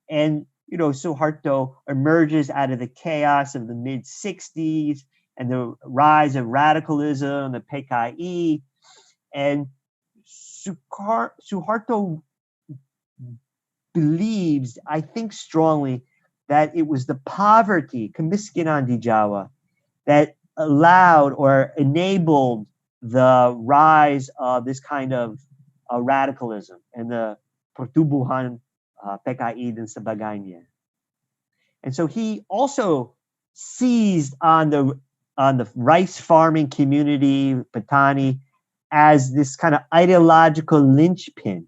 And, Suharto emerges out of the chaos of the mid-60s and the rise of radicalism, the PKI. And Suharto believes, I think strongly, that it was the poverty, kemiskinan di Jawa, that allowed or enabled the rise of this kind of radicalism and the pertubuhan PKI dan sebagainya. And so he also seized on the rice farming community, Patani, as this kind of ideological linchpin.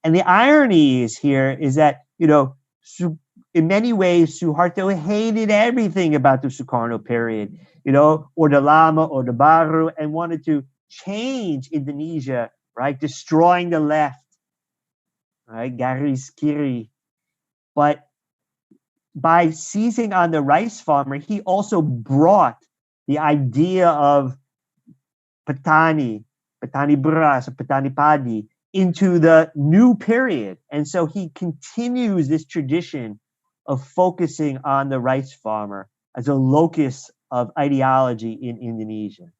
And the irony is that, in many ways, Suharto hated everything about the Sukarno period, Orde Lama, Orde Baru, and wanted to change Indonesia, right? Destroying the left, right? Garis Kiri. But by seizing on the rice farmer, he also brought the idea of petani beras, petani padi, into the new period. And so he continues this tradition of focusing on the rice farmer as a locus of ideology in Indonesia.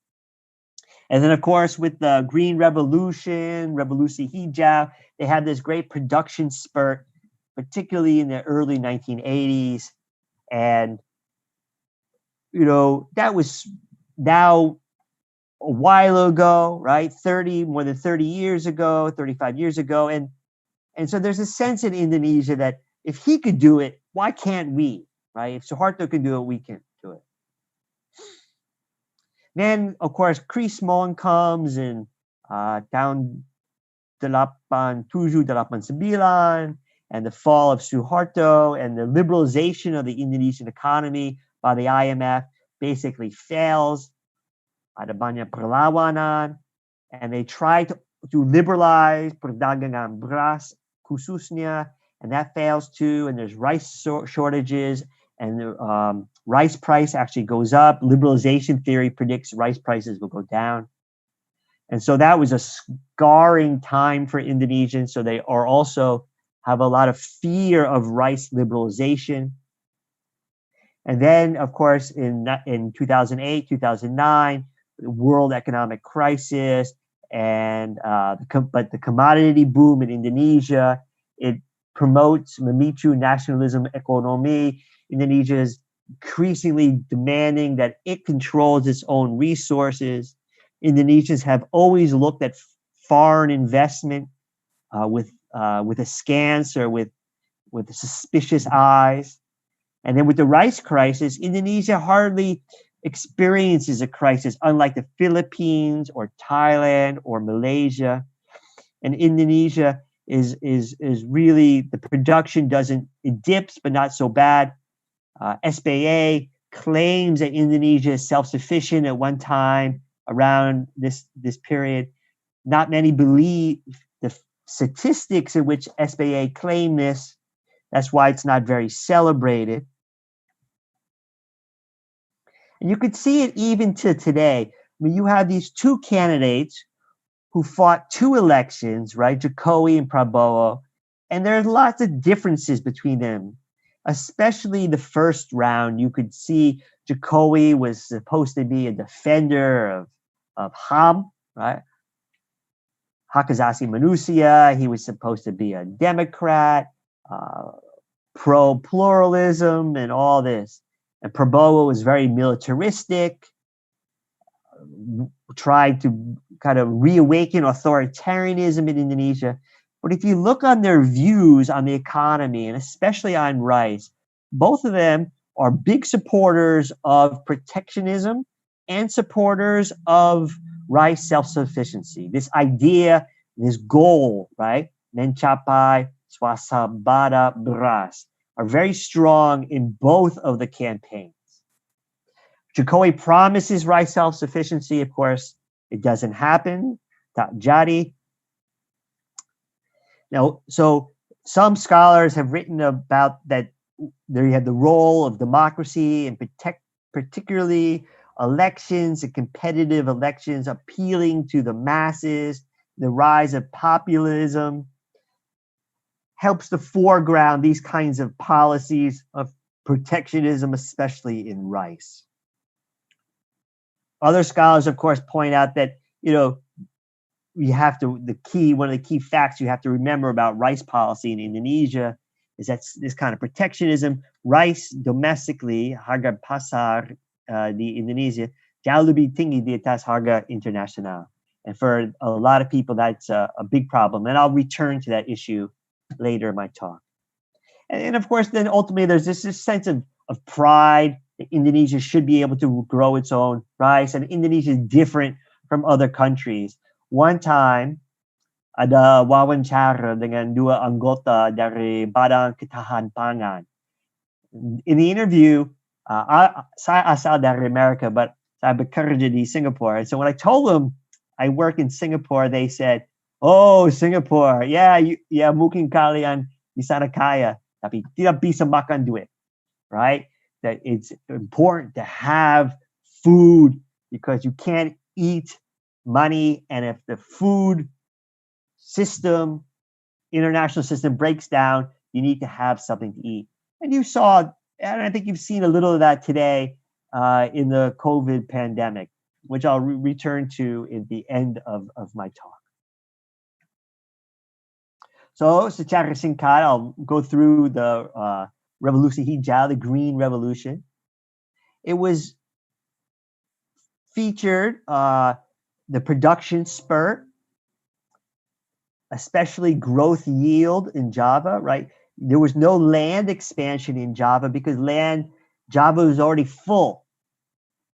And then, of course, with the Green Revolution, Revolusi Hijau, they had this great production spurt, particularly in the early 1980s. And, that was now a while ago, right? More than 30 years ago, 35 years ago. And so there's a sense in Indonesia that if he could do it, why can't we, right? If Suharto can do it, we can do it. Then, of course, Krismon comes in tahun 87, and the fall of Suharto and the liberalization of the Indonesian economy by the IMF basically fails. Ada banyak perlawanan, and they try to liberalize perdagangan beras khususnya, and that fails too, and there's rice shortages, and the rice price actually goes up. Liberalization theory predicts rice prices will go down. And so that was a scarring time for Indonesians. So they are also have a lot of fear of rice liberalization. And then, of course, in 2008, 2009, the world economic crisis, and but the commodity boom in Indonesia, it promotes memicu nationalism economy. Indonesia is increasingly demanding that it controls its own resources. Indonesians have always looked at foreign investment with askance or with suspicious eyes. And then with the rice crisis, Indonesia hardly experiences a crisis, unlike the Philippines or Thailand or Malaysia. And Indonesia is really, the production it dips, but not so bad. SBA claims that Indonesia is self-sufficient at one time around this period. Not many believe the statistics in which SBA claim this. That's why it's not very celebrated. And you could see it even to today. I mean, you have these two candidates who fought two elections, right? Jokowi and Prabowo. And there's lots of differences between them, especially the first round. You could see Jokowi was supposed to be a defender of HAM, right? Hak Asasi Manusia. He was supposed to be a Democrat, pro-pluralism and all this. And Prabowo was very militaristic, tried to kind of reawaken authoritarianism in Indonesia. But if you look on their views on the economy, and especially on rice, both of them are big supporters of protectionism and supporters of rice self-sufficiency. This idea, this goal, right? Mencapai swasembada beras, are very strong in both of the campaigns. Jokowi promises rice self-sufficiency. Of course, it doesn't happen. Tak jadi. Now, so some scholars have written about that there you have the role of democracy and particularly elections and competitive elections appealing to the masses. The rise of populism helps to foreground these kinds of policies of protectionism, especially in rice. Other scholars, of course, point out that, one of the key facts you have to remember about rice policy in Indonesia is that this kind of protectionism, rice domestically, harga pasar di Indonesia, jauh lebih tinggi di atas harga internasional. And for a lot of people, that's a big problem. And I'll return to that issue later in my talk. And of course, then ultimately, there's this sense of pride that Indonesia should be able to grow its own rice. And Indonesia is different from other countries. One time, ada wawancara dengan dua anggota dari Badan Ketahanan Pangan. In the interview, saya asal dari Amerika, but saya bekerja di Singapore. And so when I told them I work in Singapore, they said, "Oh, Singapore, yeah, mungkin kalian di sana kaya, tapi tidak bisa makan duit," right? That it's important to have food because you can't eat money, and if the food system, international system breaks down, you need to have something to eat. And you saw, and I think you've seen a little of that today in the COVID pandemic, which I'll return to in the end of my talk. So, secara singkat, I'll go through the Revolusi Hijau, the Green Revolution. It was featured the production spurt, especially growth yield in Java, right? There was no land expansion in Java because Java was already full.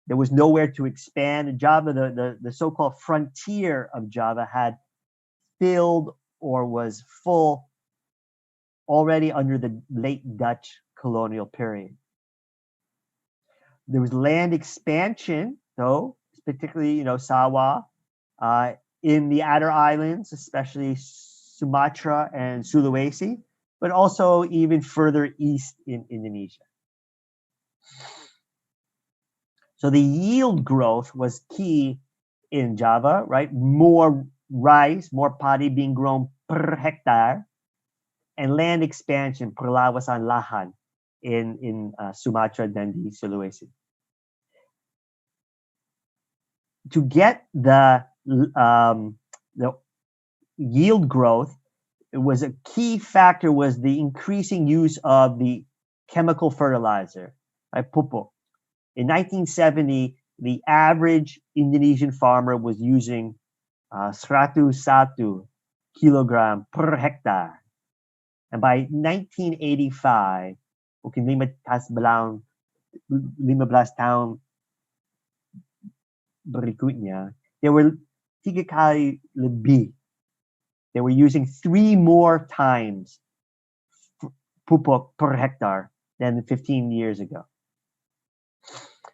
There was nowhere to expand. Java, the so-called frontier of Java had filled or was full already under the late Dutch colonial period. There was land expansion, though, particularly, Sawa, in the outer islands, especially Sumatra and Sulawesi, but also even further east in Indonesia. So the yield growth was key in Java, right? More rice, more padi being grown per hectare, and land expansion, perlawasan lahan, in Sumatra dan di Sulawesi. To get the yield growth, it was a key factor was the increasing use of the chemical fertilizer, right? Pupuk. In 1970, the average Indonesian farmer was using 101 kilogram per hectare. And by 1985, mungkin 15 tahun berikutnya, they were 3 kali lebih. They were using 3 more times pupuk per hectare than 15 years ago.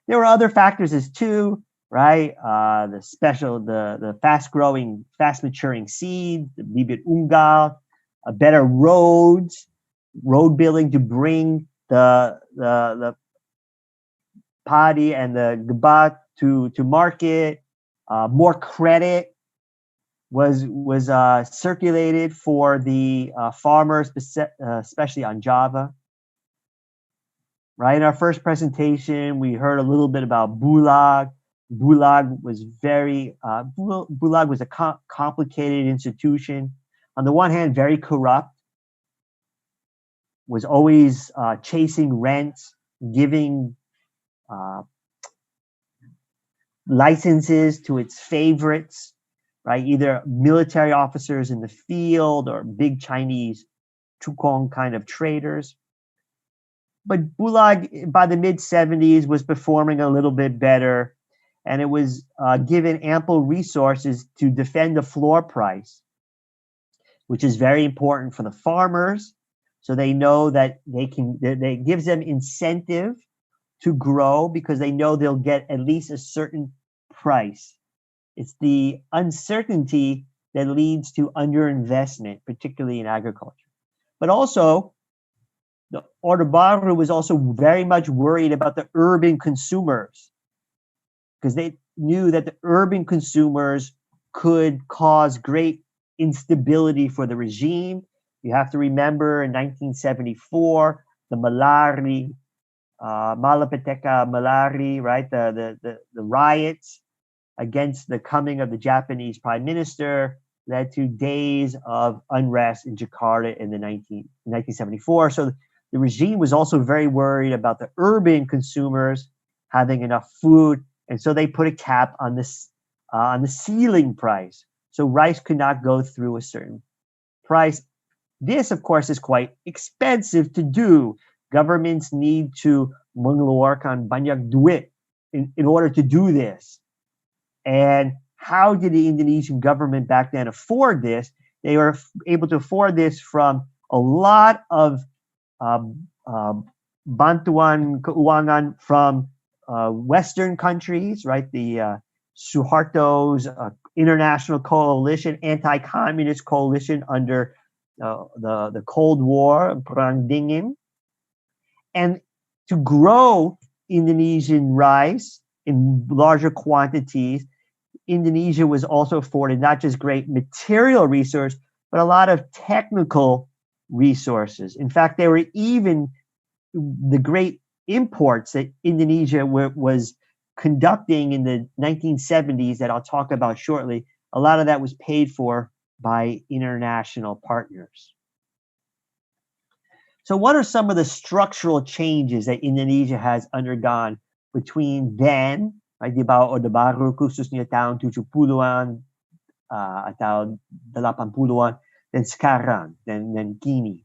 There were other factors as too, right? The fast-growing, fast-maturing seed, the bibit unggal, better roads, road building to bring the padi and the gebat to market. More credit was circulated for the farmers, especially on Java. Right, in our first presentation, we heard a little bit about Bulag. Bulag was Bulag was a complicated institution. On the one hand, very corrupt. Was always chasing rents, giving licenses to its favorites, right? Either military officers in the field or big Chinese Tukong kind of traders. But Bulag, by the mid-70s, was performing a little bit better, and it was given ample resources to defend the floor price, which is very important for the farmers. So they know that it gives them incentive to grow because they know they'll get at least a certain price. It's the uncertainty that leads to underinvestment, particularly in agriculture. But also, the Orde Baru was also very much worried about the urban consumers because they knew that the urban consumers could cause great instability for the regime. You have to remember in 1974, the Malari, Malapetaka Malari, right? The riots against the coming of the Japanese prime minister led to days of unrest in Jakarta in 1974. So the regime was also very worried about the urban consumers having enough food And so they put a cap on this on the ceiling price. So rice could not go through a certain price. This, of course, is quite expensive to do. Governments need to mengeluarkan banyak duit in order to do this. And how did the Indonesian government back then afford this? They were able to afford this from a lot of bantuan keuangan from Western countries, right? The Suharto's international coalition, anti-communist coalition under the Cold War, Perang Dingin. And to grow Indonesian rice in larger quantities, Indonesia was also afforded not just great material resource, but a lot of technical resources. In fact, there were even the great imports that Indonesia was conducting in the 1970s that I'll talk about shortly. A lot of that was paid for by international partners. So what are some of the structural changes that Indonesia has undergone between then, right, di ba, Orde Baru, khususnya tahun 70-an atau 80-an, dan sekarang, dan kini?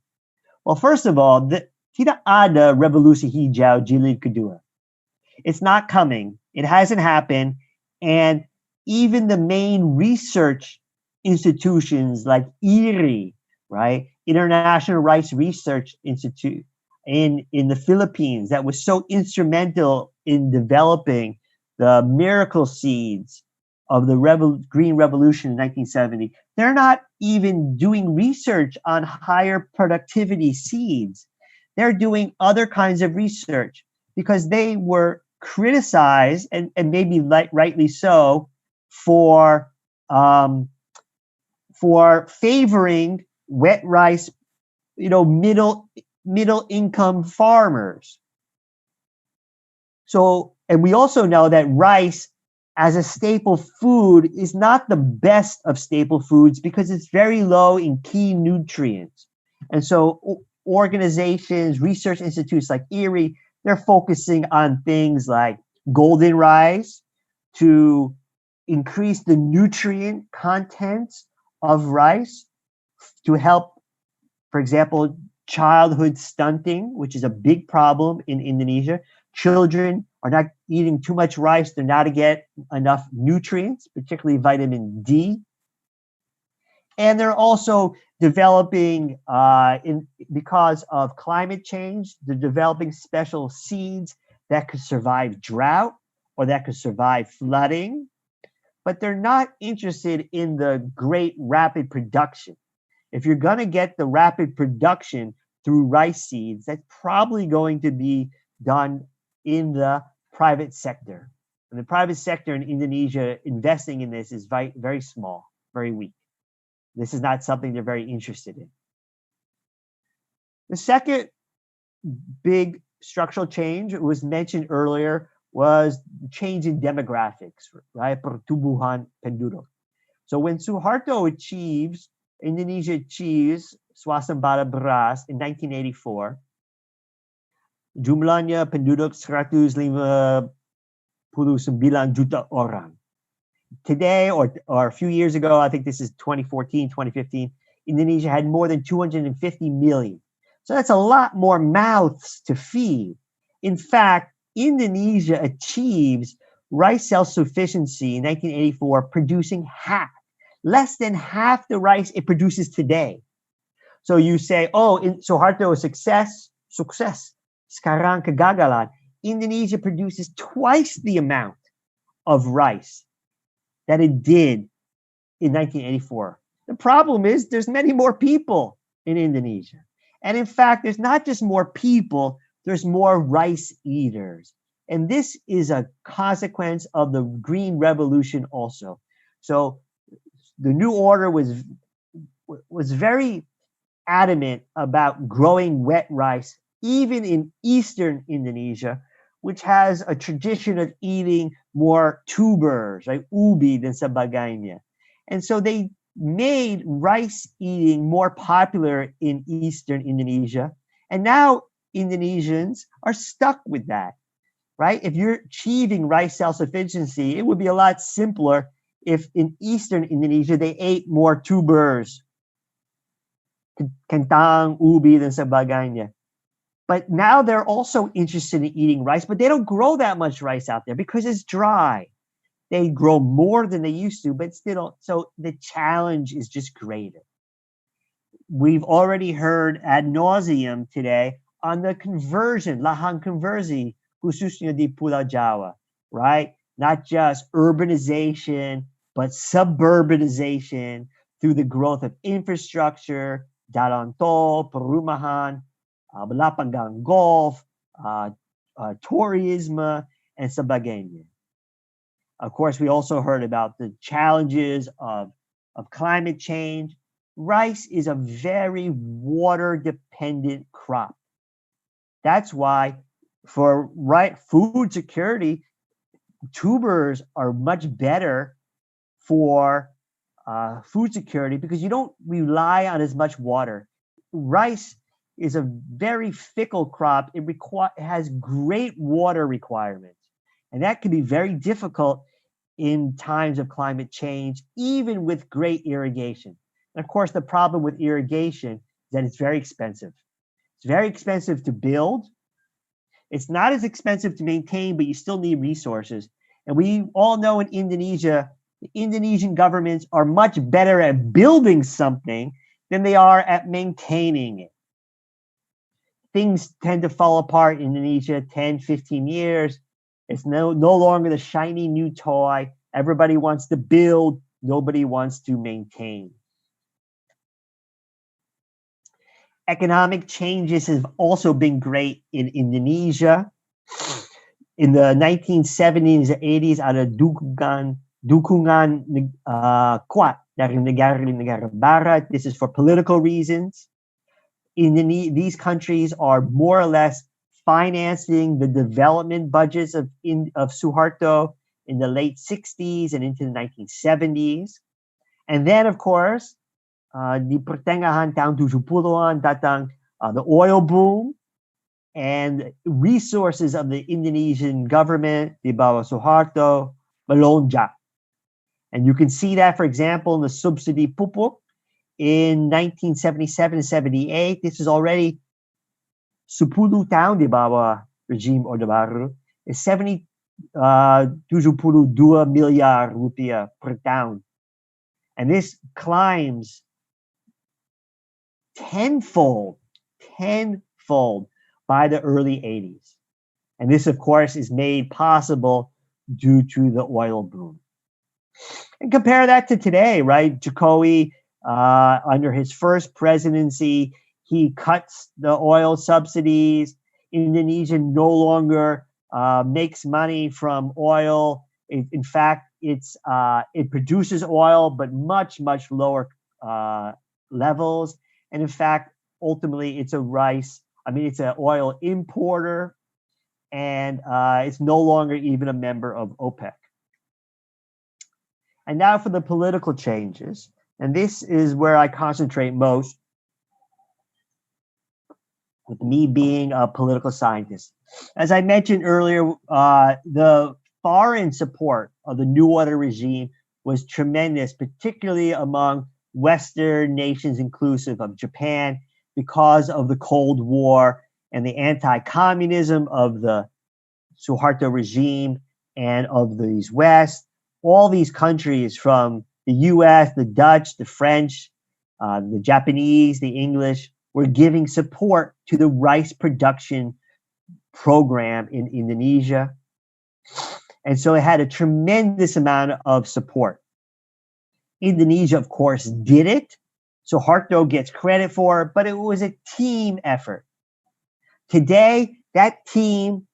Well, first of all, tidak ada revolusi hijau jilid kedua. It's not coming. It hasn't happened. And even the main research institutions like IRI, right, International Rice Research Institute in the Philippines, that was so instrumental in developing the miracle seeds of the Green Revolution in 1970, they're not even doing research on higher productivity seeds. They're doing other kinds of research because they were criticized, and maybe rightly so, for favoring wet rice, middle income farmers. So, and we also know that rice as a staple food is not the best of staple foods because it's very low in key nutrients. And so organizations, research institutes like IRI, they're focusing on things like golden rice to increase the nutrient contents of rice to help, for example, childhood stunting, which is a big problem in Indonesia. Children are not eating too much rice. They're not to get enough nutrients, particularly vitamin D. And they're also developing, because of climate change, they're developing special seeds that could survive drought or that could survive flooding. But they're not interested in the great rapid production. If you're going to get the rapid production through rice seeds, that's probably going to be done in the private sector. And the private sector in Indonesia investing in this is very small, very weak. This is not something they're very interested in. The second big structural change was mentioned earlier was change in demographics, right? Pertumbuhan penduduk. So when Indonesia achieves swasembada beras in 1984, jumlahnya penduduk 159 juta orang. Today, or a few years ago, I think this is 2014, 2015, Indonesia had more than 250 million. So that's a lot more mouths to feed. In fact, Indonesia achieves rice self-sufficiency in 1984, producing less than half the rice it produces today. So you say, Suharto is success. Sekarang kegagalan. Indonesia produces twice the amount of rice that it did in 1984. The problem is there's many more people in Indonesia. And in fact, there's not just more people, there's more rice eaters. And this is a consequence of the Green Revolution also. So the New Order was very adamant about growing wet rice, even in eastern Indonesia, which has a tradition of eating more tubers, like ubi dan sebagainya. And so they made rice eating more popular in eastern Indonesia. And now Indonesians are stuck with that, right? If you're achieving rice self-sufficiency, it would be a lot simpler if in Eastern Indonesia, they ate more tubers, kentang, ubi, dan sebagainya. But now they're also interested in eating rice, but they don't grow that much rice out there because it's dry. They grow more than they used to, but still, so the challenge is just greater. We've already heard ad nauseum today on the conversion, lahan conversi, khususnya di Pulau Jawa, right? Not just urbanization, but suburbanization through the growth of infrastructure, jalan tol, perumahan, lapangan golf, tourism, and sebagainya. Of course, we also heard about the challenges of climate change. Rice is a very water-dependent crop. That's why for food security, tubers are much better for food security because you don't rely on as much water. Rice is a very fickle crop. It has great water requirements, and that can be very difficult in times of climate change, even with great irrigation. And of course, the problem with irrigation is that it's very expensive. It's very expensive to build. It's not as expensive to maintain, but you still need resources. And we all know in Indonesia, the Indonesian governments are much better at building something than they are at maintaining it. Things tend to fall apart in Indonesia 10, 15 years. It's no longer the shiny new toy. Everybody wants to build. Nobody wants to maintain. Economic changes have also been great in Indonesia. In the 1970s and 80s, ada dukungan kuat dari negara barat. This is for political reasons. These countries are more or less financing the development budgets of Suharto in the late 60s and into the 1970s. And then, of course, di pertengahan tahun 70-an datang the oil boom, and resources of the Indonesian government, di bawah Suharto, melonjak. And you can see that, for example, in the subsidy pupuk in 1977-78. This is already 10 tahun di bawah regime Orde Baru. It's 72 miliar rupiah per tahun. And this climbs tenfold by the early 80s. And this, of course, is made possible due to the oil boom. And compare that to today, right? Jokowi, under his first presidency, he cuts the oil subsidies. Indonesia no longer makes money from oil. In fact, it produces oil, but much lower levels. And in fact, ultimately, it's an oil importer, and it's no longer even a member of OPEC. And now for the political changes. And this is where I concentrate most, with me being a political scientist. As I mentioned earlier, the foreign support of the New Order regime was tremendous, particularly among Western nations, inclusive of Japan, because of the Cold War and the anti-communism of the Suharto regime and of these West. All these countries, from the US, the Dutch, the French, the Japanese, the English, were giving support to the rice production program in Indonesia. And so it had a tremendous amount of support. Indonesia, of course, did it. Suharto gets credit for it, but it was a team effort. Today, that team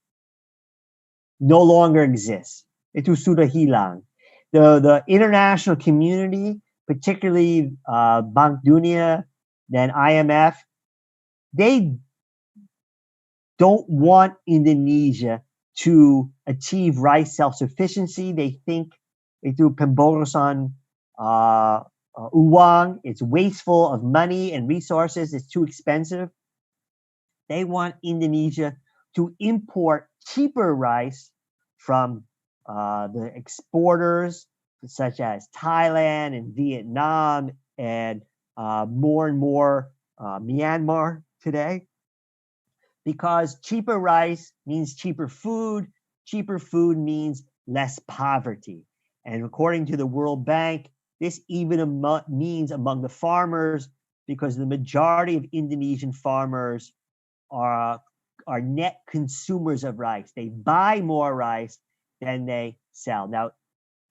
no longer exists. Itu sudah hilang. The international community, particularly Bank Dunia, then IMF, they don't want Indonesia to achieve rice self-sufficiency. They think itu pemborosan uang, it's wasteful of money and resources, it's too expensive. They want Indonesia to import cheaper rice from the exporters such as Thailand and Vietnam and more and more Myanmar today, because cheaper rice means cheaper food means less poverty. And according to the World Bank, this even means among the farmers, because the majority of Indonesian farmers are net consumers of rice. They buy more rice than they sell. Now,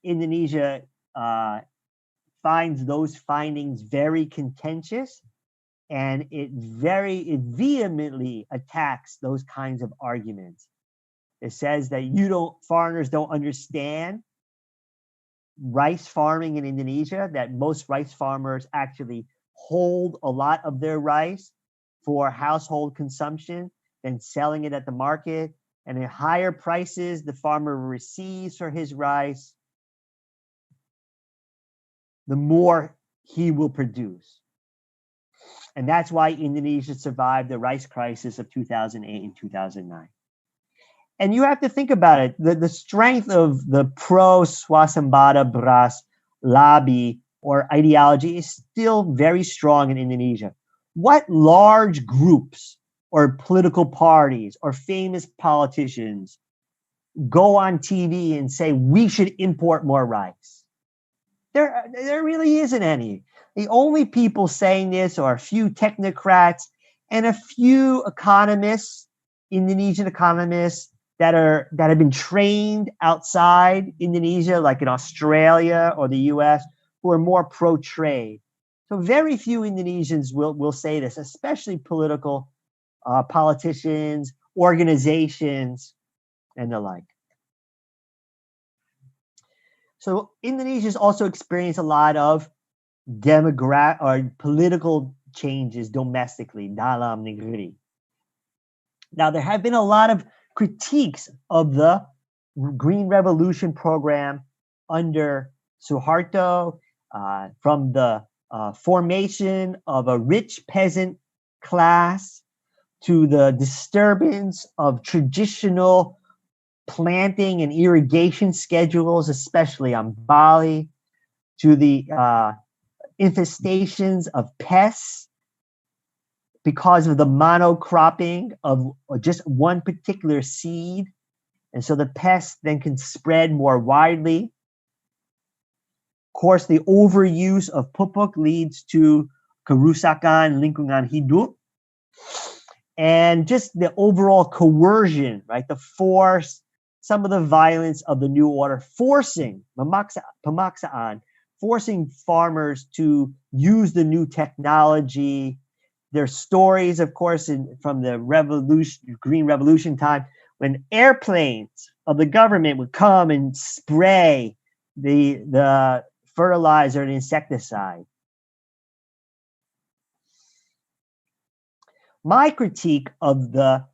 Indonesia finds those findings very contentious, and it vehemently attacks those kinds of arguments. It says that foreigners don't understand rice farming in Indonesia, that most rice farmers actually hold a lot of their rice for household consumption, then selling it at the market, and at higher prices the farmer receives for his rice, the more he will produce. And that's why Indonesia survived the rice crisis of 2008 and 2009. And you have to think about it. The strength of the pro-swasembada beras lobby or ideology is still very strong in Indonesia. What large groups or political parties or famous politicians go on TV and say we should import more rice? There really isn't any. The only people saying this are a few technocrats and a few economists, Indonesian economists that have been trained outside Indonesia, like in Australia or the US, who are more pro-trade. So very few Indonesians will say this, especially political politicians, organizations, and the like. So Indonesia's also experienced a lot of demographic or political changes domestically, dalam negeri. Now, there have been a lot of critiques of the Green Revolution program under Suharto, from the formation of a rich peasant class to the disturbance of traditional planting and irrigation schedules, especially on Bali, to the infestations of pests because of the monocropping of just one particular seed. And so the pests then can spread more widely. Of course, the overuse of pupuk leads to kerusakan lingkungan hidup. And just the overall coercion, right? The force, some of the violence of the new order, forcing, pemaksaan, forcing farmers to use the new technology. There's stories, of course, from the Green Revolution time, when airplanes of the government would come and spray the fertilizer and insecticide. My critique of the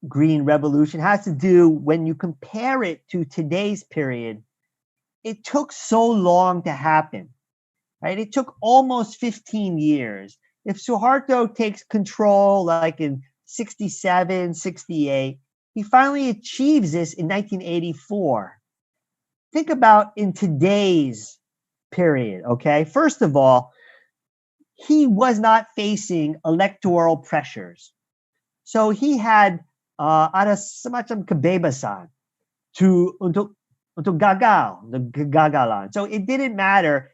Green Revolution has to do, when you compare it to today's period, it took so long to happen, right? It took almost 15 years. If Suharto takes control like in 67, 68, he finally achieves this in 1984. Think about in today's period, okay? First of all, he was not facing electoral pressures. So he had ada semacam kebebasan untuk gagalan. So it didn't matter.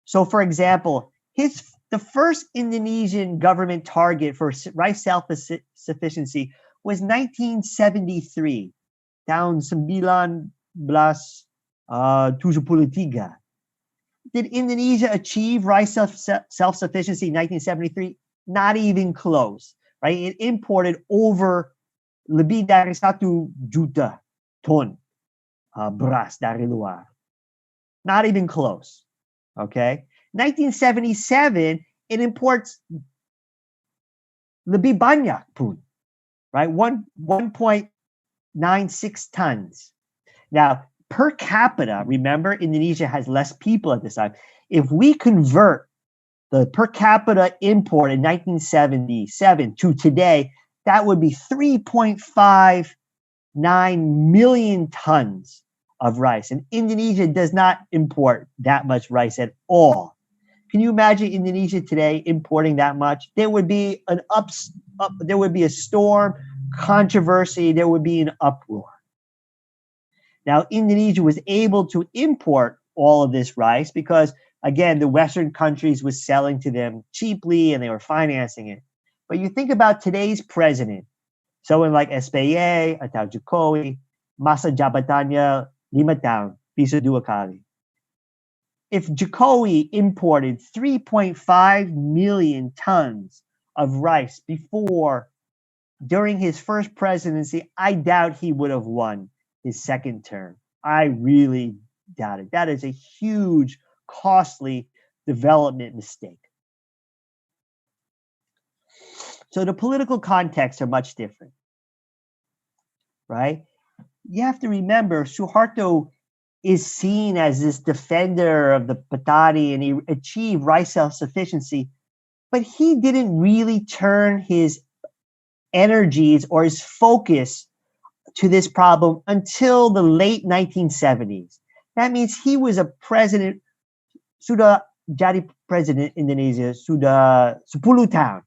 So for example, the first Indonesian government target for rice self-sufficiency was 1973, tahun 1973. Did Indonesia achieve rice self-sufficiency in 1973? Not even close, right? It imported over lebih dari 1 juta ton beras dari luar. Not even close, okay? 1977, it imports lebih banyak pun, right? 1.96 tons. Now, per capita, remember, Indonesia has less people at this time. If we convert the per capita import in 1977 to today, that would be 3.59 million tons of rice. And Indonesia does not import that much rice at all. Can you imagine Indonesia today importing that much? There would be there would be a storm, controversy, there would be an uproar. Now, Indonesia was able to import all of this rice because, again, the Western countries was selling to them cheaply and they were financing it. But you think about today's president, someone like SPA atau Jokowi, masa jabatannya 5 tahun, bisa 2 kali. If Jokowi imported 3.5 million tons of rice during his first presidency, I doubt he would have won his second term. I really doubt it. That is a huge, costly development mistake. So the political contexts are much different, right? You have to remember, Suharto is seen as this defender of the Patani and he achieved rice self-sufficiency, but he didn't really turn his energies or his focus to this problem until the late 1970s. That means he was a president, sudah jadi president Indonesia, sudah 10 tahun.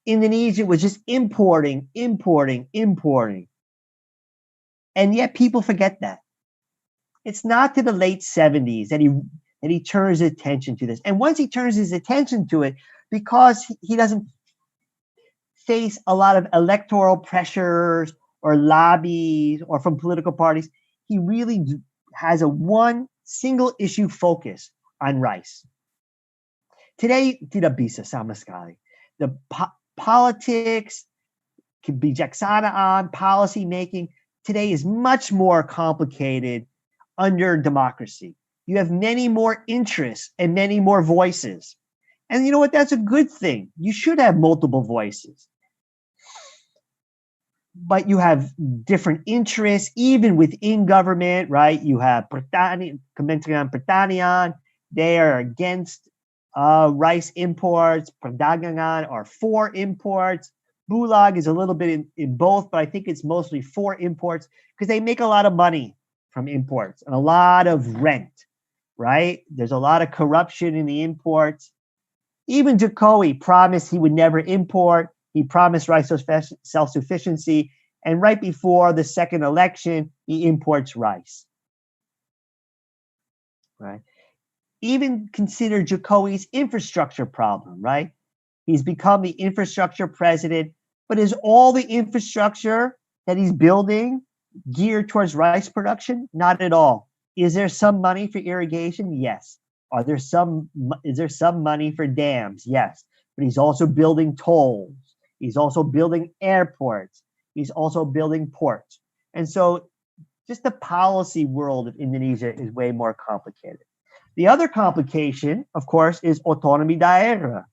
Indonesia was just importing. And yet people forget that. It's not to the late 70s that he turns his attention to this. And once he turns his attention to it, because he doesn't face a lot of electoral pressures or lobbies or from political parties, he really has a one single issue focus on rice. Today, tidak bisa sama sekali. The politics, kebijaksanaan, policy making today is much more complicated under democracy. You have many more interests and many more voices. And you know what? That's a good thing. You should have multiple voices. But you have different interests, even within government, right? You have Kementerian Pertanian, they are against rice imports. Perdagangan are for imports. Bulag is a little bit in both, but I think it's mostly for imports because they make a lot of money from imports and a lot of rent, right? There's a lot of corruption in the imports. Even Jokowi promised he would never import. He promised rice self-sufficiency. And right before the second election, he imports rice, right? Even consider Jokowi's infrastructure problem, right? He's become the infrastructure president, but is all the infrastructure that he's building geared towards rice production? Not at all. Is there some money for irrigation? Yes. Is there some money for dams? Yes. But he's also building tolls. He's also building airports. He's also building ports. And so just the policy world of Indonesia is way more complicated. The other complication, of course, is otonomi daerah,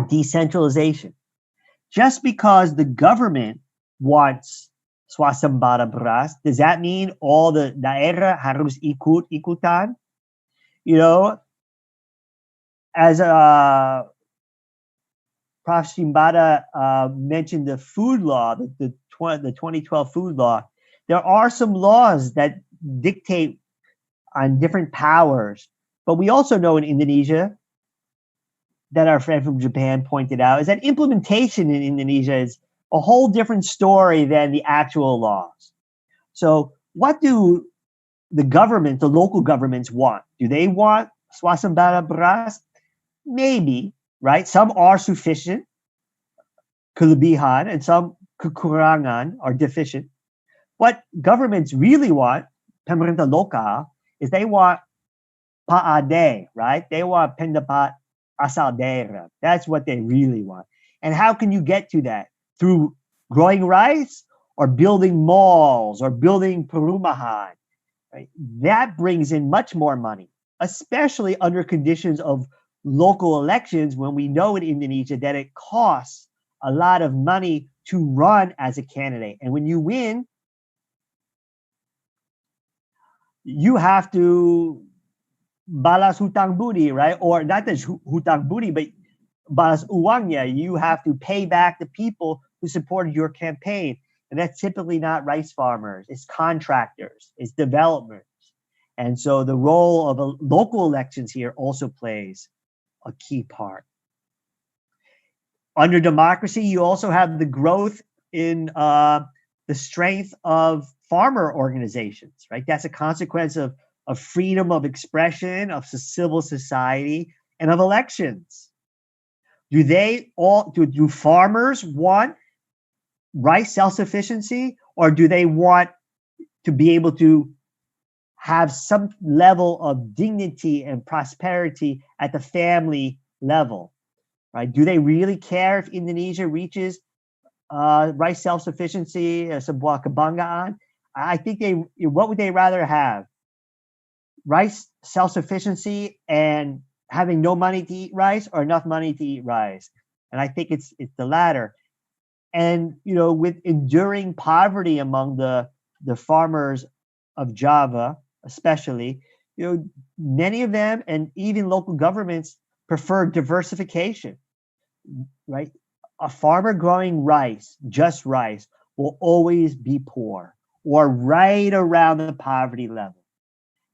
decentralization. Just because the government wants swasembada beras, does that mean all the daerah harus ikutan? You know, as Prof. Simbada mentioned the food law, the 2012 food law, there are some laws that dictate on different powers. But we also know in Indonesia, that our friend from Japan pointed out, is that implementation in Indonesia is a whole different story than the actual laws. So what do the local governments want? Do they want swasembada beras? Maybe, right? Some are sufficient, kelebihan, and some kekurangan are deficient. What governments really want, pemerintah lokal, is they want PAD, right? They want pendapat asal daerah. That's what they really want. And how can you get to that? Through growing rice or building malls or building perumahan, right? That brings in much more money, especially under conditions of local elections when we know in Indonesia that it costs a lot of money to run as a candidate. And when you win, you have to balas hutang budi, right? Or not just hutang budi, but balas uangnya, you have to pay back the people who supported your campaign. And that's typically not rice farmers, it's contractors, it's developers. And so the role of local elections here also plays a key part. Under democracy, you also have the growth in the strength of farmer organizations, right? That's a consequence of freedom of expression, of civil society, and of elections. Do farmers want rice self-sufficiency, or do they want to be able to have some level of dignity and prosperity at the family level, right? Do they really care if Indonesia reaches rice self-sufficiency, sebuah kebanggaan? I think what would they rather have? Rice self-sufficiency and having no money to eat rice, or enough money to eat rice? And I think it's the latter. And with enduring poverty among the farmers of Java, especially, many of them and even local governments prefer diversification, right? A farmer growing rice, just rice, will always be poor or right around the poverty level.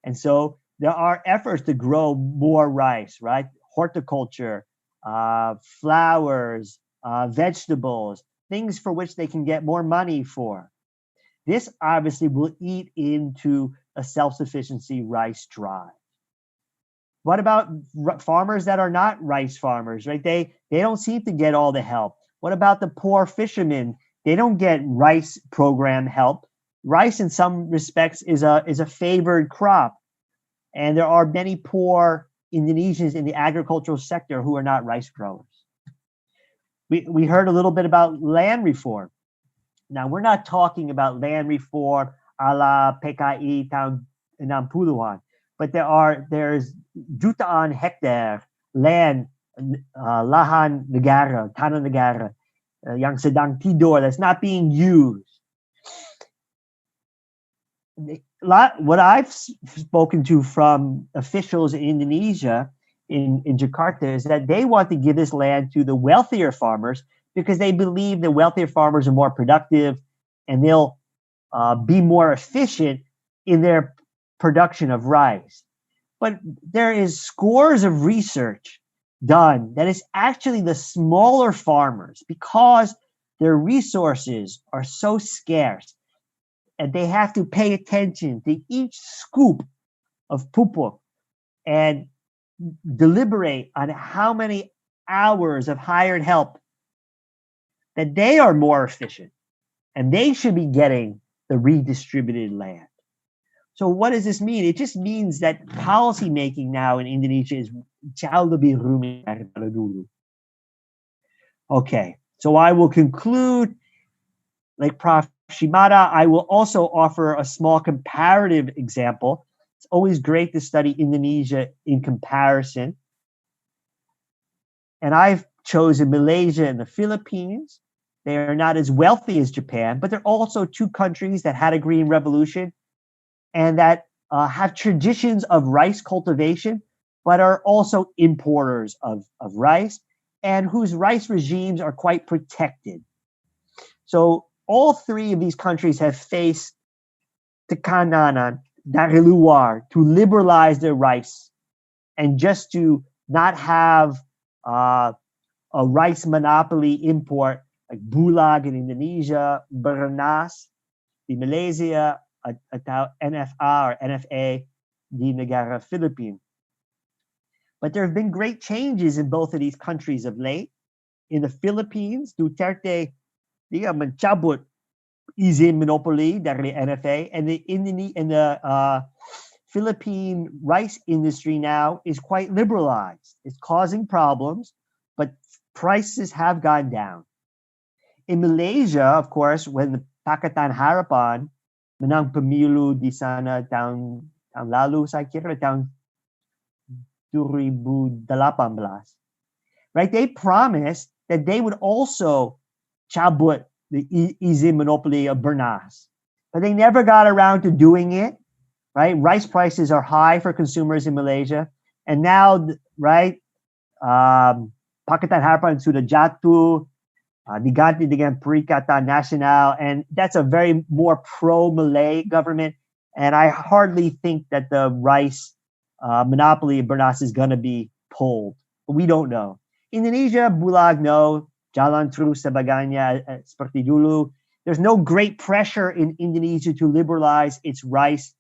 And so there are efforts to grow more rice, right? Horticulture, flowers, vegetables, things for which they can get more money for. This obviously will eat into a self-sufficiency rice drive. What about farmers that are not rice farmers, right? They don't seem to get all the help. What about the poor fishermen? They don't get rice program help. Rice in some respects is a favored crop. And there are many poor Indonesians in the agricultural sector who are not rice growers. We heard a little bit about land reform. Now, we're not talking about land reform a la PKI tahun 60-an, but there's jutaan hektar land, lahan negara, tanah negara, yang sedang tidur, that's not being used. What I've spoken to from officials in Indonesia, in Jakarta, is that they want to give this land to the wealthier farmers because they believe the wealthier farmers are more productive and they'll be more efficient in their production of rice. But there is scores of research done that is actually the smaller farmers, because their resources are so scarce and they have to pay attention to each scoop of pupuk and deliberate on how many hours of hired help, that they are more efficient and they should be getting the redistributed land. So what does this mean? It just means that policy making now in Indonesia is jauh lebih rumit daripada dulu. Okay, so I will conclude like Prof. Shimada. I will also offer a small comparative example. It's always great to study Indonesia in comparison. And I've chosen Malaysia and the Philippines. They are not as wealthy as Japan, but they're also two countries that had a green revolution and that have traditions of rice cultivation, but are also importers of rice, and whose rice regimes are quite protected. So all three of these countries have faced tekanan dari luar to liberalize their rice and just to not have a rice monopoly import like bulag in Indonesia, bernas in Malaysia, atau NFA or NFA di negara Philippines. But there have been great changes in both of these countries of late. In the Philippines, Duterte dia mencabut izin monopoly dari NFA, and the Philippine rice industry now is quite liberalized. It's causing problems, but prices have gone down. In Malaysia, of course, when the Pakatan Harapan menang pemilu di sana tahun lalu, saya kira tahun 2018, right? They promised that they would also cabut the izin monopoly of bernas, but they never got around to doing it, right? Rice prices are high for consumers in Malaysia, and now, right, Pakatan Harapan sudah jatuh, diganti dengan Perikatan Nasional, and that's a very more pro-Malay government. And I hardly think that the rice monopoly of Bernas is going to be pulled. But we don't know. Indonesia, Bulag, no. Jalan terus sebagainya seperti dulu. There's no great pressure in Indonesia to liberalize its rice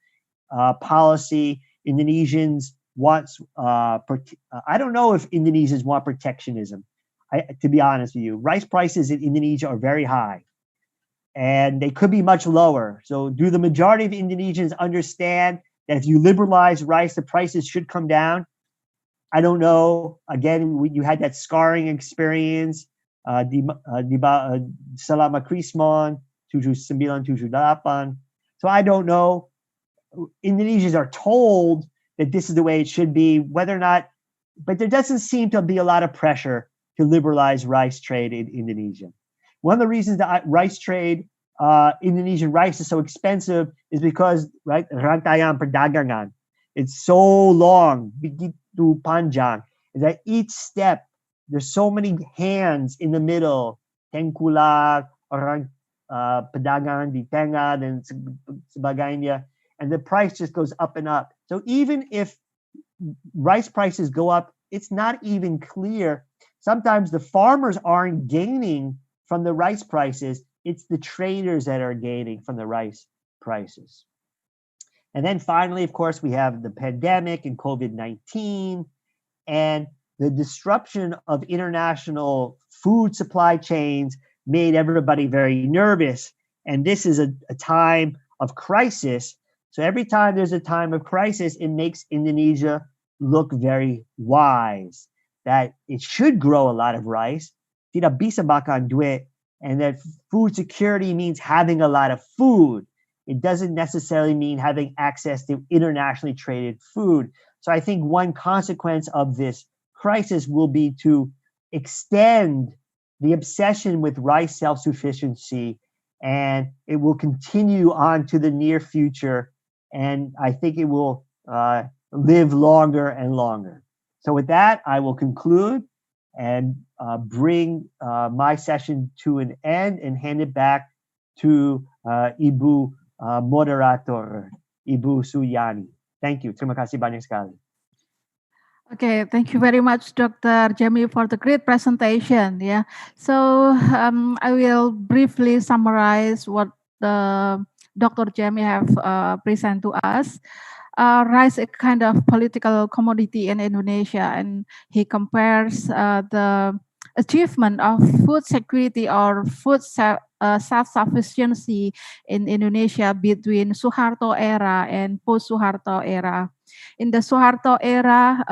policy. Indonesians want, I don't know if Indonesians want protectionism. To be honest with you, rice prices in Indonesia are very high and they could be much lower. So do the majority of Indonesians understand that if you liberalize rice, the prices should come down? I don't know. Again, you had that scarring experience. Selama Krismon, 79, 78. So I don't know. Indonesians are told that this is the way it should be, whether or not, but there doesn't seem to be a lot of pressure to liberalize rice trade in Indonesia. One of the reasons that rice trade, Indonesian rice is so expensive is because, right, rantaian perdagangan. It's so long, begitu panjang, that each step, there's so many hands in the middle, tengkulak, orang pedagang di tengah, dan sebagainya, and the price just goes up and up. So even if rice prices go up, it's not even clear. Sometimes the farmers aren't gaining from the rice prices. It's the traders that are gaining from the rice prices. And then finally, of course, we have the pandemic and COVID-19 and the disruption of international food supply chains made everybody very nervous. And this is a time of crisis. So every time there's a time of crisis, it makes Indonesia look very wise, that it should grow a lot of rice, tidak bisa makan duit, and that food security means having a lot of food. It doesn't necessarily mean having access to internationally traded food. So I think one consequence of this crisis will be to extend the obsession with rice self-sufficiency, and it will continue on to the near future. And I think it will live longer and longer. So with that, I will conclude and bring my session to an end and hand it back to Ibu Moderator, Ibu Suyani. Thank you. Terima kasih banyak sekali. Okay, thank you very much, Dr. Jamie, for the great presentation. Yeah, so I will briefly summarize what Dr. Jamie have present to us. Rice is a kind of political commodity in Indonesia, and he compares the achievement of food security or food self-sufficiency in Indonesia between Suharto era and post-Suharto era. In the Suharto era,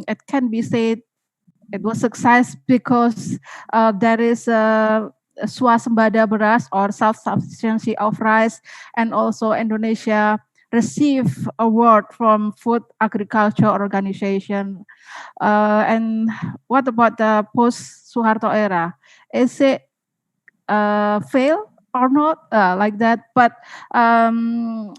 it can be said it was success because there is a swasembada beras or self-sufficiency of rice, and also Indonesia received award from Food Agriculture Organization. And what about the post-Suharto era? Is it fail or not like that? But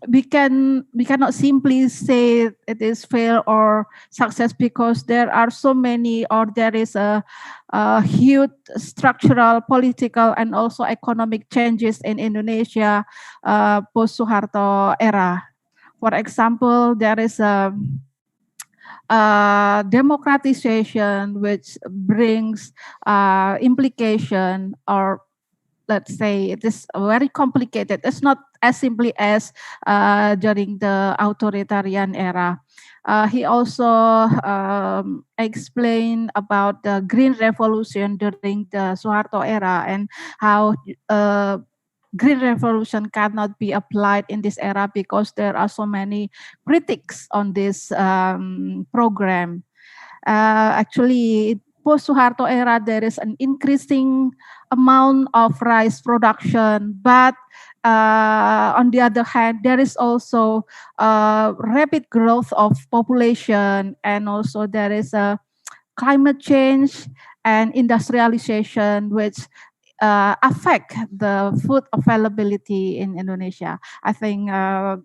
we cannot simply say it is fail or success, because there are so many, or there is a huge structural, political, and also economic changes in Indonesia post Suharto era. For example, there is a democratization which brings implication, or let's say it is very complicated. It's not as simply as during the authoritarian era. He also explained about the Green Revolution during the Suharto era, and how Green Revolution cannot be applied in this era because there are so many critics on this program. Actually, post-Suharto era, there is an increasing amount of rice production, but on the other hand, there is also rapid growth of population, and also there is a climate change and industrialization, which affect the food availability in Indonesia. I think a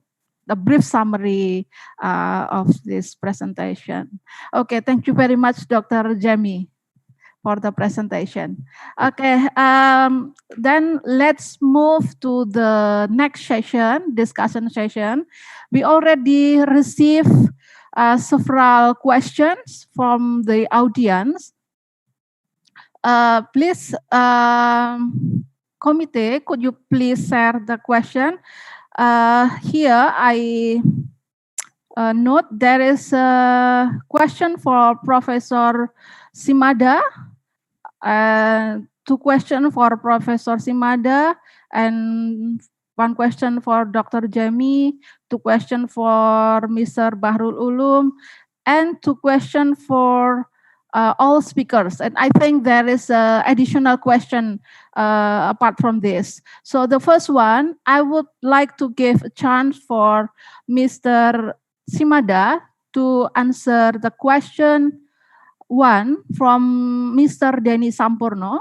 brief summary of this presentation. Okay, thank you very much, Dr. Jamie, for the presentation. Okay, then let's move to the next session, discussion session. We already received several questions from the audience. Please, committee, could you please share the question? Here, I note there is a question for Professor Simada, two questions for Professor Simada, and one question for Dr. Jami, two questions for Mr. Bahrul Ulum, and two questions for all speakers. And I think there is an additional question apart from this. So the first one, I would like to give a chance for Mr. Simada to answer the question one from Mr. Denny Sampurno.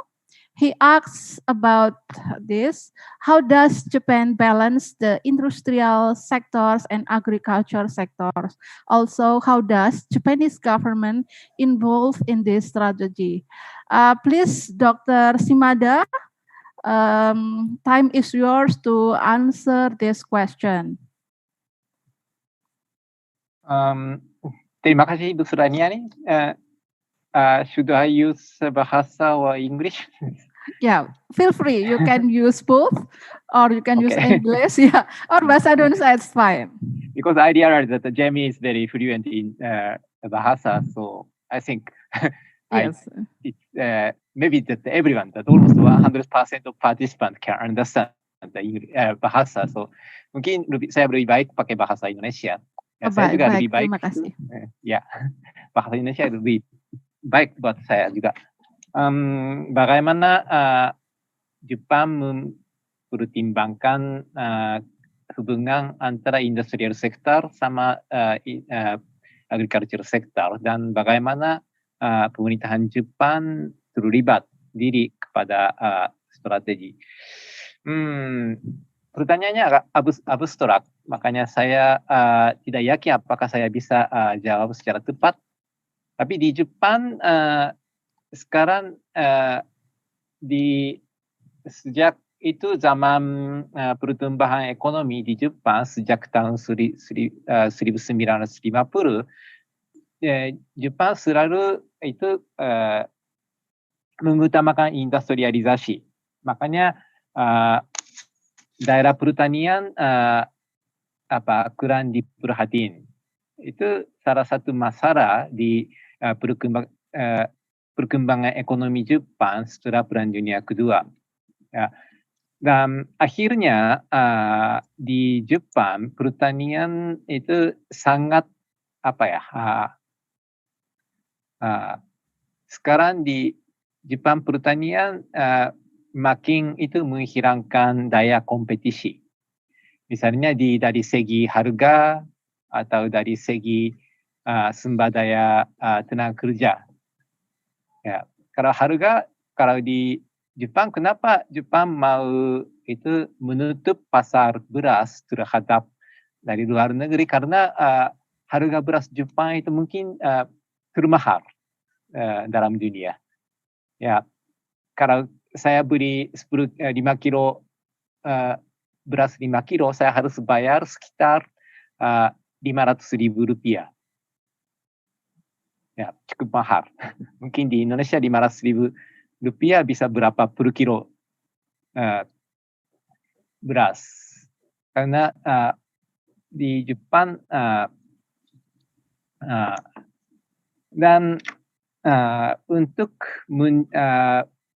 He asks about this: how does Japan balance the industrial sectors and agriculture sectors? Also, how does Japanese government involve in this strategy? Please, Dr. Simada, time is yours to answer this question. Terima kasih Bu Suraniani. Should I use Bahasa or English? Yeah, feel free. You can use both, or you can use Okay. English, yeah, or Bahasa Indonesia. It's fine. Because I realized that Jamie is very fluent in Bahasa, so I think Yes. it's maybe that everyone, that almost 100% of participants can understand the Bahasa. So mungkin saya lebih baik pakai Bahasa Indonesia. Ya, saya juga lebih baik. Terima kasih. Ya, Bahasa Indonesia lebih baik buat saya juga. Bagaimana Jepang mempertimbangkan hubungan antara industrial sektor sama agriculture sektor, dan bagaimana pemerintahan Jepang terlibat diri kepada strategi. Pertanyaannya agak abstrak, makanya saya tidak yakin apakah saya bisa jawab secara tepat. Tapi di Jepang sekarang sejak itu zaman pertumbuhan ekonomi di Jepang sejak tahun 1950, Jepang selalu itu mengutamakan industrialisasi. Makanya daerah pertanian kurang diperhatiin. Itu salah satu masalah di perkembangan ekonomi Jepang setelah Perang Dunia Kedua. Ya. Dan akhirnya di Jepang pertanian itu sangat sekarang di Jepang pertanian makin itu menghilangkan daya kompetisi. Misalnya dari segi harga atau dari segi sumber daya tenaga kerja. Ya, kalau harga, kalau di Jepang, kenapa Jepang mau itu menutup pasar beras terhadap dari luar negeri? Karena harga beras Jepang itu mungkin termahal dalam dunia. Ya, kalau saya beli 5 kilo beras 5 kilo, saya harus bayar sekitar 500.000 rupiah. Ya, cukup mahal. Mungkin di Indonesia 500.000 rupiah bisa berapa per kilo beras. Karena di Jepang dan untuk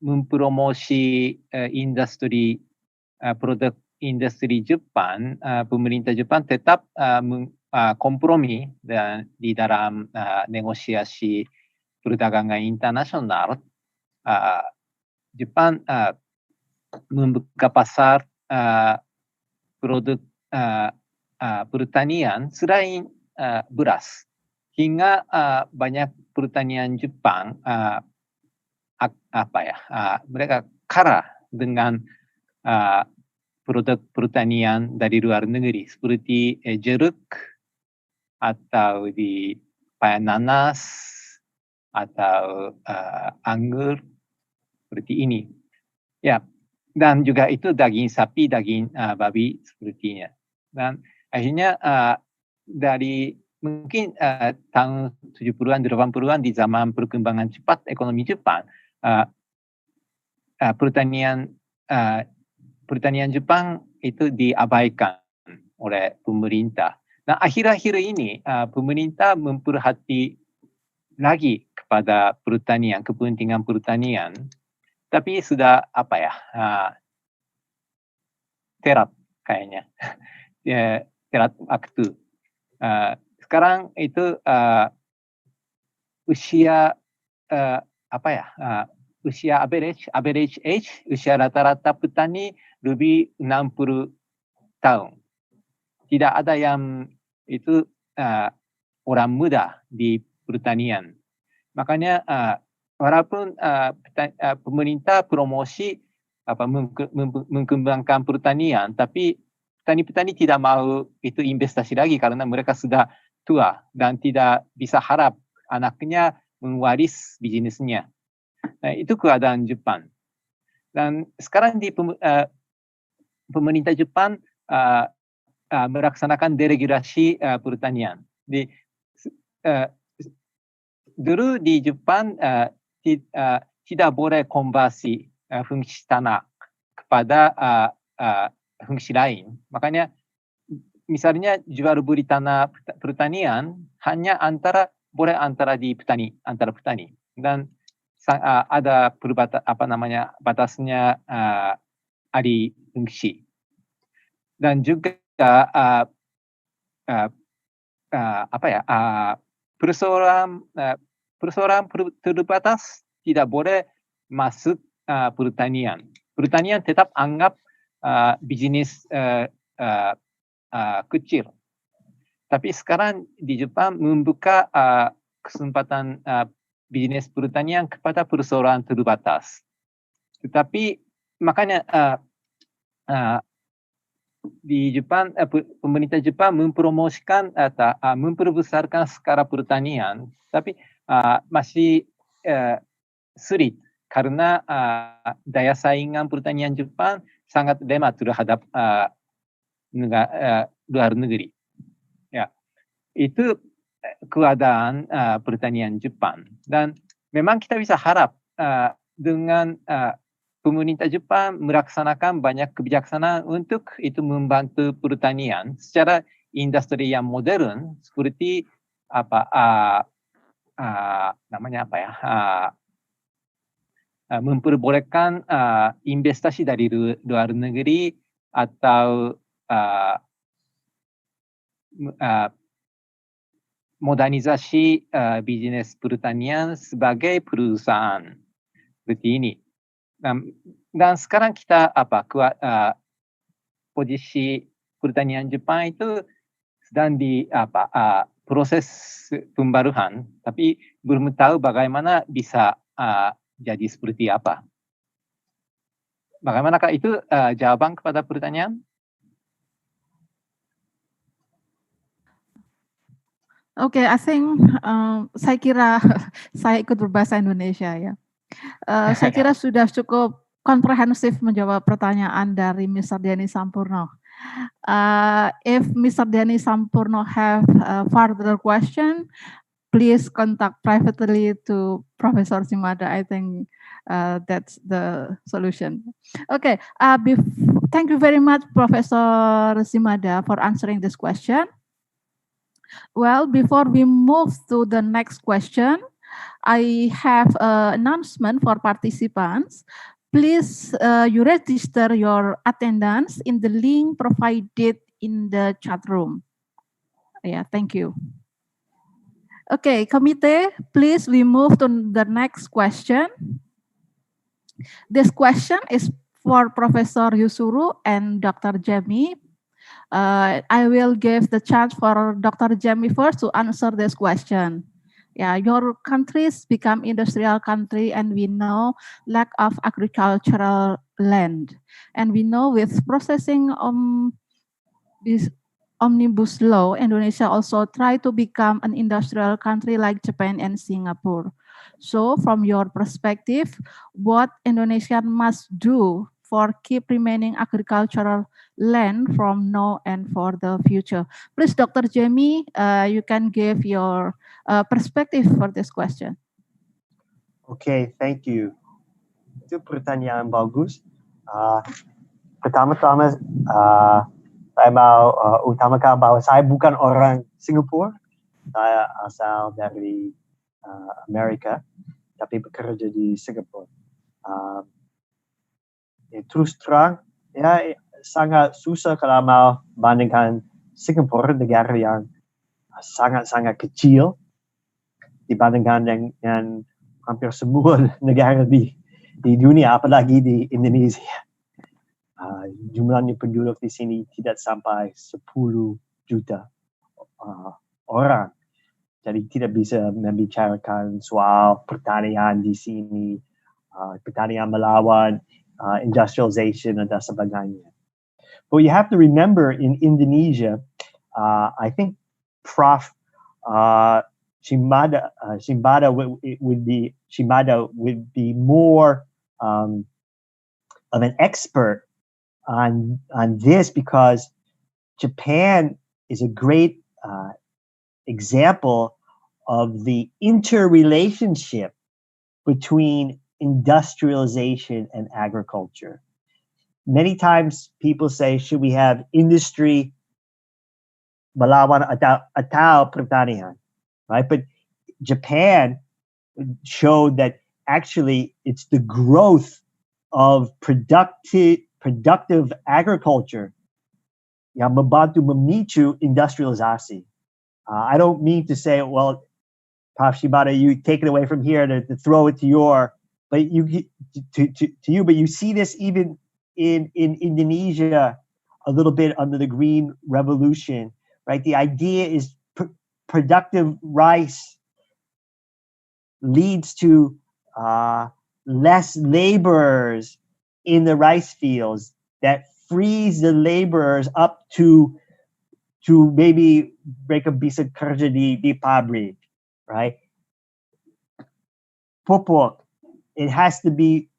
mempromosi industri produk industri Jepang, pemerintah Jepang tetap kompromi di dalam negosiasi perdagangan internasional. Jepang membuka pasar produk pertanian selain beras, hingga banyak pertanian Jepang mereka kalah dengan produk pertanian dari luar negeri seperti jeruk atau di nanas atau anggur seperti ini. Ya, dan juga itu daging sapi, daging babi sepertinya. Dan akhirnya dari mungkin tahun 70-an, 80-an di zaman perkembangan cepat ekonomi Jepang, pertanian Jepang itu diabaikan oleh pemerintah. Nah, akhir-akhir ini pemerintah memperhati lagi kepada pertanian, kepentingan pertanian, tapi sudah terat kayaknya, terat waktu. Sekarang itu usia usia average age, usia rata-rata petani lebih 60 tahun. Tidak ada yang itu orang muda di pertanian. Makanya walaupun pemerintah promosi mengembangkan pertanian, tapi petani-petani tidak mau itu investasi lagi karena mereka sudah tua dan tidak bisa harap anaknya mewaris bisnisnya. Nah, itu keadaan Jepang. Dan sekarang di pemerintah Jepang melaksanakan deregulasi pertanian. Dulu di Jepang tidak boleh konversi fungsi tanah kepada fungsi lain. Makanya misalnya jual beli tanah pertanian hanya boleh antara petani dan ada batasnya ahli fungsi. Dan juga persoalan terbatas tidak boleh masuk pertanian. Pertanian tetap anggap bisnis kecil. Tapi sekarang di Jepang membuka kesempatan bisnis pertanian kepada persoalan terbatas. Tetapi makanya di Jepang, pemerintah Jepang mempromosikan atau memperbesarkan skala pertanian, tapi masih sulit karena daya saingan pertanian Jepang sangat lemah terhadap luar negeri. Ya, itu keadaan pertanian Jepang. Dan memang kita bisa harap dengan pemerintah Jepang melaksanakan banyak kebijaksanaan untuk itu membantu pertanian secara industri yang modern seperti memperbolehkan investasi dari luar negeri atau modernisasi bisnis pertanian sebagai perusahaan seperti ini. Dan sekarang kita posisi pertanian Jepang itu sedang di proses pembaruan, tapi belum tahu bagaimana bisa jadi seperti apa. Bagaimanakah itu jawaban kepada pertanyaan? Oke, I think saya kira saya ikut berbahasa Indonesia ya. Saya kira sudah cukup komprehensif menjawab pertanyaan dari Mr. Denny Sampurno. If Mr. Denny Sampurno have further question, please contact privately to Professor Shimada. I think that's the solution. Okay, thank you very much, Professor Shimada, for answering this question. Well, before we move to the next question, I have an announcement for participants. Please, you register your attendance in the link provided in the chat room. Yeah, thank you. Okay, committee, please we move to the next question. This question is for Professor Yusuru and Dr. Jamie. I will give the chance for Dr. Jamie first to answer this question. Yeah, your countries become industrial country, and we know lack of agricultural land, and we know with processing this omnibus law, Indonesia also try to become an industrial country like Japan and Singapore. So from your perspective, what Indonesia must do for keep remaining agricultural land from now and for the future? Please, Dr. Jamie, you can give your perspective for this question. Okay, thank you. Itu pertanyaan bagus. Pertama-tama, saya mau utamakan bahwa saya bukan orang Singapura. Saya asal dari Amerika, tapi bekerja di Singapura. Terus terang, ya sangat susah kalau mau bandingkan Singapura, negara yang sangat-sangat kecil dibandingkan dengan hampir semua negara di dunia, apalagi di Indonesia. Jumlahnya penduduk di sini tidak sampai 10 juta orang. Jadi tidak bisa membicarakan soal pertanian di sini, pertanian melawan industrialization dan sebagainya. But you have to remember in Indonesia, I think Prof. Shimada would be more of an expert on this, because Japan is a great example of the interrelationship between industrialization and agriculture. Many times people say, should we have industry melawan atau pertanian? Right? But Japan showed that actually it's the growth of productive agriculture yang membantu memicu industrialisasi. I don't mean to say, well, Prof. Shibata, you take it away from here to throw it to you, but you see this even in Indonesia a little bit under the Green Revolution, right? The idea is productive rice leads to less laborers in the rice fields, that frees the laborers up to maybe break a bisa kerja di pabrik, right? Pupuk, it has to be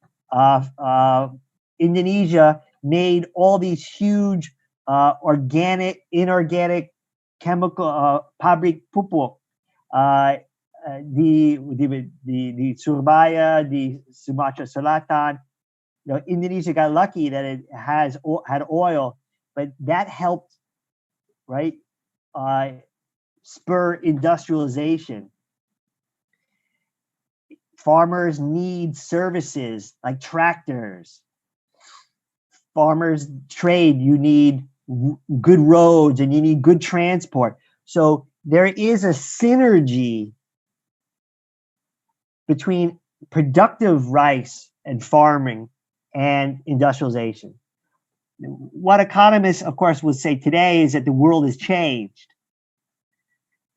Indonesia made all these huge organic, inorganic chemical pabrik pupuk. Di Surabaya, di Sumatra Selatan, Indonesia got lucky that it had oil, but that helped, right, spur industrialization. Farmers need services like tractors. Farmers trade, you need good roads and you need good transport. So there is a synergy between productive rice and farming and industrialization. What economists, of course, would say today is that the world has changed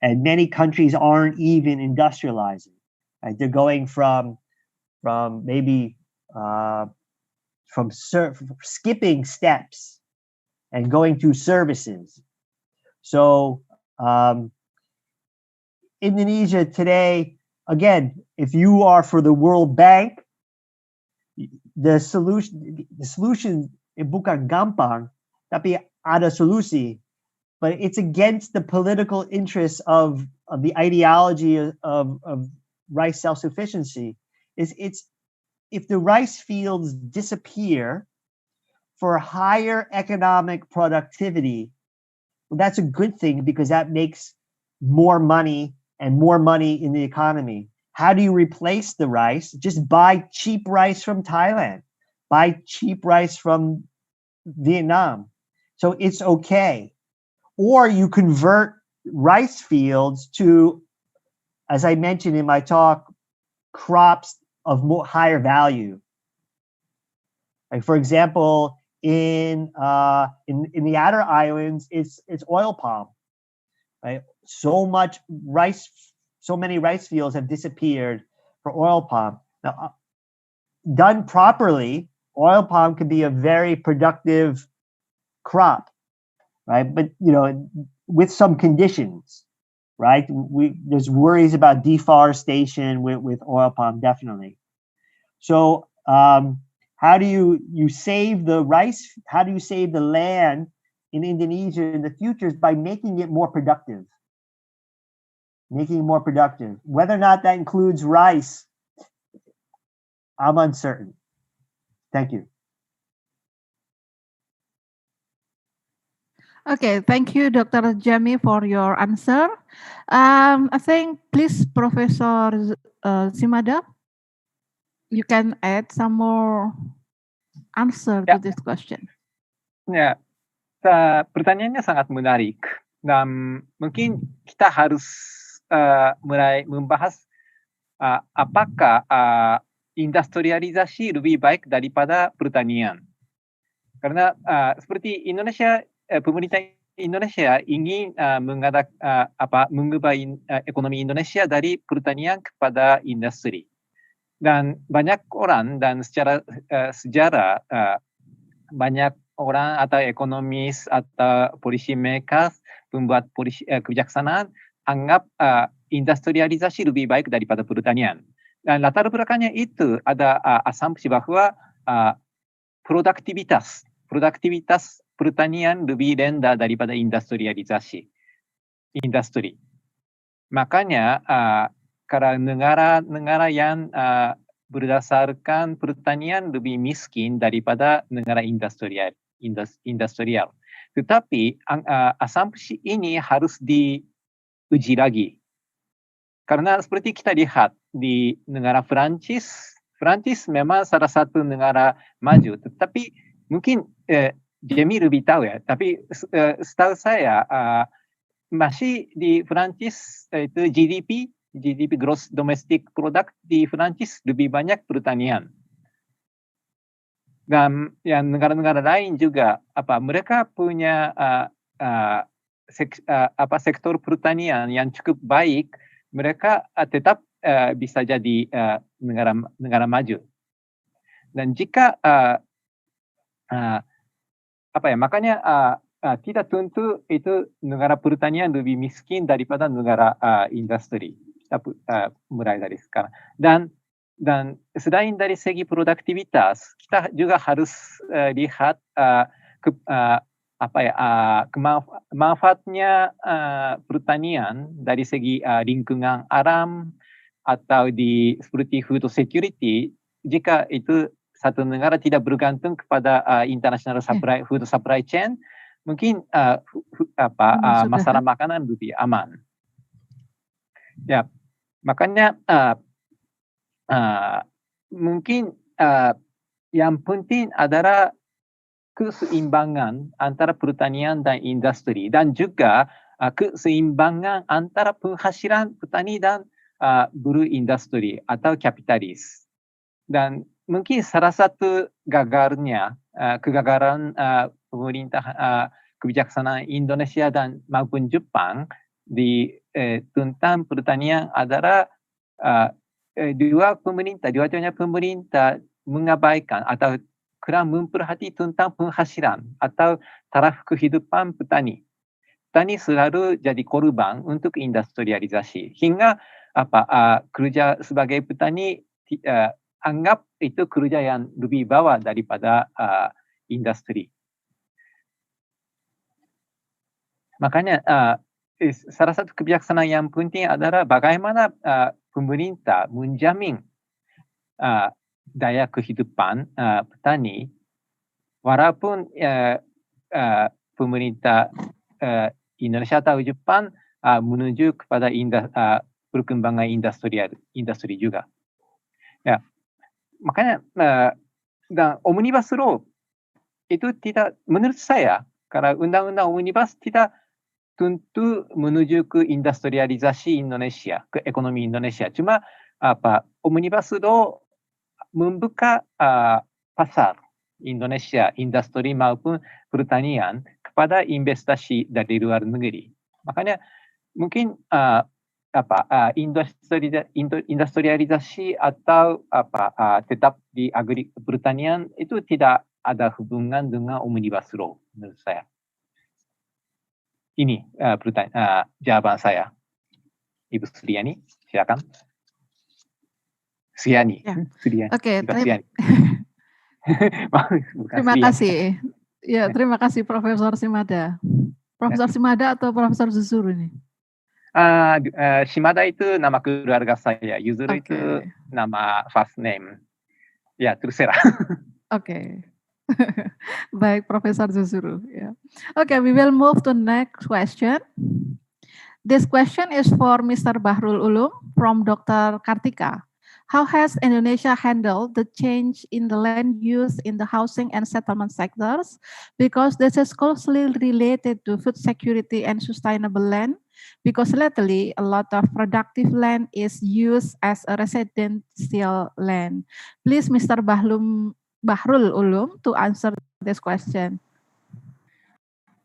and many countries aren't even industrializing. Right? They're going from maybe from skipping steps and going to services. So Indonesia today, again, if you are for the World Bank, the solution bukan gampang, tapi ada solusi, but it's against the political interests of the ideology of rice self-sufficiency. It's if the rice fields disappear for higher economic productivity, well, that's a good thing because that makes more money and more money in the economy. How do you replace the rice? Just buy cheap rice from Thailand, buy cheap rice from Vietnam. So it's okay. Or you convert rice fields to, as I mentioned in my talk, crops of higher value. Like for example, in the outer islands, it's oil palm. Right? So many rice fields have disappeared for oil palm. Now, done properly, oil palm can be a very productive crop, right? But with some conditions. right? There's worries about deforestation with oil palm, definitely. So how do you save the rice? How do you save the land in Indonesia in the future? Is by making it more productive. Making it more productive. Whether or not that includes rice, I'm uncertain. Thank you. Okay, thank you, Dr. Jami, for your answer. I think, please, Professor Simada, you can add some more answer to this question. Ya, pertanyaannya sangat menarik dan mungkin kita harus mulai membahas apakah industrialisasi lebih baik daripada pertanian. Karena seperti Indonesia, pemerintah Indonesia ingin mengubah ekonomi Indonesia dari pertanian kepada industri. Dan banyak orang dan secara sejarah banyak orang atau ekonomis atau polisi makers, pembuat kebijaksanaan anggap industrialisasi lebih baik daripada pertanian. Dan latar belakangnya itu ada asumsi bahwa produktivitas pertanian lebih rendah daripada industrialisasi industri. Makanya kalau negara-negara yang berdasarkan pertanian lebih miskin daripada negara industrial. Tetapi asumsi ini harus diuji lagi. Karena seperti kita lihat di negara Perancis memang salah satu negara maju, tetapi mungkin Jamie lebih tahu ya, tapi setahu saya masih di Perancis itu GDP Gross Domestic Product di Perancis lebih banyak pertanian. Dan yang negara-negara lain juga mereka punya sektor pertanian yang cukup baik, mereka tetap bisa jadi negara maju. Dan jika makanya tidak tentu itu negara pertanian lebih miskin daripada negara industri. Kita mulai dari sekarang. Dan selain dari segi produktivitas, kita juga harus lihat manfaatnya pertanian dari segi lingkungan alam atau seperti food security. Jika itu satu negara tidak bergantung kepada international food supply chain, mungkin masalah makanan lebih aman. Ya, makanya mungkin yang penting adalah keseimbangan antara pertanian dan industri, dan juga keseimbangan antara penghasilan petani dan buruh industri atau kapitalis. Dan mungkin salah satu kegagalan pemerintah kebijaksanaan Indonesia dan maupun Jepang di tentang pertanian adalah dua-duanya pemerintah mengabaikan atau kurang memperhati tentang penghasilan atau taraf kehidupan petani. Petani selalu jadi korban untuk industrialisasi. Hingga kerja sebagai petani anggap itu kerja yang lebih bawah daripada industri. Makanya salah satu kebijaksanaan yang penting adalah bagaimana pemerintah menjamin daya kehidupan petani, walaupun pemerintah Indonesia atau Jepang menuju kepada perkembangan industri juga. Ya, makanya dan omnibus law itu tidak, menurut saya, karena undang-undang omnibus tidak tentu menuju ke industrialisasi Indonesia, ke ekonomi Indonesia. Cuma omnibus law membuka pasar Indonesia, industri maupun pertanian kepada investasi dari luar negeri. Makanya mungkin industrialisasi atau tetap di pertanian itu tidak ada hubungan dengan omnibus law menurut saya. Ini jawaban saya. Ibu Suryani, silakan. Suryani, Ya. Suryani, Oke, bukan Suryani. Bukan terima Suryani. kasih. Ya, terima kasih Profesor Simada. Profesor Simada atau Profesor Zusuru ini? Shimada itu nama keluarga saya, Yuzuru itu Oke. nama first name. Ya, terserah. Oke. Baik, Profesor Zusuru. Ya. Okay, we will move to next question. This question is for Mr. Bahrul Ulum from Dr. Kartika. How has Indonesia handled the change in the land use in the housing and settlement sectors? Because this is closely related to food security and sustainable land. Because lately, a lot of productive land is used as a residential land. Please, Mr. Bahrul Ulum, to answer this question.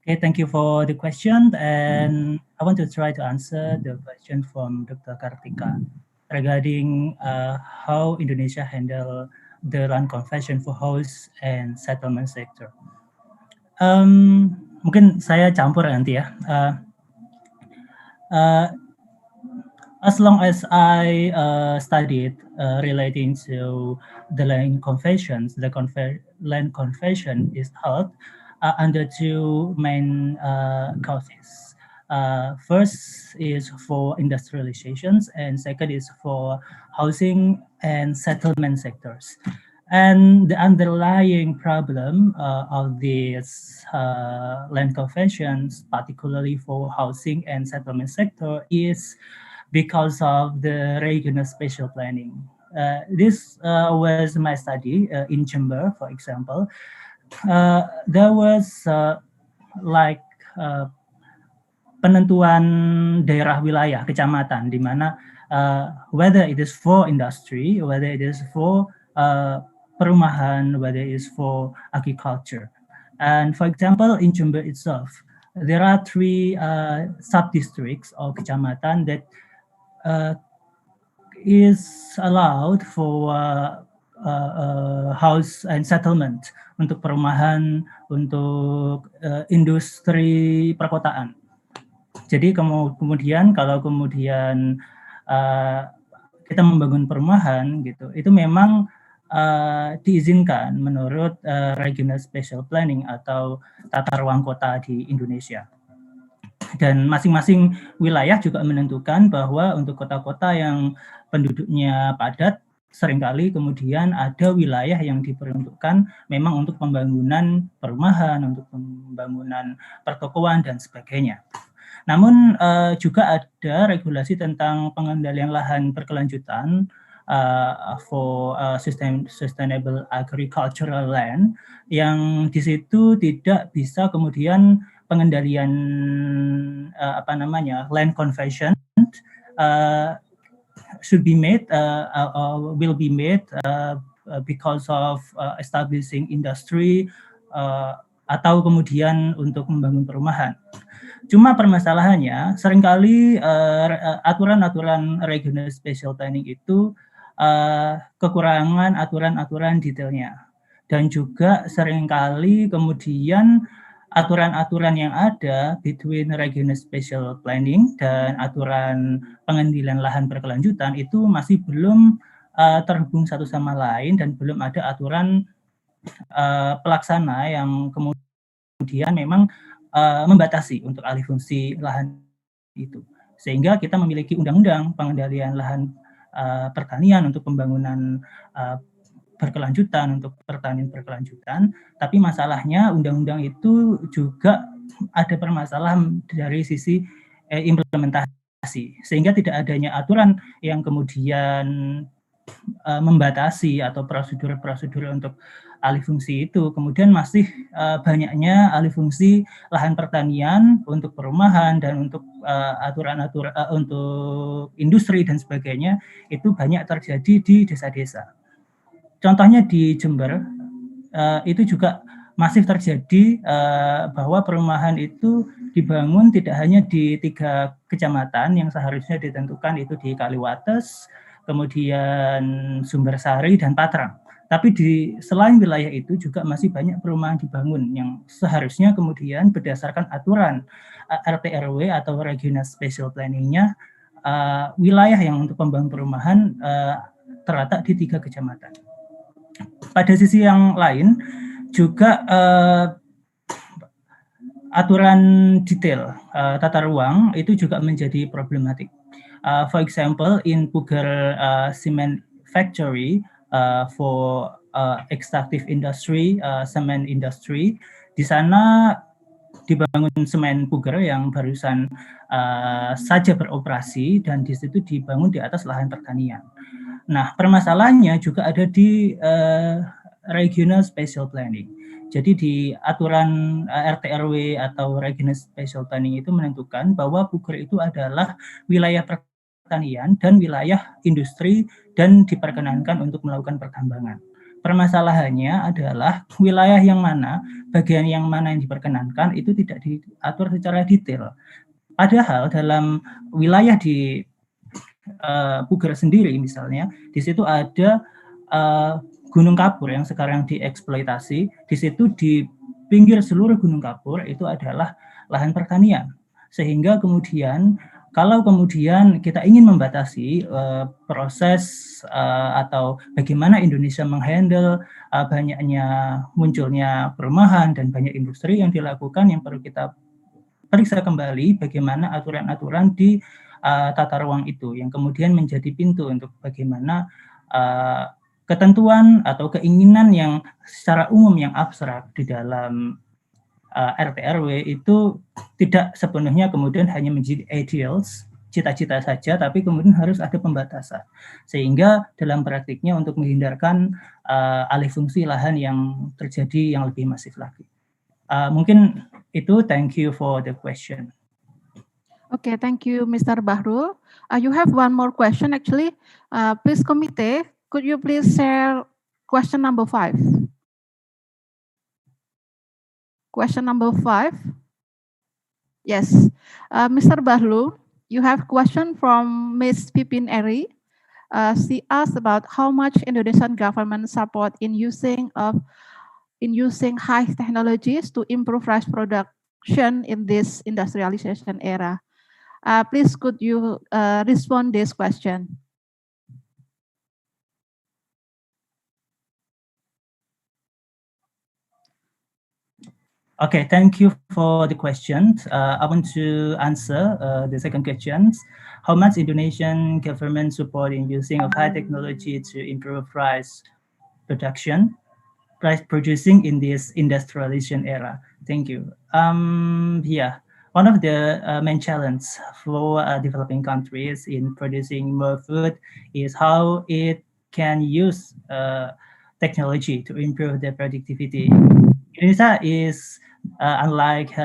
Okay, thank you for the question, and I want to try to answer the question from Dr. Kartika regarding how Indonesia handle the land conversion for house and settlement sector. Mungkin saya campur nanti ya. As long as I studied relating to the land conversions, land conversion is held under two main causes. First is for industrializations, and second is for housing and settlement sectors. And the underlying problem of these land conversions, particularly for housing and settlement sector, is because of the regional spatial planning. This was my study in Jember, for example. There was penentuan daerah wilayah kecamatan di mana whether it is for industry, whether it is for perumahan, whether it is for agriculture. And for example, in Jember itself, there are 3 sub-districts or kecamatan that is allowed for house and settlement, untuk perumahan, untuk industri perkotaan. Jadi kemudian kalau kemudian kita membangun perumahan gitu, itu memang diizinkan menurut Regional Spatial Planning atau tata ruang kota di Indonesia. Dan masing-masing wilayah juga menentukan bahwa untuk kota-kota yang penduduknya padat, seringkali kemudian ada wilayah yang diperuntukkan memang untuk pembangunan perumahan, untuk pembangunan pertokoan dan sebagainya. Namun juga ada regulasi tentang pengendalian lahan berkelanjutan for sustainable agricultural land, yang di situ tidak bisa kemudian pengendalian land conversion should be made or will be made because of establishing industry atau kemudian untuk membangun perumahan. Cuma permasalahannya seringkali aturan-aturan regional spatial planning itu kekurangan aturan-aturan detailnya, dan juga seringkali kemudian aturan-aturan yang ada between regional spatial planning dan aturan pengendalian lahan berkelanjutan itu masih belum terhubung satu sama lain, dan belum ada aturan pelaksana yang kemudian memang membatasi untuk alih fungsi lahan itu. Sehingga kita memiliki undang-undang pengendalian lahan pertanian untuk pembangunan berkelanjutan, untuk pertanian berkelanjutan, tapi masalahnya undang-undang itu juga ada permasalahan dari sisi implementasi, sehingga tidak adanya aturan yang kemudian membatasi atau prosedur-prosedur untuk alih fungsi itu. Kemudian masih banyaknya alih fungsi lahan pertanian untuk perumahan dan untuk aturan-aturan untuk industri dan sebagainya, itu banyak terjadi di desa-desa. Contohnya di Jember, itu juga masih terjadi bahwa perumahan itu dibangun tidak hanya di 3 kecamatan yang seharusnya ditentukan, itu di Kaliwates, kemudian Sumbersari, dan Patrang. Tapi di selain wilayah itu juga masih banyak perumahan dibangun yang seharusnya kemudian berdasarkan aturan RT/RW atau Regional Spatial Planning-nya wilayah yang untuk pembangunan perumahan terletak di 3 kecamatan. Pada sisi yang lain juga aturan detail tata ruang itu juga menjadi problematik. For example, in Puger cement factory for extractive industry, cement industry, di sana dibangun semen Puger yang barusan saja beroperasi dan di situ dibangun di atas lahan pertanian. Nah, permasalahannya juga ada di regional spatial planning. Jadi di aturan RT/RW atau regional spatial planning itu menentukan bahwa Puger itu adalah wilayah pertanian dan wilayah industri dan diperkenankan untuk melakukan pertambangan. Permasalahannya adalah wilayah yang mana, bagian yang mana yang diperkenankan itu tidak diatur secara detail. Padahal dalam wilayah di Puger sendiri misalnya, di situ ada Gunung Kapur yang sekarang dieksploitasi. Di situ di pinggir seluruh Gunung Kapur itu adalah lahan pertanian. Sehingga kemudian kalau kemudian kita ingin membatasi proses atau bagaimana Indonesia menghandle banyaknya munculnya perumahan dan banyak industri yang dilakukan, yang perlu kita periksa kembali bagaimana aturan-aturan di tata ruang itu yang kemudian menjadi pintu untuk bagaimana ketentuan atau keinginan yang secara umum yang abstrak di dalam RT/RW itu tidak sepenuhnya kemudian hanya menjadi ideals, cita-cita saja, tapi kemudian harus ada pembatasan. Sehingga dalam praktiknya untuk menghindarkan alih fungsi lahan yang terjadi yang lebih masif lagi. Mungkin itu, thank you for the question. Okay, thank you, Mr. Bahrul. You have one more question actually. Please, committee, could you please share question number 5? Question number 5. Yes, Mr. Bahrul, you have question from Ms. Pipin Eri. She asked about how much Indonesian government support in using high technologies to improve rice production in this industrialization era. Please, could you respond this question? Okay, thank you for the question. I want to answer the second question. How much Indonesian government support in using of high technology to improve rice production, rice producing in this industrialization era? Thank you. Yeah, one of the main challenges for developing countries in producing more food is how it can use technology to improve their productivity. Indonesia is unlike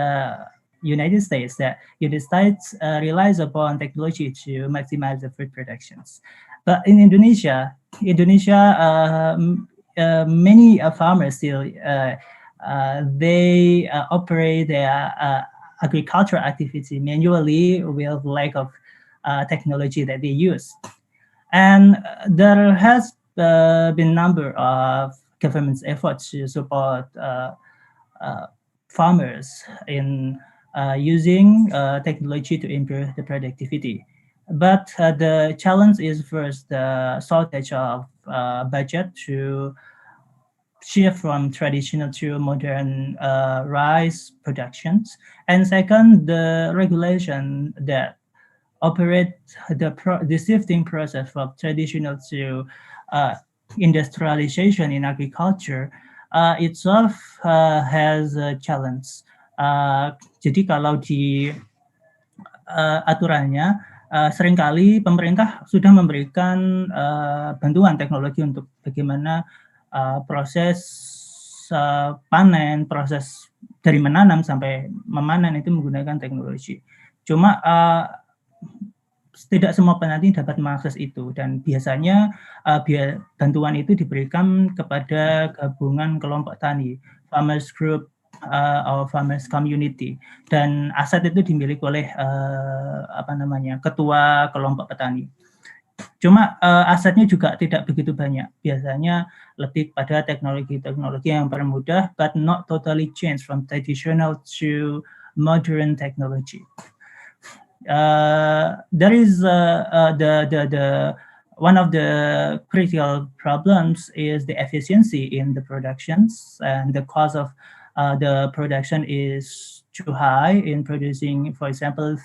United States, that United States relies upon technology to maximize the food productions. But in Indonesia, many farmers still they operate their agricultural activity manually with lack of technology that they use. And there has been a number of government's efforts to support farmers in using technology to improve the productivity. But the challenge is first the shortage of budget to shift from traditional to modern rice productions. And second, the regulation that operate the shifting process from traditional to industrialization in agriculture itself has a challenge. Jadi kalau di aturannya seringkali pemerintah sudah memberikan bantuan teknologi untuk bagaimana proses panen, proses dari menanam sampai memanen itu menggunakan teknologi. Cuma tidak semua petani dapat mengakses itu, dan biasanya bantuan itu diberikan kepada gabungan kelompok tani, farmers group atau farmers community, dan aset itu dimiliki oleh ketua kelompok petani. Cuma asetnya juga tidak begitu banyak, biasanya lebih pada teknologi-teknologi yang mempermudah, but not totally change from traditional to modern technology. There is the one of the critical problems is the efficiency in the productions, and the cost of the production is too high in producing, for example,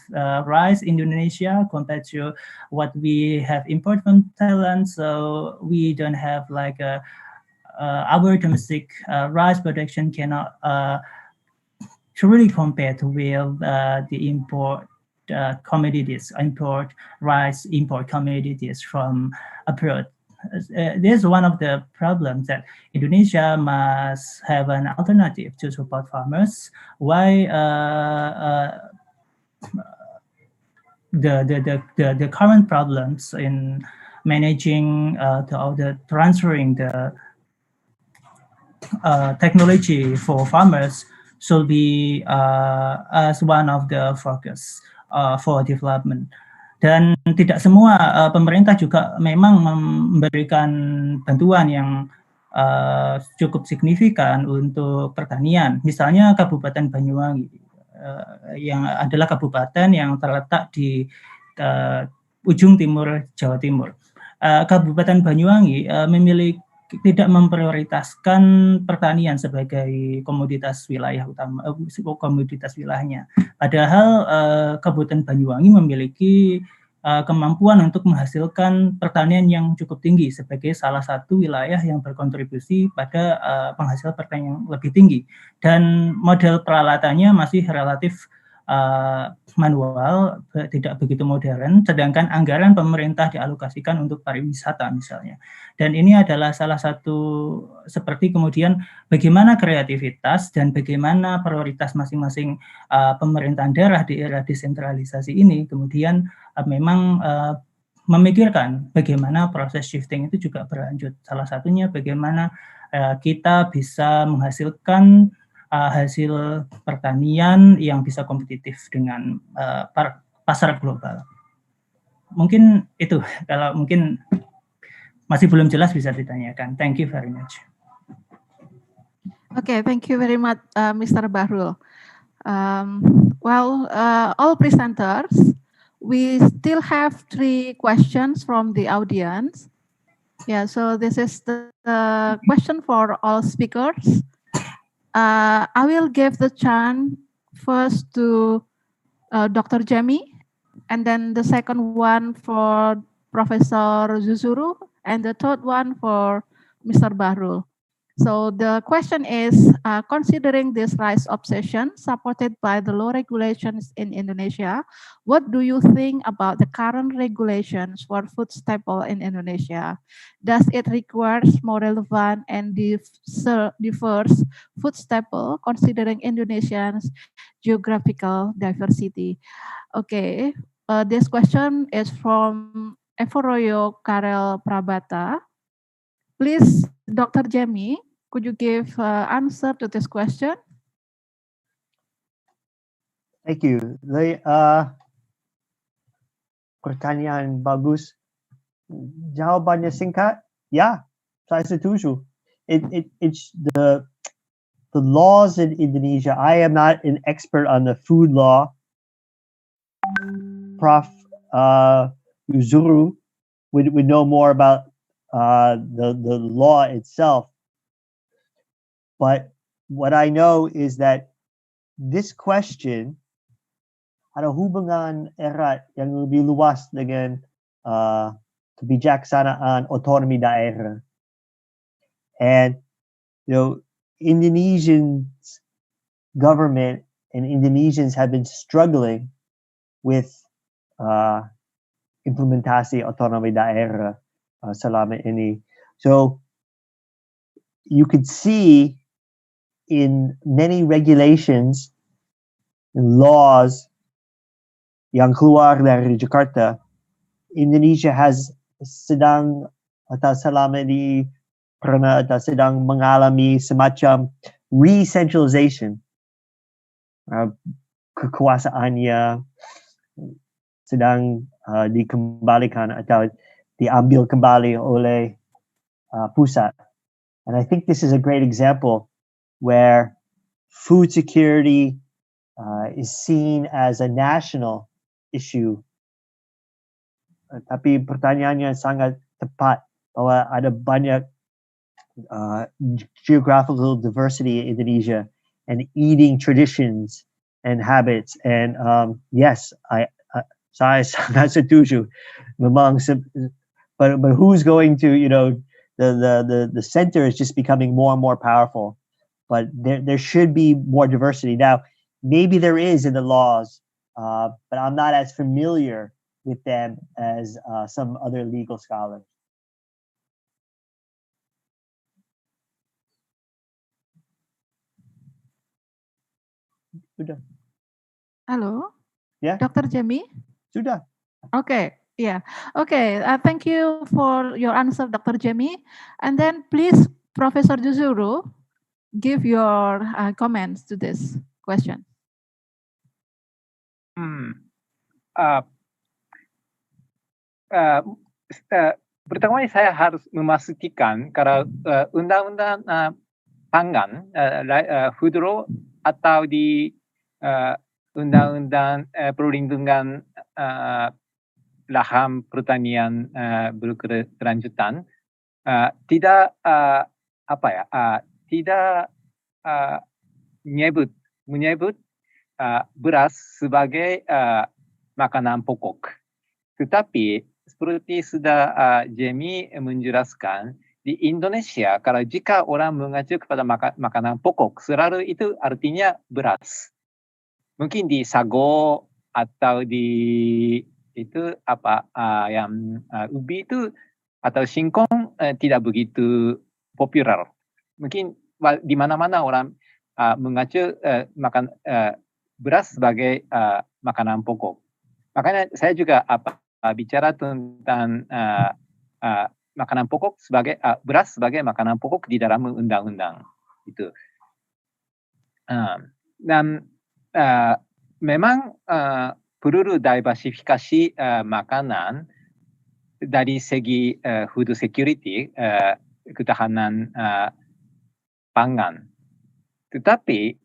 rice in Indonesia compared to what we have import from Thailand. So we don't have like our domestic rice production cannot truly compared with the import commodities, import rice, import commodities from abroad. This is one of the problems that Indonesia must have an alternative to support farmers. Why the current problems in managing the transferring the technology for farmers should be as one of the focus for development. Dan tidak semua pemerintah juga memang memberikan bantuan yang cukup signifikan untuk pertanian. Misalnya Kabupaten Banyuwangi, yang adalah kabupaten yang terletak di ujung timur Jawa Timur. Kabupaten Banyuwangi memiliki tidak memprioritaskan pertanian sebagai komoditas wilayah utama, komoditas wilayahnya. Padahal Kabupaten Banyuwangi memiliki kemampuan untuk menghasilkan pertanian yang cukup tinggi sebagai salah satu wilayah yang berkontribusi pada penghasil pertanian yang lebih tinggi. Dan model peralatannya masih relatif manual, tidak begitu modern, sedangkan anggaran pemerintah dialokasikan untuk pariwisata misalnya. Dan ini adalah salah satu seperti kemudian bagaimana kreativitas dan bagaimana prioritas masing-masing pemerintahan daerah di era desentralisasi ini kemudian memang memikirkan bagaimana proses shifting itu juga berlanjut. Salah satunya bagaimana kita bisa menghasilkan hasil pertanian yang bisa kompetitif dengan pasar global. Mungkin itu, kalau mungkin masih belum jelas bisa ditanyakan. Thank you very much. Okay, thank you very much, Mr. Bahrul. All presenters, we still have 3 questions from the audience. Yeah, so this is the question for all speakers. I will give the chance first to Dr. Jamie, and then the second one for Professor Zuzuru, and the third one for Mr. Bahrul. So the question is, considering this rice obsession supported by the law regulations in Indonesia, what do you think about the current regulations for food staple in Indonesia? Does it require more relevant and diverse food staple considering Indonesia's geographical diversity? Okay, this question is from Evoroyo Karel Prabata. Please, Dr. Jamie, could you give answer to this question? Thank you. Pertanyaan bagus. Jawabannya singkat. Ya, saya setuju. It's the laws in Indonesia. I am not an expert on the food law. Prof. Uzuru would know more about the law itself. But what I know is that this question ada hubungan erat yang lebih luas dengan kebijaksanaan otonomi daerah. And Indonesian government and Indonesians have been struggling with implementasi otonomi daerah selama ini. So you could see in many regulations and laws yang keluar dari Jakarta, Indonesia has sedang atau selama ini pernah atau sedang mengalami semacam re-centralization. Kekuasaannya sedang dikembalikan atau diambil kembali oleh pusat. And I think this is a great example where food security is seen as a national issue. Tapi pertanyaannya sangat tepat bahwa ada banyak geographical diversity in Indonesia and eating traditions and habits. And yes, saya sangat setuju. Memang, but who's going to, the center is just becoming more and more powerful. But there should be more diversity. Now, maybe there is in the laws, but I'm not as familiar with them as some other legal scholars. Sudah. Halo, Ya, Dr. Jamie? sudah. Okay, yeah. Okay, thank you for your answer, Dr. Jamie. And then please, Professor Juzuru, give your comments to this question. Pertama saya harus memastikan kalau undang-undang pangan, food law atau di undang-undang perlindungan lahan pertanian berkelanjutan tidak tidak menyebut beras sebagai makanan pokok. Tetapi seperti sudah Jamie menjelaskan, di Indonesia kalau jika orang mengacu kepada makanan pokok, selalu itu artinya beras. Mungkin di sago atau di itu yang ubi itu atau singkong tidak begitu populer. Mungkin di mana-mana orang mengacu makan beras sebagai makanan pokok. Makanya saya juga bicara tentang makanan pokok sebagai beras sebagai makanan pokok di dalam undang-undang itu. Dan memang perlu diversifikasi makanan dari segi food security, ketahanan pangan. Tetapi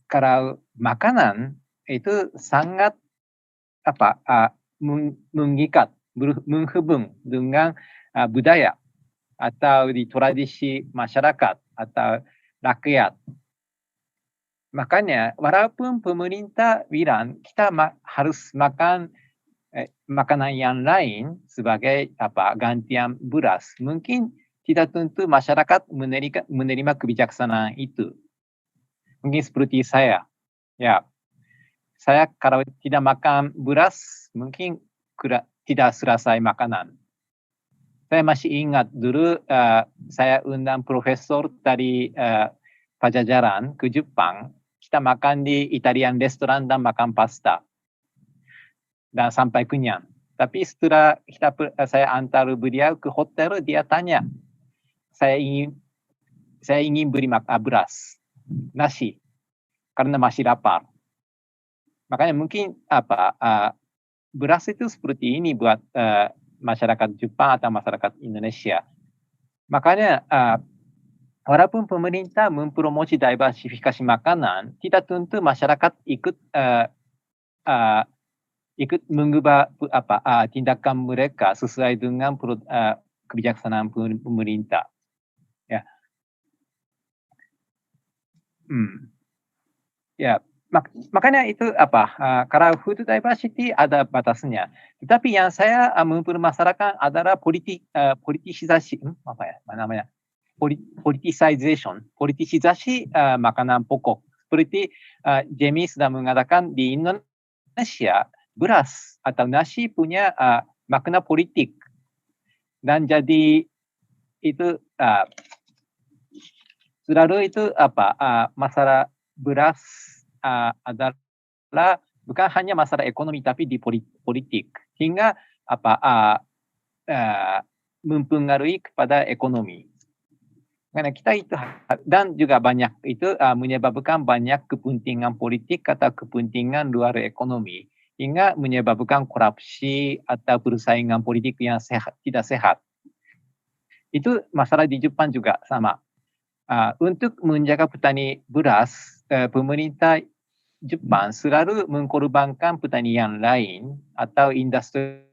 kalau makanan itu sangat mengikat, menghubung dengan budaya atau di tradisi masyarakat atau rakyat. Makanya walaupun pemerintah bilang kita harus makan makanan yang lain sebagai gantian beras, mungkin tidak tentu masyarakat menerima kebijaksanaan itu. Mungkin seperti saya, ya. Saya kalau tidak makan beras, mungkin tidak selesai makanan. Saya masih ingat dulu saya undang profesor dari Pajajaran ke Jepang. Kita makan di Italian restoran dan makan pasta. Dan sampai kenyang. Tapi setelah saya antar beliau ke hotel, dia tanya, saya ingin beri beras, nasi, karena masih lapar. Makanya mungkin beras itu seperti ini buat masyarakat Jepang atau masyarakat Indonesia. Makanya walaupun pemerintah mempromosi diversifikasi makanan, tidak tentu masyarakat ikut mengubah tindakan mereka sesuai dengan kebijaksanaan pemerintah. Ya. Ya. Makanya itu kalau food diversity ada batasnya. Tetapi yang saya mempermasalahkan adalah politisasi, politisasi makanan pokok. Seperti Jamie sudah mengatakan di Indonesia beras atau nasi punya makna politik dan jadi itu selalu itu masalah beras adalah bukan hanya masalah ekonomi tapi di politik hingga mempengaruhi kepada ekonomi. Karena kita itu dan juga banyak itu menyebabkan banyak kepentingan politik atau kepentingan luar ekonomi hingga menyebabkan korupsi atau persaingan politik yang tidak sehat. Itu masalah di Jepang juga sama. Untuk menjaga petani beras, pemerintah Jepang selalu mengkorbankan petani yang lain atau industri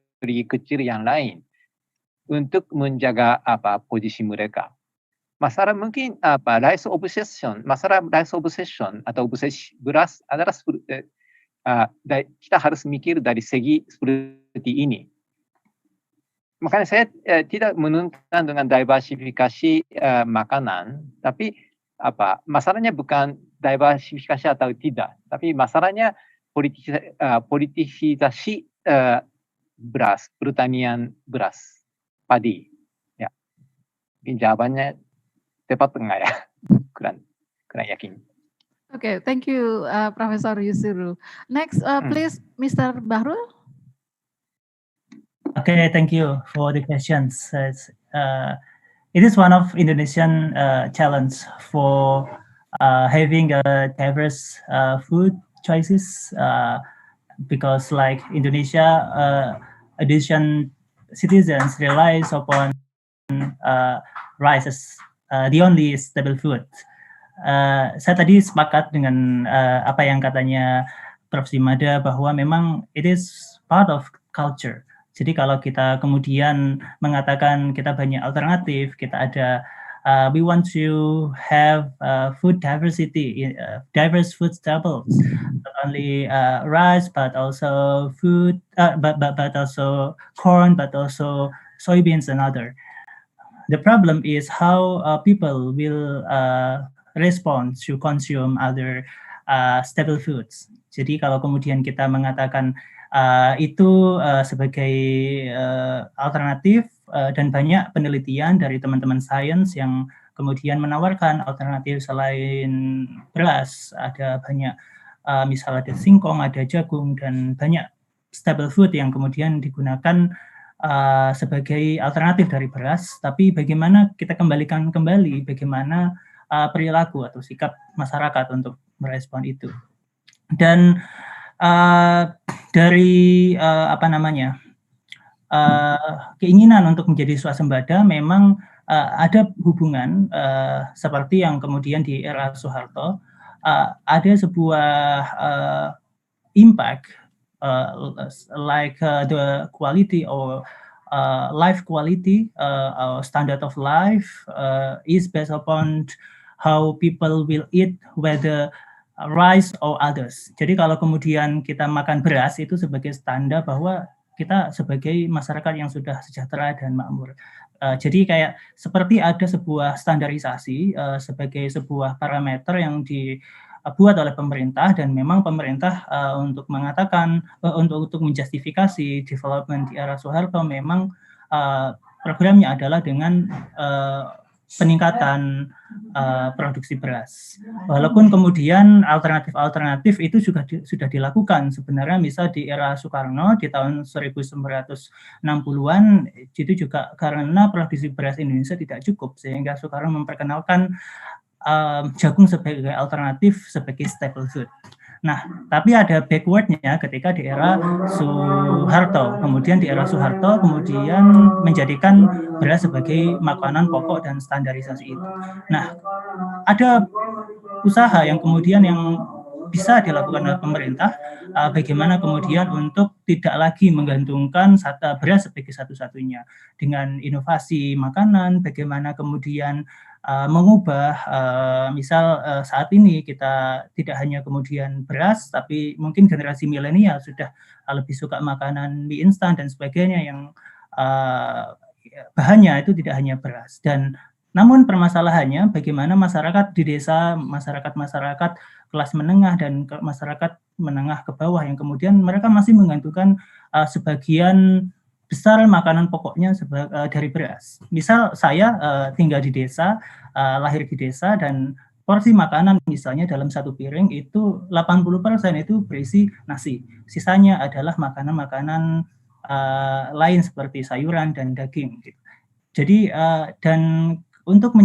kecil yang lain untuk menjaga posisi mereka. Masalah mungkin rice obsession, masalah rice obsession atau obsesi beras adalah kita harus mikir dari segi seperti ini. Makanya saya tidak menentang dengan diversifikasi makanan, tapi masalahnya bukan diversifikasi atau tidak, tapi masalahnya politisasi beras, pertanian beras, padi. Ya, mungkin jawabannya tepat tengah ya, kurang yakin. Okay, thank you, Professor Yusuru. Next, please, Mr. Bahrul. Okay, thank you for the questions. It is one of Indonesian challenge for having a diverse food choices because like Indonesia, Indonesian citizens relies upon rice as the only stable food. Saya tadi sepakat dengan apa yang katanya Prof. Simada bahwa memang it is part of culture. Jadi kalau kita kemudian mengatakan kita banyak alternatif, kita ada we want to have food diversity, diverse food staples, not only rice but also food, but also corn, but also soybeans and other. The problem is how people will respond to consume other staple foods. Jadi kalau kemudian kita mengatakan itu sebagai alternatif dan banyak penelitian dari teman-teman sains yang kemudian menawarkan alternatif selain beras, ada banyak misal ada singkong, ada jagung dan banyak staple food yang kemudian digunakan sebagai alternatif dari beras, tapi bagaimana kita kembalikan kembali bagaimana perilaku atau sikap masyarakat untuk merespon itu. Dan dari keinginan untuk menjadi swasembada memang ada hubungan seperti yang kemudian di era Soeharto ada sebuah impact like the quality or life quality or standard of life is based upon how people will eat, whether rice or others. Jadi kalau kemudian kita makan beras itu sebagai tanda bahwa kita sebagai masyarakat yang sudah sejahtera dan makmur. Jadi kayak seperti ada sebuah standarisasi sebagai sebuah parameter yang dibuat oleh pemerintah, dan memang pemerintah untuk mengatakan untuk menjustifikasi development di era Soeharto memang programnya adalah dengan peningkatan produksi beras. Walaupun kemudian alternatif-alternatif itu juga sudah dilakukan sebenarnya, misal di era Soekarno di tahun 1960-an itu juga karena produksi beras Indonesia tidak cukup sehingga Soekarno memperkenalkan jagung sebagai alternatif sebagai staple food. Nah, tapi ada backwardnya ketika di era Soeharto. Kemudian di era Soeharto kemudian menjadikan beras sebagai makanan pokok dan standarisasi itu. Nah, ada usaha yang kemudian yang bisa dilakukan oleh pemerintah bagaimana kemudian untuk tidak lagi menggantungkan beras sebagai satu-satunya dengan inovasi makanan, bagaimana kemudian mengubah misal saat ini kita tidak hanya kemudian beras, tapi mungkin generasi milenial sudah lebih suka makanan mie instan dan sebagainya yang bahannya itu tidak hanya beras. Dan namun permasalahannya bagaimana masyarakat di desa, masyarakat kelas menengah dan masyarakat menengah ke bawah yang kemudian mereka masih menggantungkan sebagian besar makanan pokoknya dari beras. Misal saya tinggal di desa, lahir di desa, dan porsi makanan misalnya dalam satu piring itu 80% itu berisi nasi. Sisanya adalah makanan-makanan lain seperti sayuran dan daging. Jadi dan untuk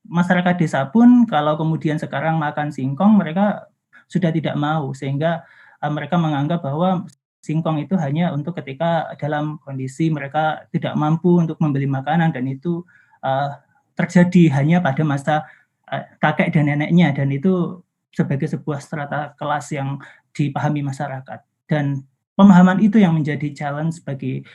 masyarakat desa pun kalau kemudian sekarang makan singkong mereka sudah tidak mau, sehingga mereka menganggap bahwa singkong itu hanya untuk ketika dalam kondisi mereka tidak mampu untuk membeli makanan, dan itu terjadi hanya pada masa kakek dan neneknya, dan itu sebagai sebuah strata kelas yang dipahami masyarakat. Dan pemahaman itu yang menjadi challenge bagi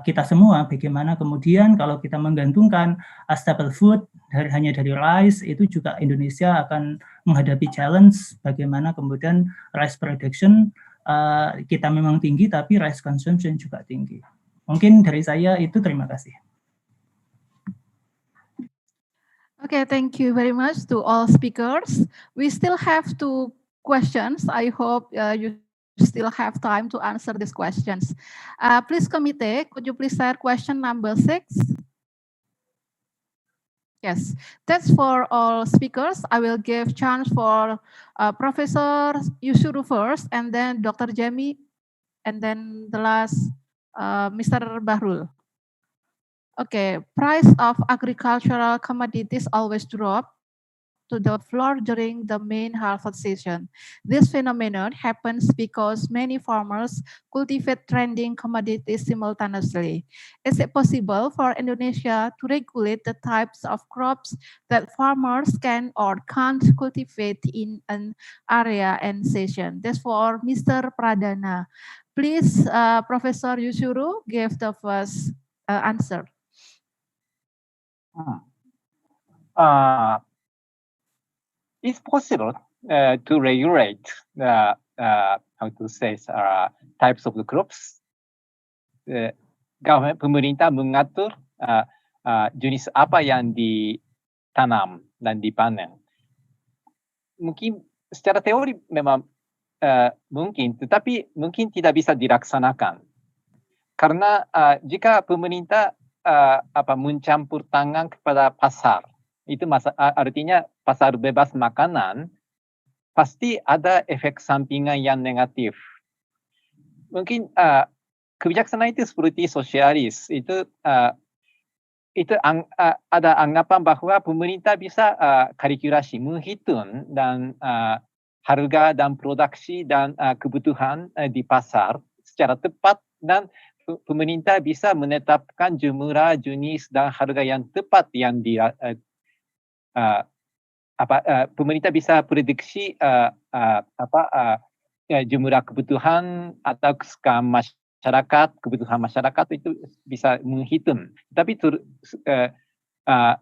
kita semua, bagaimana kemudian kalau kita menggantungkan staple food hanya dari rice, itu juga Indonesia akan menghadapi challenge bagaimana kemudian rice production kita memang tinggi, tapi rice consumption juga tinggi. Mungkin dari saya itu, terima kasih. Okay, thank you very much to all speakers. We still have 2 questions. I hope you still have time to answer these questions. Please, committee, could you please share question number 6? Yes, that's for all speakers. I will give chance for Professor Yusuru first, and then Dr. Jamie, and then the last Mr. Bahrul. Okay, price of agricultural commodities always drop to the floor during the main harvest season. This phenomenon happens because many farmers cultivate trending commodities simultaneously. Is it possible for Indonesia to regulate the types of crops that farmers can or can't cultivate in an area and season? That's for Mr. Pradana. Please, Professor Yusuru, give the first answer. It's possible to regulate the types of the crops. Government pemerintah mengatur jenis apa yang ditanam dan dipanen. Mungkin secara teori memang mungkin, tetapi mungkin tidak bisa dilaksanakan karena jika pemerintah mencampur tangan kepada pasar, itu artinya pasar bebas makanan, pasti ada efek sampingan yang negatif. Mungkin kebijaksanaan itu seperti sosialis, itu ada anggapan bahwa pemerintah bisa kalkulasi, menghitung dan harga dan produksi dan kebutuhan di pasar secara tepat, dan pemerintah bisa menetapkan jumlah, jenis dan harga yang tepat yang pemerintah bisa prediksi jumlah kebutuhan atau kebutuhan masyarakat itu bisa menghitung. Tapi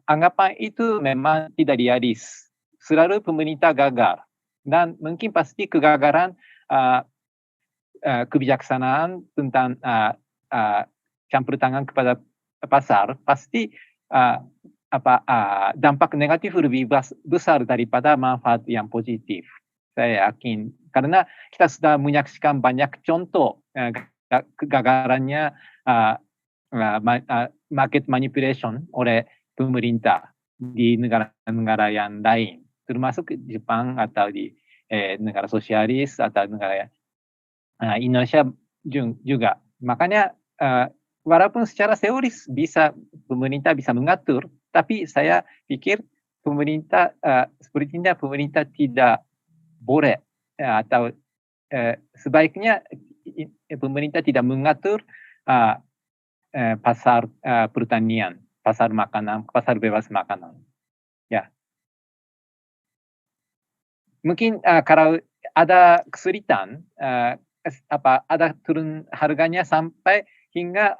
anggapan itu memang tidak realistis. Selalu pemerintah gagal, dan mungkin pasti kegagalan kebijaksanaan tentang campur tangan kepada pasar pasti dampak negatif lebih besar daripada manfaat yang positif. Saya yakin, karena kita sudah menyaksikan banyak contoh kegagalannya market manipulation oleh pemerintah di negara-negara yang lain, termasuk Jepang atau di negara sosialis atau negara Indonesia juga. Makanya walaupun secara teoris pemerintah bisa mengatur, tapi saya pikir sepertinya pemerintah tidak boleh atau sebaiknya pemerintah tidak mengatur pasar pertanian, pasar makanan, pasar bebas makanan. Ya, mungkin kalau ada kesulitan, ada turun harganya sampai hingga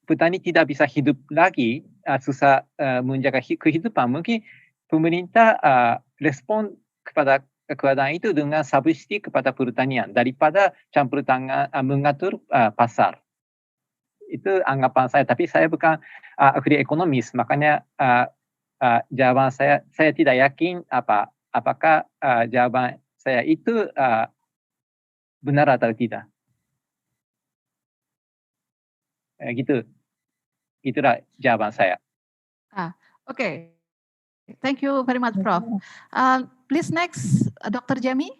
petani tidak bisa hidup lagi, susah menjaga kehidupan. Mungkin pemerintah respon kepada keadaan itu dengan subsidi kepada pertanian daripada campur tangan mengatur pasar. Itu anggapan saya, tapi saya bukan ahli ekonomis, makanya jawaban saya tidak yakin apakah jawaban saya itu benar atau tidak. Gitu. Itulah jawaban saya. Okay. Thank you very much, Prof. Please next, Dr. Jamie.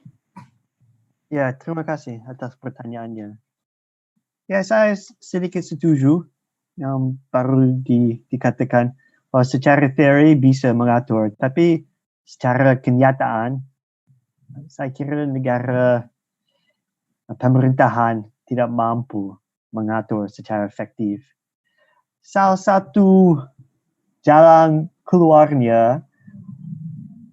Ya, terima kasih atas pertanyaannya. Ya, saya sedikit setuju yang baru dikatakan bahwa secara teori bisa mengatur, tapi secara kenyataan saya kira negara pemerintahan tidak mampu mengatur secara efektif. Salah satu jalan keluarnya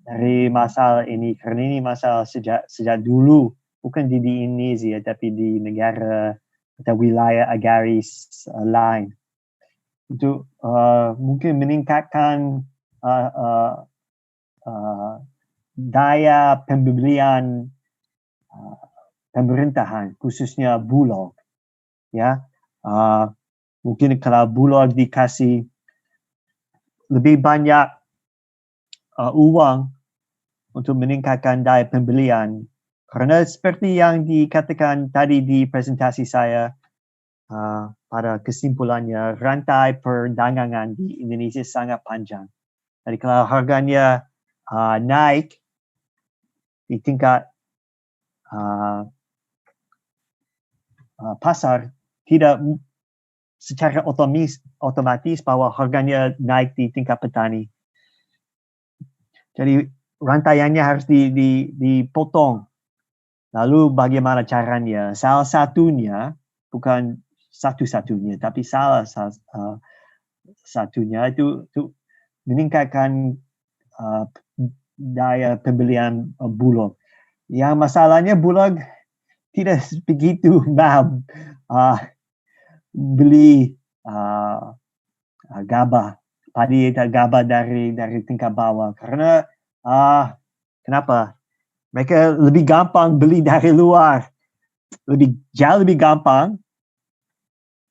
dari masalah ini, karena ini masalah sejak dulu, bukan di Indonesia tapi di negara atau wilayah agraris lain. Untuk mungkin meningkatkan daya pembelian pemerintahan, khususnya Bulog. Ya, mungkin kalau Bulog dikasih lebih banyak uang untuk meningkatkan daya pembelian, karena seperti yang dikatakan tadi di presentasi saya, pada kesimpulannya rantai perdagangan di Indonesia sangat panjang. Jadi kalau harganya naik di tingkat pasar, tidak secara otomatis bahwa harganya naik di tingkat petani. Jadi rantaiannya harus dipotong. Lalu bagaimana caranya? Salah satunya, bukan satu-satunya, tapi salah satunya itu meningkatkan daya pembelian Bulog. Yang masalahnya Bulog tidak begitu mau beli gabah, padi gabah dari tingkat bawah, karena kenapa? Mereka lebih gampang beli dari luar, jauh lebih gampang,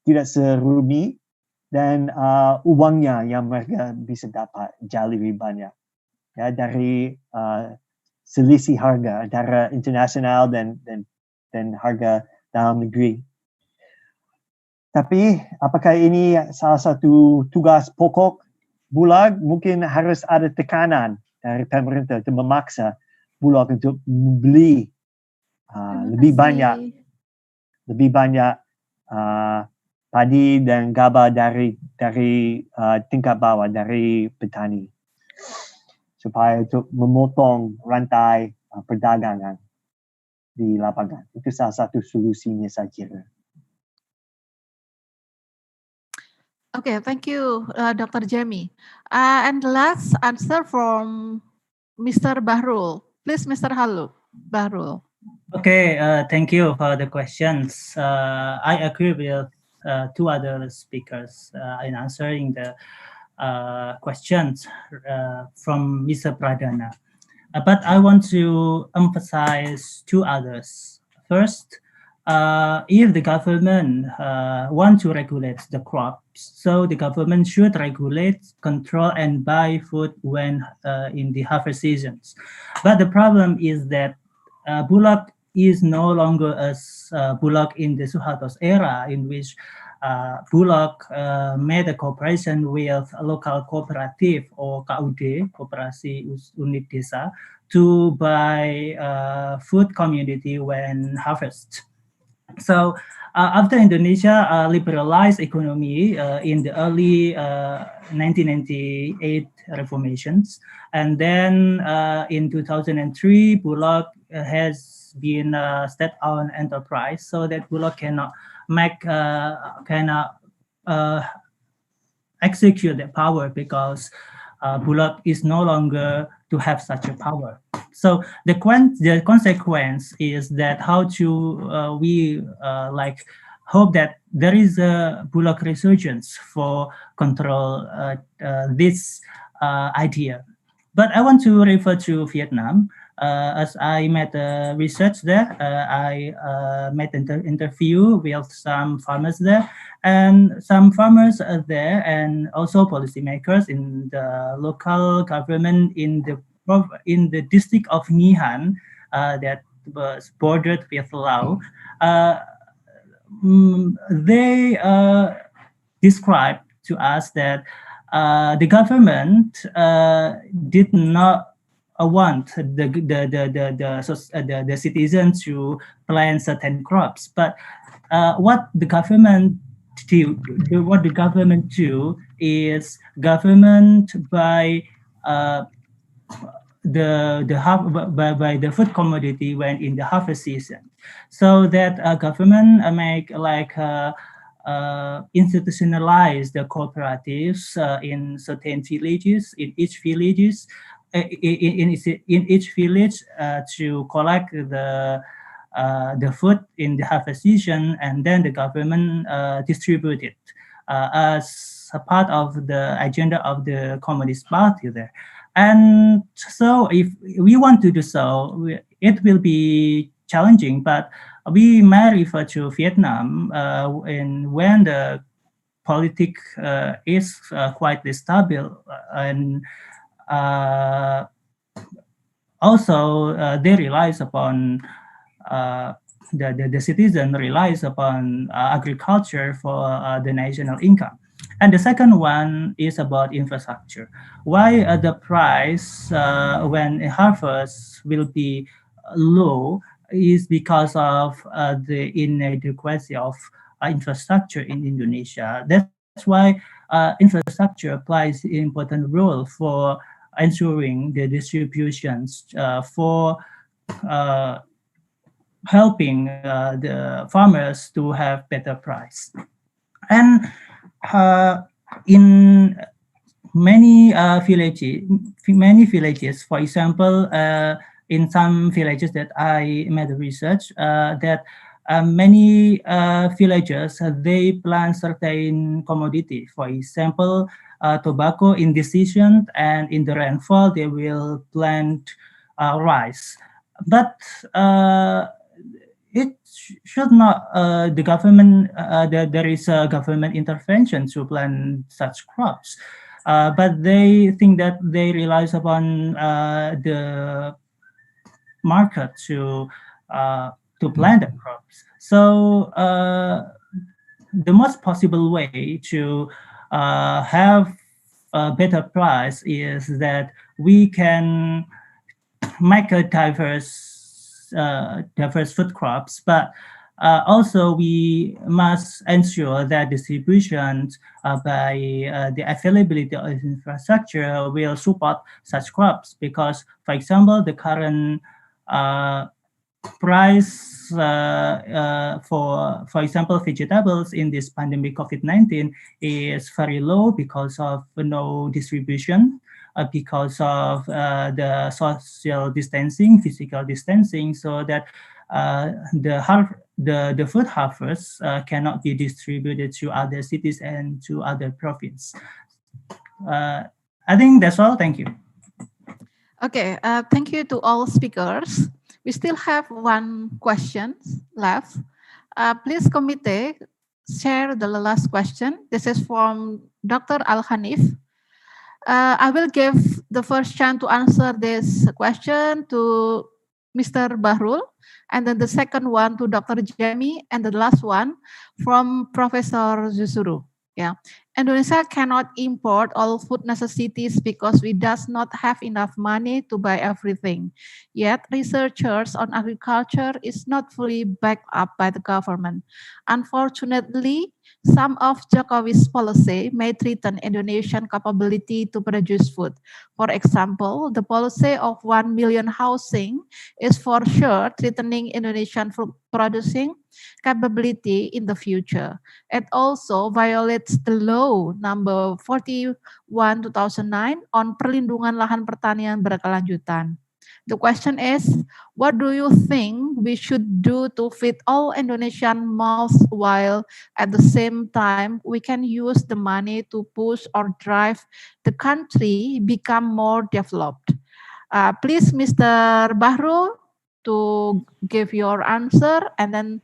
tidak serumit, dan uangnya yang mereka bisa dapat jauh lebih banyak. Ya, dari selisih harga antara internasional dan harga dalam negeri. Tapi apakah ini salah satu tugas pokok Bulog? Mungkin harus ada tekanan dari pemerintah untuk memaksa Bulog untuk membeli lebih banyak padi dan gabah dari tingkat bawah, dari petani, supaya untuk memotong rantai perdagangan di lapangan. Itu salah satu solusinya saya kira. Okay, thank you, Dr. Jamie. And the last answer from Mr. Bahrul. Please, Mr. Bahrul. Okay, thank you for the questions. I agree with two other speakers in answering the questions from Mr. Pradana. But I want to emphasize two others. First, if the government want to regulate the crops, so the government should regulate, control, and buy food when in the harvest seasons. But the problem is that Bulog is no longer as Bulog in the Suharto's era, in which Bulog made a cooperation with a local cooperative or KUD, Koperasi Unit Desa, to buy food community when harvest. So after Indonesia liberalized economy in the early 1998 reformations, and then in 2003, Bulog has been a state-owned enterprise, so that Bulog cannot execute the power because Bulog is no longer to have such a power. So the consequence is that how to we hope that there is a Bulog resurgence for control this idea. But I want to refer to Vietnam. As I made research there, I made an interview with some farmers there, and some farmers are there, and also policymakers in the local government in the district of Nha Trang that was bordered with Laos. They described to us that the government did not want the citizens to plant certain crops, but what the government do is government by the food commodity when in the harvest season, so that government make institutionalize the cooperatives in certain villages, in each villages, in each village to collect the food in the harvest season, and then the government distribute it as a part of the agenda of the Communist Party there. And so if we want to do so, it will be challenging, but we may refer to Vietnam when the politics is quite stable, and also they relies upon the citizen relies upon agriculture for the national income. And the second one is about infrastructure. Why the price when harvest will be low is because of the inadequacy of infrastructure in Indonesia. That's why infrastructure plays an important role for ensuring the distributions for helping the farmers to have better price. And in many villages, for example, in some villages that I made research, that many villagers they plant certain commodity. For example, tobacco in this season, and in the rainfall they will plant rice. But it should not. The government there is a government intervention to plant such crops, but they think that they relies upon the market to plant the crops. So the most possible way to have a better price is that we can make a diverse food crops, but also we must ensure that distribution by the availability of infrastructure will support such crops, because, for example, the current price for example, vegetables in this pandemic COVID-19 is very low because of no distribution, because of the social distancing, physical distancing, so that the food harvest cannot be distributed to other cities and to other provinces. I think that's all. Thank you. Okay, thank you to all speakers. We still have one question left. Please, committee, share the last question. This is from Dr. Al-Hanif. I will give the first chance to answer this question to Mr. Bahrul, and then the second one to Dr. Jamie, and the last one from Professor Zusuru. Yeah, Indonesia cannot import all food necessities because we does not have enough money to buy everything. Yet researchers on agriculture is not fully backed up by the government. Unfortunately, some of Jokowi's policy may threaten Indonesian capability to produce food. For example, the policy of 1 million housing is for sure threatening Indonesian food producing capability in the future. It also violates the law number 41/2009 on perlindungan lahan pertanian berkelanjutan. The question is, what do you think we should do to feed all Indonesian mouths while at the same time we can use the money to push or drive the country become more developed? Please, Mr. Bahrul, to give your answer, and then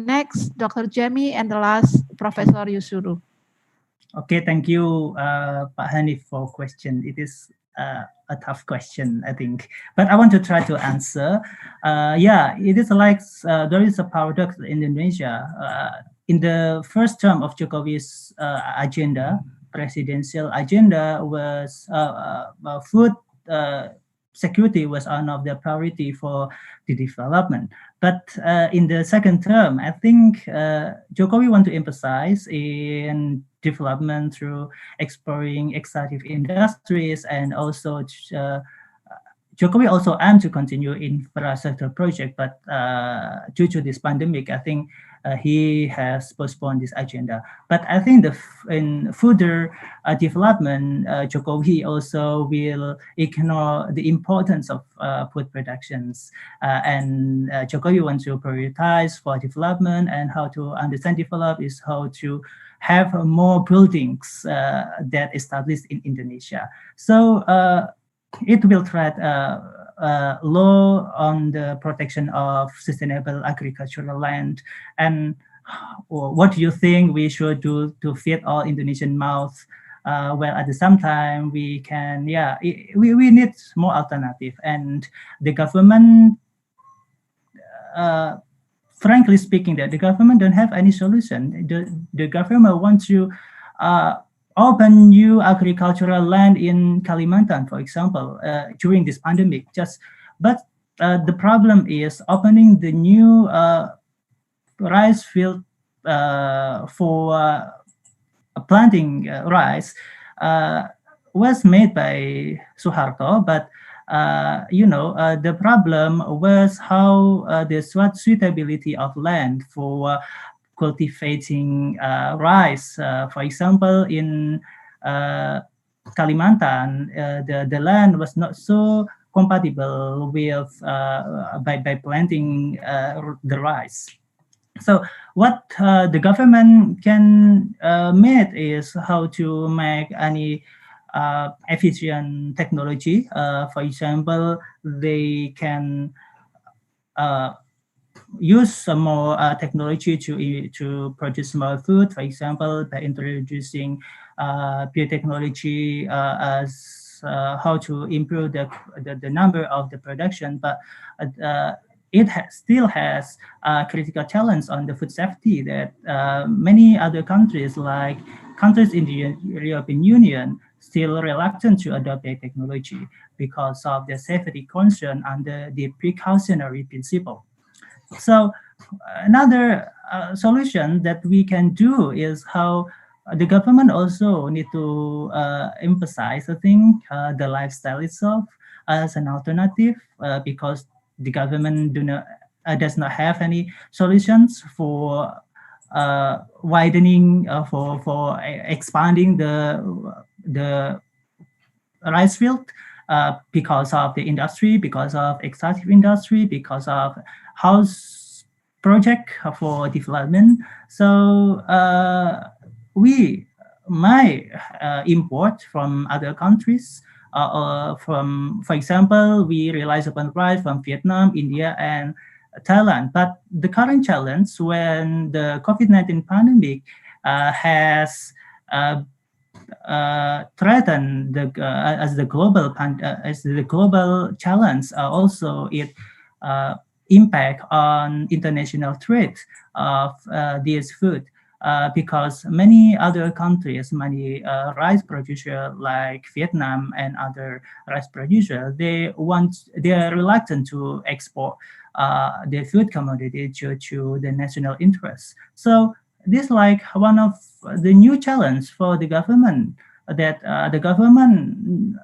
next, Dr. Jamie, and the last, Professor Yusuru. Okay, thank you, Pak Hanif, for question. It is a tough question, I think, but I want to try to answer. Yeah, it is like there is a paradox in Indonesia. In the first term of Jokowi's agenda, presidential agenda, was food security was one of the priority for the development. But in the second term, I think Jokowi want to emphasize in development through exploring extractive industries, and also Jokowi also aim to continue infrastructure project. But due to this pandemic, I think he has postponed this agenda. But I think in further development, Jokowi also will ignore the importance of food productions. And Jokowi wants to prioritize for development, and how to understand develop is how to have more buildings that established in Indonesia. So it will tread law on the protection of sustainable agricultural land. And what do you think we should do to feed all Indonesian mouths? Well, at the same time, we can, we need more alternative. And the government, frankly speaking, that the government don't have any solution. The government wants to open new agricultural land in Kalimantan, for example, during this pandemic. But the problem is opening the new rice field for planting rice was made by Suharto, but the problem was how the suitability of land for cultivating rice. For example, in Kalimantan, the land was not so compatible with by planting the rice. So what the government can make is how to make any efficient technology. For example, they can use some more technology to produce more food. For example, by introducing biotechnology as how to improve the number of the production, but it still has a critical challenge on the food safety that many other countries, like countries in the European Union, still reluctant to adopt the technology because of the safety concern under the precautionary principle. So another solution that we can do is how the government also need to emphasize, I think, the lifestyle itself as an alternative, because the government does not have any solutions for widening, for expanding the rice field because of the industry, because of extractive industry, because of house project for development. So we might import from other countries. For example, we rely upon rice from Vietnam, India, and Thailand. But the current challenge, when the COVID-19 pandemic has threatened as the global challenge, also it impact on international trade of this food. Because many other countries, many rice producers like Vietnam and other rice producers, they are reluctant to export their food commodity due to the national interest. So this is like one of the new challenge for the government, that the government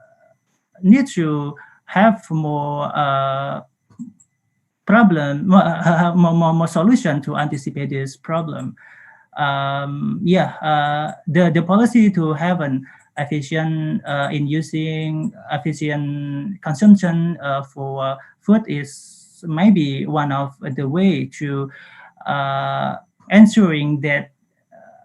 needs to have more more solution to anticipate this problem. The policy to have an efficient in using efficient consumption for food is maybe one of the way to ensuring that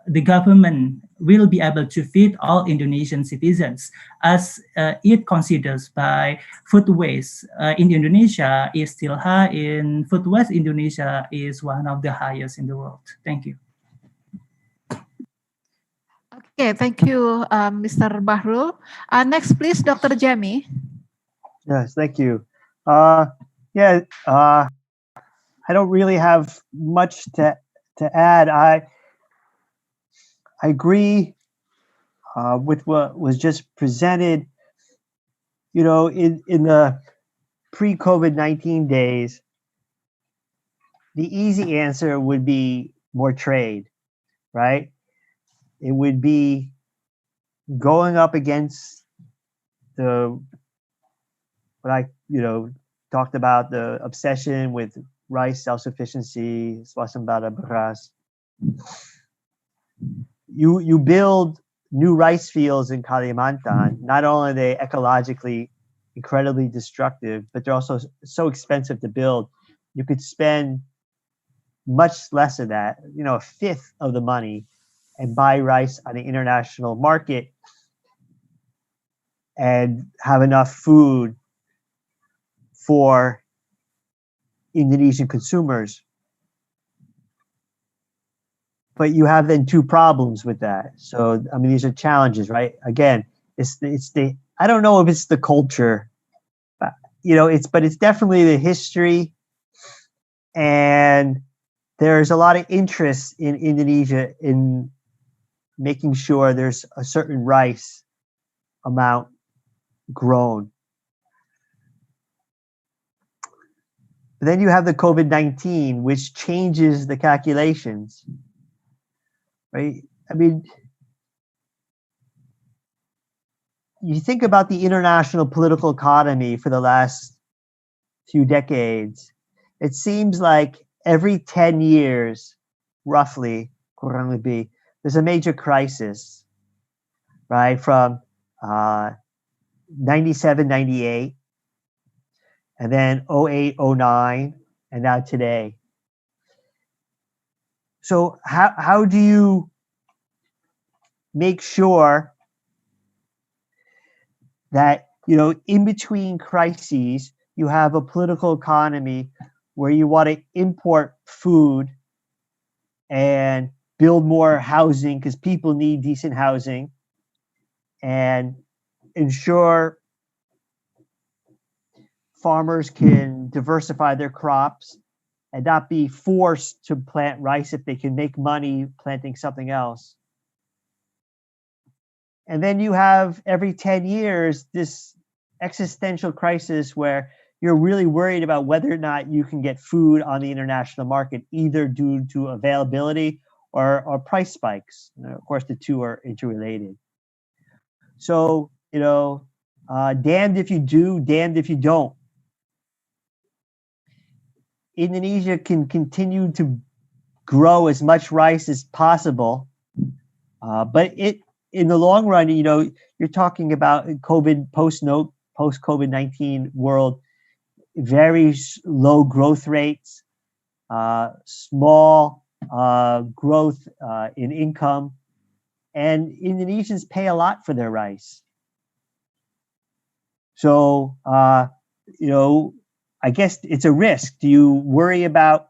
the government will be able to feed all Indonesian citizens, as it considers by food waste in Indonesia is still high. In food waste, Indonesia is one of the highest in the world. Thank you. Okay, thank you, Mr. Bahrul. Next, please, Dr. Jamie. Yes, thank you. I don't really have much to add. I agree with what was just presented. You know, in the pre-COVID-19 days, the easy answer would be more trade, right? It would be going up against what I talked about, the obsession with rice self-sufficiency, swasembada beras. You build new rice fields in Kalimantan. Not only are they ecologically incredibly destructive, but they're also so expensive to build. You could spend much less of that, a fifth of the money, and buy rice on the international market and have enough food for Indonesian consumers. But you have then two problems with that. So, I mean, these are challenges, right? Again, it's the I don't know if it's the culture, but, it's definitely the history, and there's a lot of interest in Indonesia in making sure there's a certain rice amount grown. But then you have the COVID-19, which changes the calculations, right? I mean, you think about the international political economy for the last few decades, it seems like every 10 years, roughly, kurang lebih, there's a major crisis, right? From 97, 98, and then 08, 09, and now today. So how do you make sure that, in between crises, you have a political economy where you want to import food and build more housing because people need decent housing, and ensure farmers can diversify their crops and not be forced to plant rice if they can make money planting something else. And then you have every 10 years this existential crisis where you're really worried about whether or not you can get food on the international market, either due to availability or price spikes. Of course, the two are interrelated. So, damned if you do, damned if you don't. Indonesia can continue to grow as much rice as possible, but in the long run, you're talking about post-COVID-19 world, very low growth rates, small growth in income, and Indonesians pay a lot for their rice. So, I guess it's a risk. Do you worry about,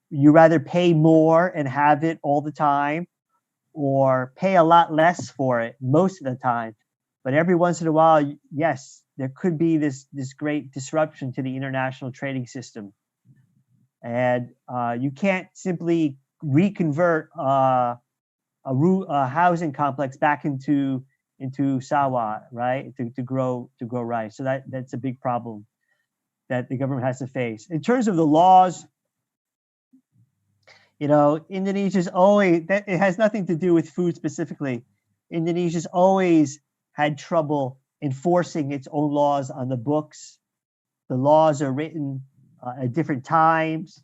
you rather pay more and have it all the time, or pay a lot less for it most of the time? But every once in a while, yes, there could be this great disruption to the international trading system. And you can't simply reconvert a housing complex back into sawah, right? To grow rice. So that's a big problem that the government has to face. In terms of the laws, Indonesia's always, it has nothing to do with food specifically. Indonesia's always had trouble enforcing its own laws on the books. The laws are written at different times.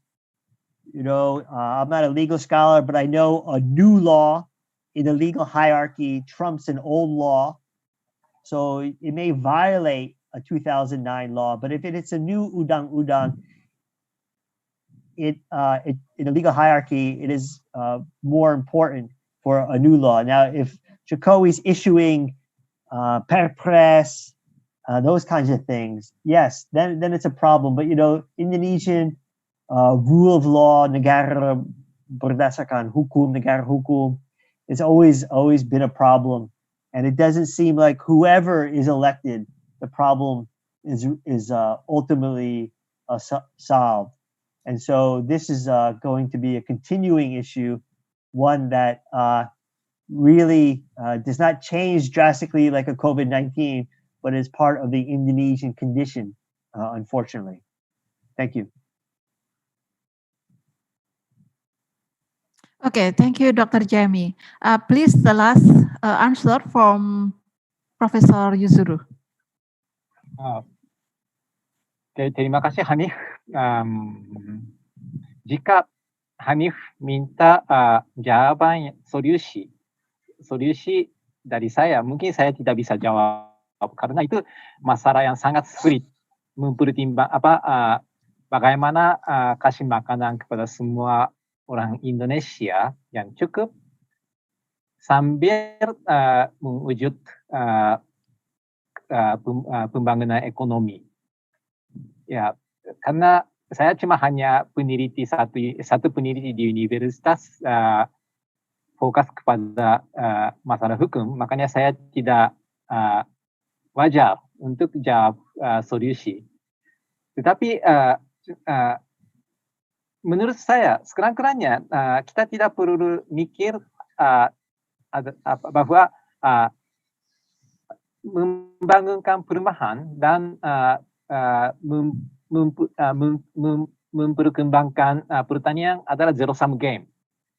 I'm not a legal scholar, but I know a new law in the legal hierarchy trumps an old law. So it may violate a 2009 law, but if it's a new undang-undang, in the legal hierarchy, it is more important for a new law. Now, if Jokowi is issuing perpres, those kinds of things, yes, then it's a problem. But Indonesian rule of law, negara berdasarkan hukum, negara hukum, it's always been a problem, and it doesn't seem like whoever is elected, the problem is ultimately solved. And so this is going to be a continuing issue, one that really does not change drastically like a COVID-19, but is part of the Indonesian condition, unfortunately. Thank you. Okay, thank you, Dr. Jamie. Please, the last answer from Professor Yuzuru. Terima kasih Hanif. Jika Hanif minta jawaban solusi dari saya, mungkin saya tidak bisa jawab karena itu masalah yang sangat sulit mempertimbang bagaimana kasih makanan kepada semua orang Indonesia yang cukup sambil mewujud pembangunan ekonomi. Ya, karena saya cuma hanya peneliti satu peneliti di universitas fokus kepada masalah hukum, makanya saya tidak wajar untuk jawab solusi. Tetapi menurut saya sekarang-keranya kita tidak perlu mikir bahwa membangunkan perumahan dan memperkembangkan pertanian adalah zero sum game.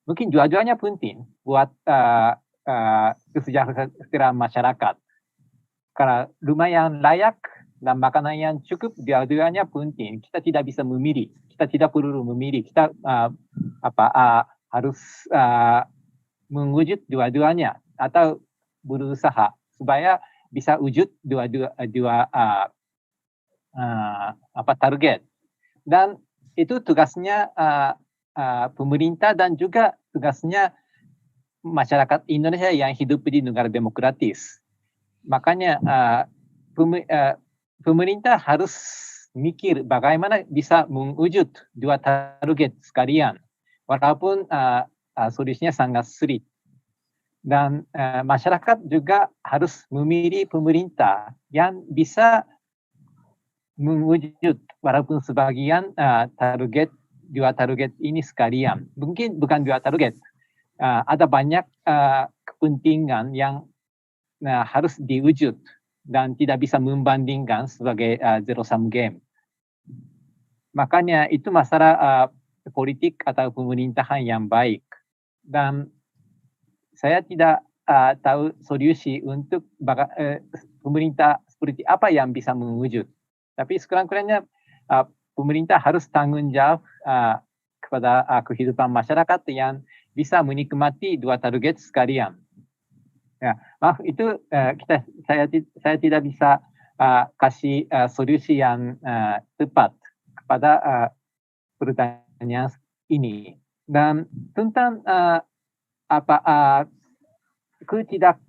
Mungkin dua-duanya penting buat kesejahteraan masyarakat. Karena rumah yang layak dan makanan yang cukup, dua-duanya penting. Kita tidak bisa memilih. Kita tidak perlu memilih. Kita harus mewujud dua-duanya atau berusaha supaya bisa wujud dua target. Dan itu tugasnya pemerintah dan juga tugasnya masyarakat Indonesia yang hidup di negara demokratis. Makanya pemerintah harus mikir bagaimana bisa mewujud dua target sekalian, walaupun solusinya sangat sulit. Dan masyarakat juga harus memilih pemerintah yang bisa mewujud walaupun sebagian dua target ini sekalian. Mungkin bukan dua target, ada banyak kepentingan yang harus diwujud dan tidak bisa membandingkan sebagai zero sum game. Makanya itu masalah politik atau pemerintahan yang baik. Dan saya tidak tahu solusi untuk pemerintah seperti apa yang bisa mewujud. Tapi sekarang-keranya pemerintah harus tanggung jawab kepada kehidupan masyarakat yang bisa menikmati dua target sekalian. Ya, maaf itu saya tidak bisa kasih solusi yang tepat kepada pertanyaan ini. Dan tentang ketidak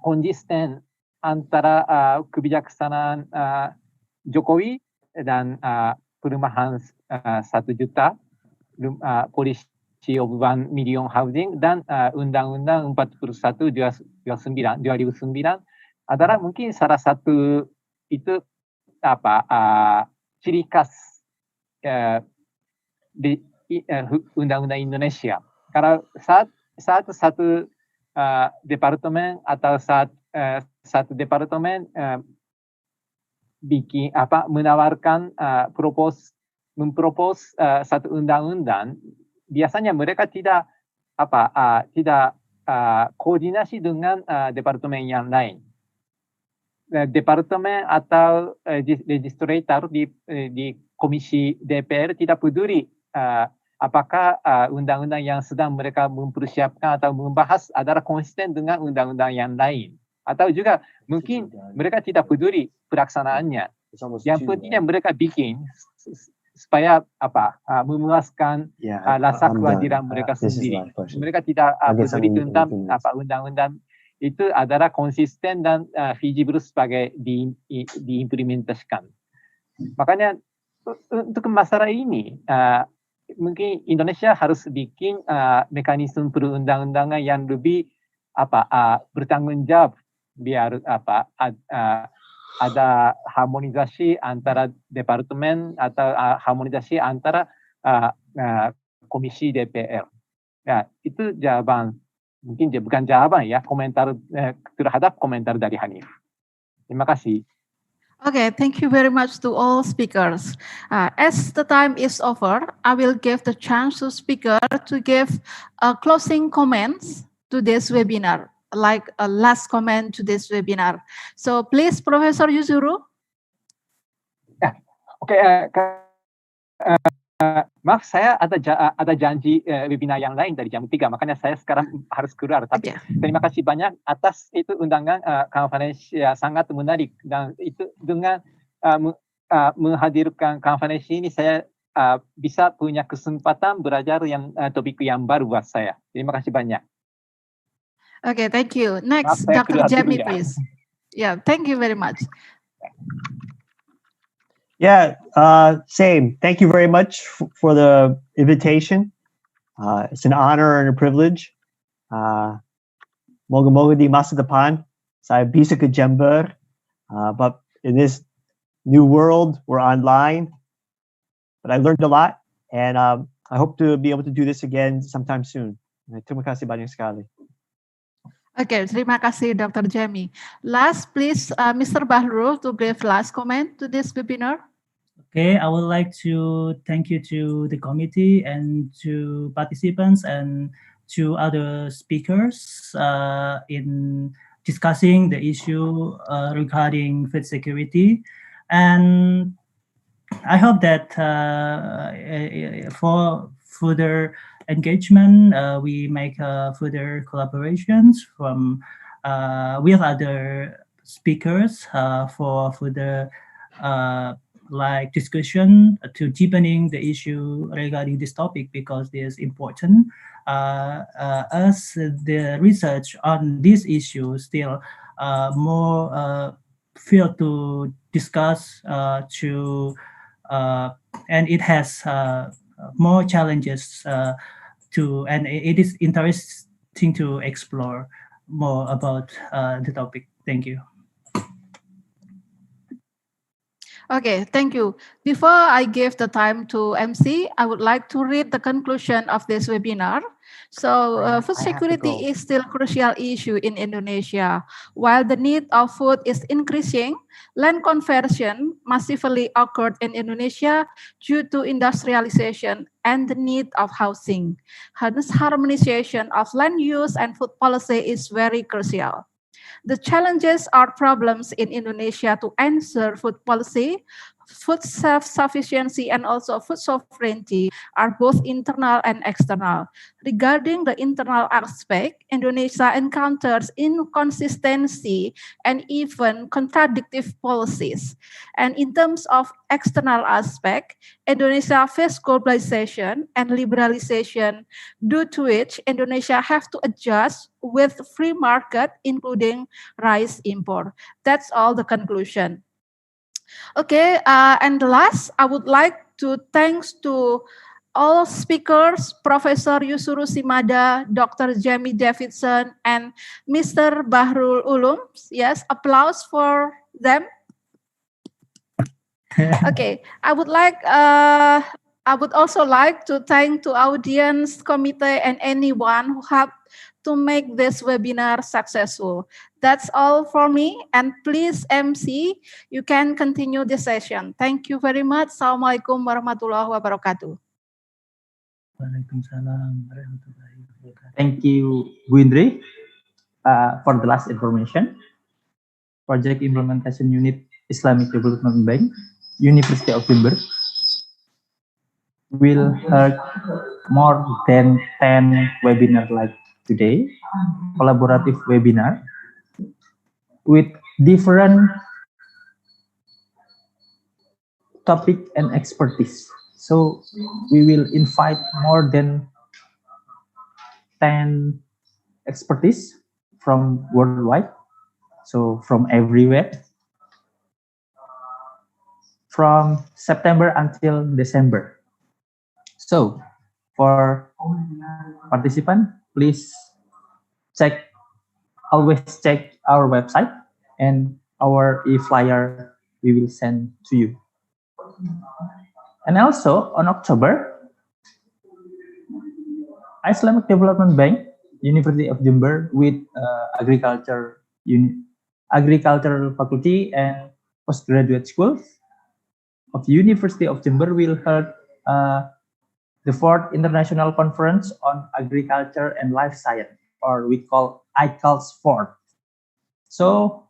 konsisten antara kebijaksanaan Jokowi dan perumahan 1 juta, polisi of 1 million housing, dan Undang-Undang 41 2009 adalah mungkin salah satu itu ciri khas di Undang-Undang Indonesia. Karena satu departemen atau satu departemen menawarkan mempropos satu undang-undang, biasanya mereka tidak koordinasi dengan departemen yang lain. Departemen atau legislator di Komisi DPR tidak peduli apakah undang-undang yang sedang mereka mempersiapkan atau membahas adalah konsisten dengan undang-undang yang lain. Atau juga mungkin mereka tidak peduli pelaksanaannya. Yang pentingnya mereka bikin supaya memuaskan rasa kewajiban mereka sendiri. Mereka tidak peduli tentang undang-undang itu adalah konsisten dan feasible sebagai diimplementasikan. Makanya untuk masalah ini mungkin Indonesia harus bikin mekanisme perundang-undangan yang lebih bertanggung jawab, biar ada harmonisasi antara departemen atau harmonisasi antara komisi DPR. Ya, itu jawaban, mungkin bukan jawaban ya, komentar terhadap komentar dari Hanif. Terima kasih. Okay, thank you very much to all speakers. As the time is over, I will give the chance to speaker to give closing comments to this webinar, like a last comment to this webinar. So please, Professor Yuzuru. Oke, maaf saya ada janji webinar yang lain dari jam 3, makanya saya sekarang harus keluar. Tapi terima kasih banyak atas itu undangan konferensi sangat menarik, dan itu dengan menghadirkan konferensi ini saya bisa punya kesempatan belajar yang topik yang baru buat saya. Terima kasih banyak. Okay, thank you. Next, Dr. Jamie, please. Yeah, thank you very much. Yeah, same. Thank you very much for the invitation. It's an honor and a privilege. Moga-moga di masa depan saya bisa ke Jember. But in this new world, we're online. But I learned a lot, and I hope to be able to do this again sometime soon. Terima kasih banyak sekali. Okay, terima kasih, Dr. Jamie. Last, please, Mr. Bahrul, to give last comment to this webinar. Okay, I would like to thank you to the committee and to participants and to other speakers in discussing the issue regarding food security. And I hope that for further engagement, we make further collaborations from with other speakers for further like discussion to deepening the issue regarding this topic, because it is important. As the research on this issue still more field to discuss and it has more challenges and it is interesting to explore more about the topic. Thank you. Okay, thank you. Before I give the time to MC, I would like to read the conclusion of this webinar. So, food security is still a crucial issue in Indonesia. While the need of food is increasing, land conversion massively occurred in Indonesia due to industrialization and the need of housing. Hence, harmonization of land use and food policy is very crucial. The challenges or problems in Indonesia to answer food policy, food self-sufficiency, and also food sovereignty are both internal and external. Regarding the internal aspect, Indonesia encounters inconsistency and even contradictory policies. And in terms of external aspect, Indonesia faces globalization and liberalization, due to which Indonesia have to adjust with free market, including rice import. That's all the conclusion. Okay, and last, I would like to thanks to all speakers, Professor Yusuru Simada, Dr. Jamie Davidson, and Mr. Bahrul Ulum. Yes, applause for them. Okay, I would also like to thank to audience, committee, and anyone who helped to make this webinar successful. That's all for me. And please, MC, you can continue the session. Thank you very much. Assalamualaikum warahmatullahi wabarakatuh. Thank you, Bu Indri, for the last information. Project Implementation Unit, Islamic Development Bank, University of Jember, will hold more than 10 webinars like today, collaborative webinar with different topic and expertise. So we will invite more than 10 expertise from worldwide, so from everywhere, from September until December. So for participant, please always check our website and our e-flyer we will send to you. And also on October, Islamic Development Bank, University of Jember, with agricultural faculty and postgraduate schools of University of Jember will hold the 4th International Conference on Agriculture and Life Science, or we call ICALS 4th. So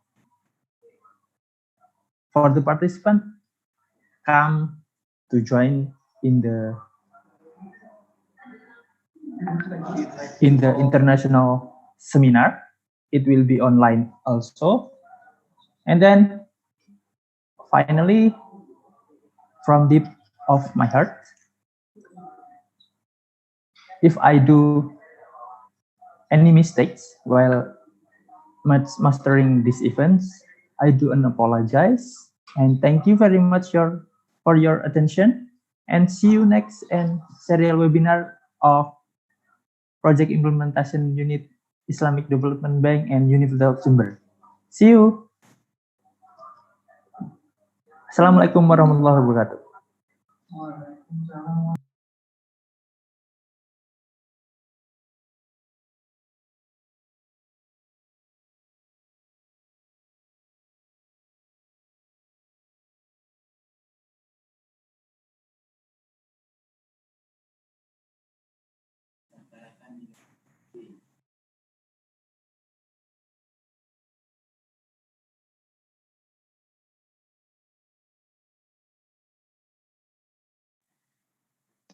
for the participant, come to join in the international seminar. It will be online also. And then finally, from deep of my heart, if I do any mistakes while mastering these events, I do apologize. And thank you very much for your attention. And see you next and serial webinar of Project Implementation Unit Islamic Development Bank and University of Jember. See you. Assalamualaikum warahmatullahi wabarakatuh.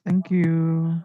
Thank you.